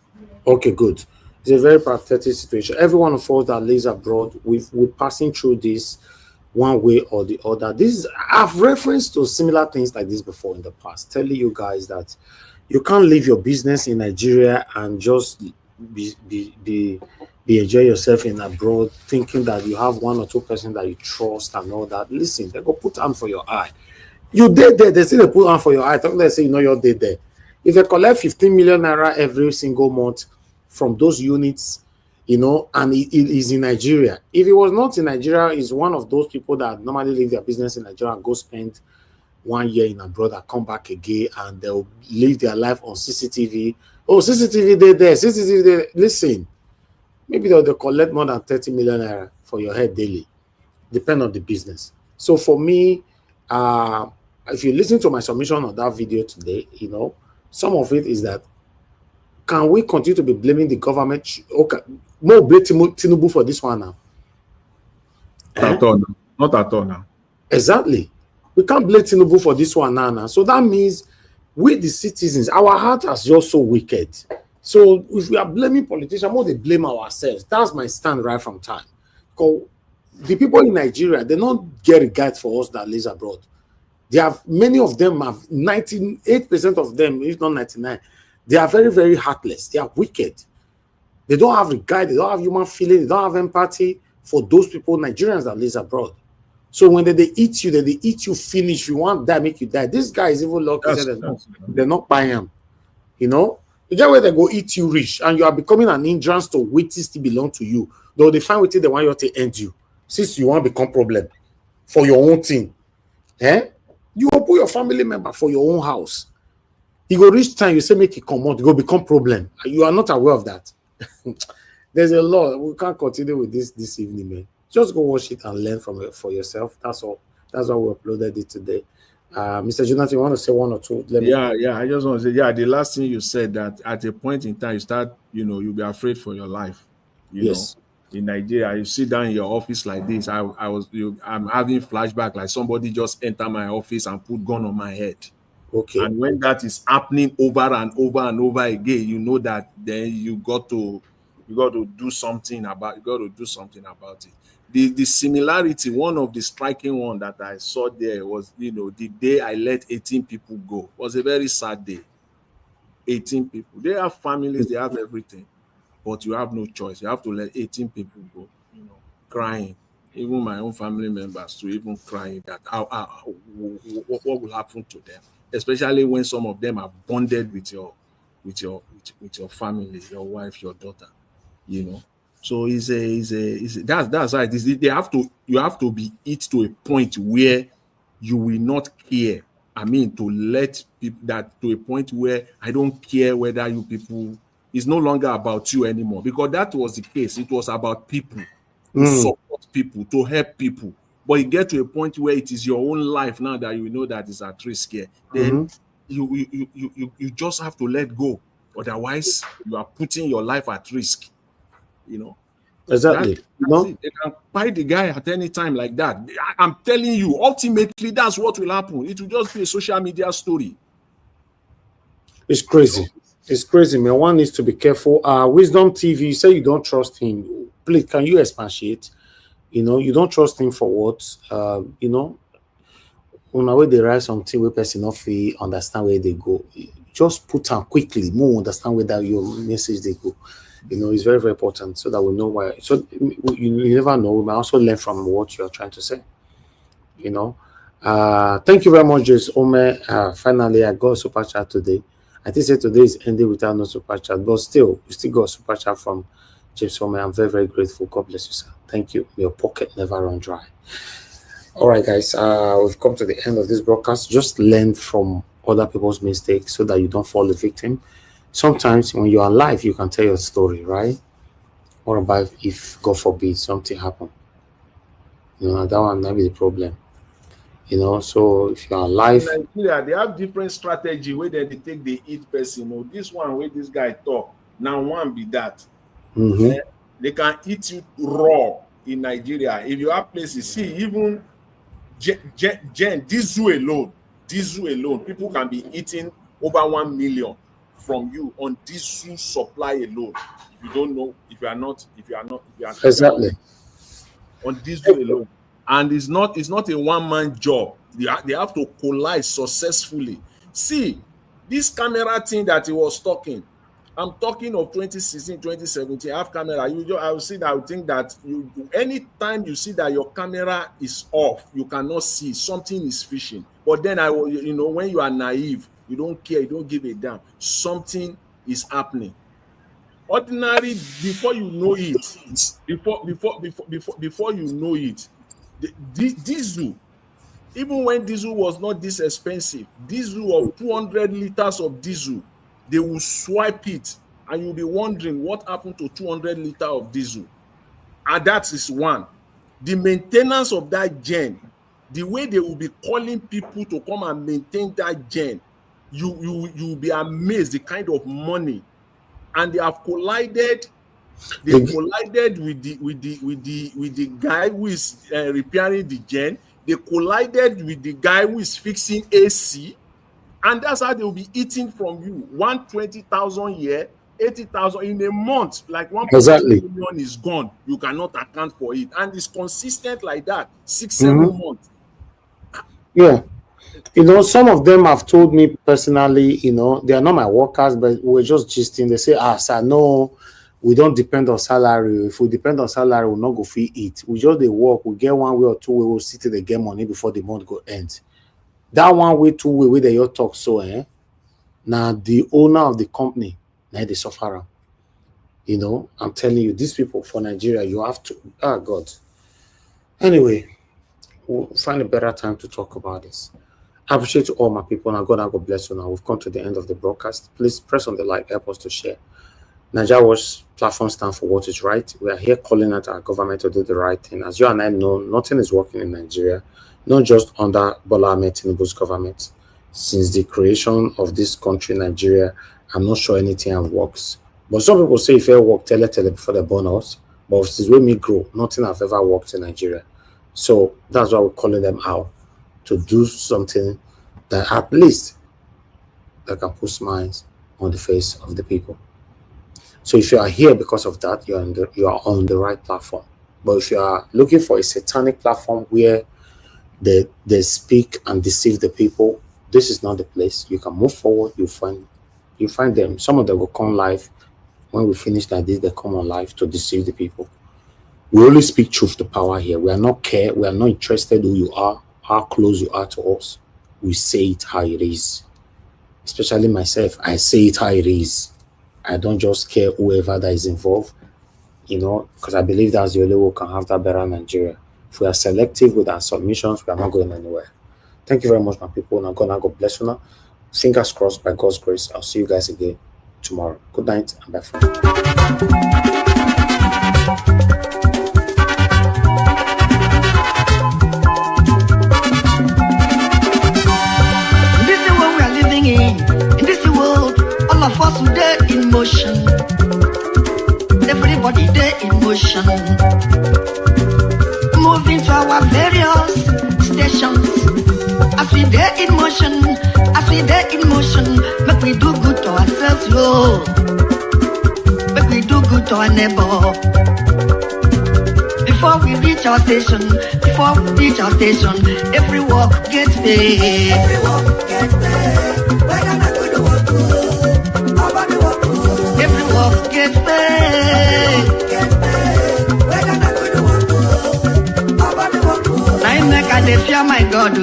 Okay, good. It's a very pathetic situation. Every one of us that lives abroad, we're passing through this one way or the other. I've referenced to similar things like this before in the past, telling you guys that you can't leave your business in Nigeria and just be enjoy yourself in abroad, thinking that you have one or two person that you trust and all that. Listen, they go put hand for your eye. You did there, they say they put hand for your eye. Talk they say you know you're dead there. If they collect 15 million naira every single month from those units, you know, and it is in Nigeria. If it was not in Nigeria, is one of those people that normally leave their business in Nigeria and go spend 1 year in abroad and come back again, and they'll live their life on CCTV. Oh, CCTV there, CCTV there. Listen, maybe they'll collect more than 30 million naira for your head daily, depend on the business. So for me, if you listen to my submission on that video today, you know, some of it is that, can we continue to be blaming the government? Okay, more blame Tinubu for this one now. Not at all. Not at all now. Exactly. We can't blame Tinubu for this one now. So that means we, the citizens, our heart is just so wicked. So if we are blaming politicians, more they blame ourselves. That's my stand right from time. Because the people in Nigeria, they don't get regard for us that live abroad. They have, many of them have, 98% of them, if not 99%, they are very, very heartless. They are wicked. They don't have regard. They don't have human feeling. They don't have empathy for those people, Nigerians that live abroad. So when they eat you, they eat you finish. You want that, make you die. This guy is even lucky. They're not buying him. You know? You get where they go eat you rich, and you are becoming an hindrance to what still belong to you. Though they find with it, they want you to end you. Since you want to become problem for your own thing. You will put your family member for your own house. You go reach time, you say make it come out, you go become problem. You are not aware of that. There's a lot. We can't continue with this evening, man. Just go watch it and learn from it for yourself. That's all. That's why we uploaded it today. Mr. Jonathan, you want to say one or two? I just want to say, the last thing you said, that at a point in time you start, you'll be afraid for your life. Yes. In Nigeria, you sit down in your office like this. I'm having flashback, like somebody just entered my office and put gun on my head. Okay. And when that is happening over and over and over again, you know that then you got to do something about it. The similarity, one of the striking one that I saw there was, the day I let 18 people go was a very sad day. 18 people. They have families, they have everything, but you have no choice. You have to let 18 people go, crying. Even my own family members to even crying that what will happen to them, especially when some of them are bonded with your family, your wife, your daughter, So that's why you have to be it to a point where you will not care. I mean, to let people that to a point where I don't care whether you people, it's no longer about you anymore, because that was the case. It was about people, to support people, to help people. But you get to a point where it is your own life now that you know that is at risk here. Then you just have to let go. Otherwise, you are putting your life at risk. Exactly. They can buy the guy at any time like that. I'm telling you, ultimately, that's what will happen. It will just be a social media story. It's crazy. It's crazy, man. One needs to be careful. Wisdom TV, you say you don't trust him. Please, can you expatiate? You don't trust him for what? When I they write something where person not feel understand where they go, just put them quickly. More understand where that your message they go. It's very, very important so that we know why. So you never know. We might also learn from what you're trying to say. Thank you very much, James Ome. Finally, I got a super chat today. I think today is ending without no super chat, but still, we still got a super chat from James Ome. I'm very, very grateful. God bless you, sir. Thank you. May your pocket never run dry. All right, guys. We've come to the end of this broadcast. Just learn from other people's mistakes so that you don't fall a victim. Sometimes when you're alive, you can tell your story, right? What about if, God forbid, something happen? That one might be the problem. So if you're alive, in Nigeria, they have different strategy where they take the eat person. This one where this guy talk, now one be that. They can eat you raw in Nigeria. If you have places, see, even diesel alone, people can be eating over 1 million from you on diesel supply alone. If you don't know, if you are not exactly on diesel alone. And it's not a one-man job. They have to collide successfully. See, this camera thing that he was talking, I'm talking of 2016, 2017. I have camera. I will see that. I would think that anytime you see that your camera is off, you cannot see something is fishing. But then when you are naive, you don't care, you don't give a damn. Something is happening. Ordinary, before you know it, before you know it, diesel, even when diesel was not this expensive, diesel of 200 liters of diesel, they will swipe it, and you'll be wondering what happened to 200 liters of diesel. And that is one. The maintenance of that gen, the way they will be calling people to come and maintain that gen, you'll be amazed the kind of money. And they have collided. They collided with the guy who is repairing the gen. They collided with the guy who is fixing AC, and that's how they will be eating from you. 120,000 year, 80,000 in a month. Like 1.2 million is gone. You cannot account for it, and it's consistent like that. 6-7 months. Yeah. Some of them have told me personally, they are not my workers, but we're just gisting. They say, sir, no, we don't depend on salary. If we depend on salary, we'll not go free eat. We just they work, we get 1 way or 2 way, we'll sit till they get money before the month go end. That 1 way, 2 way, where they all talk so, now the owner of the company, now they suffer. I'm telling you, these people for Nigeria, you have to, God. Anyway, we'll find a better time to talk about this. I appreciate all my people. Now, God bless you. Now, we've come to the end of the broadcast. Please press on the like, help us to share. Nigeria Watch platform stands for what is right. We are here calling out our government to do the right thing. As you and I know, nothing is working in Nigeria, not just under Bola Ahmed Tinubu's government. Since the creation of this country, Nigeria, I'm not sure anything works. But some people say if it work, tell before they burn us. But since when me grow, nothing have ever worked in Nigeria. So that's why we're calling them out to do something that at least that can put smiles on the face of the people. So if you are here because of that, you are on the right platform. But if you are looking for a satanic platform where they speak and deceive the people, this is not the place. You can move forward. You find them. Some of them will come live. When we finish like this, they come on live to deceive the people. We only speak truth to power here. We are not care. We are not interested who you are, how close you are to us. We say it how it is. Especially myself, I say it how it is. I don't just care whoever that is involved, because I believe that's the only way we can have that better Nigeria. If we are selective with our submissions, we are not going anywhere. Thank you very much, my people. Now, God bless you now. Fingers crossed by God's grace. I'll see you guys again tomorrow. Good night and bye for now. In this world, all of us today in motion. Everybody there in motion. Moving to our various stations. As we there in motion, make we do good to ourselves, yo. Make we do good to our neighbor. Before we reach our station, every walk gets paid. Every walk gets paid. Every walk gets paid. I make a day fear my God.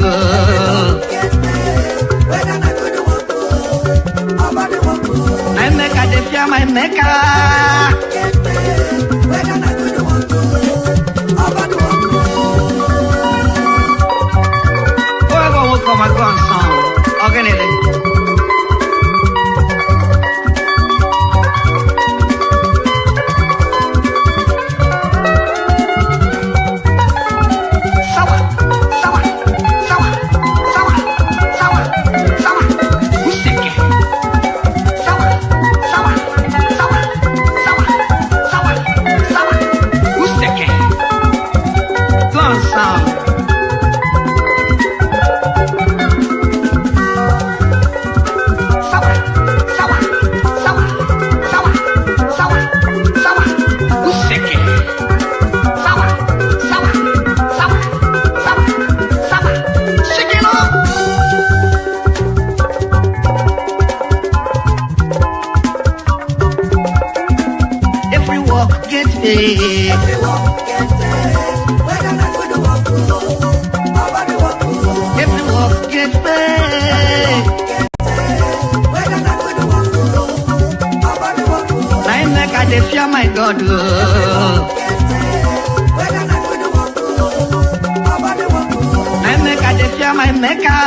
I make a day fear my maker. Come on, son. Okay, Every work get paid. Every work get paid. Whether not good work, nobody work. Every work get paid. Whether not good work, nobody work. I make a dey fear my God. Whether not good work, nobody work. I make a dey fear my Maker.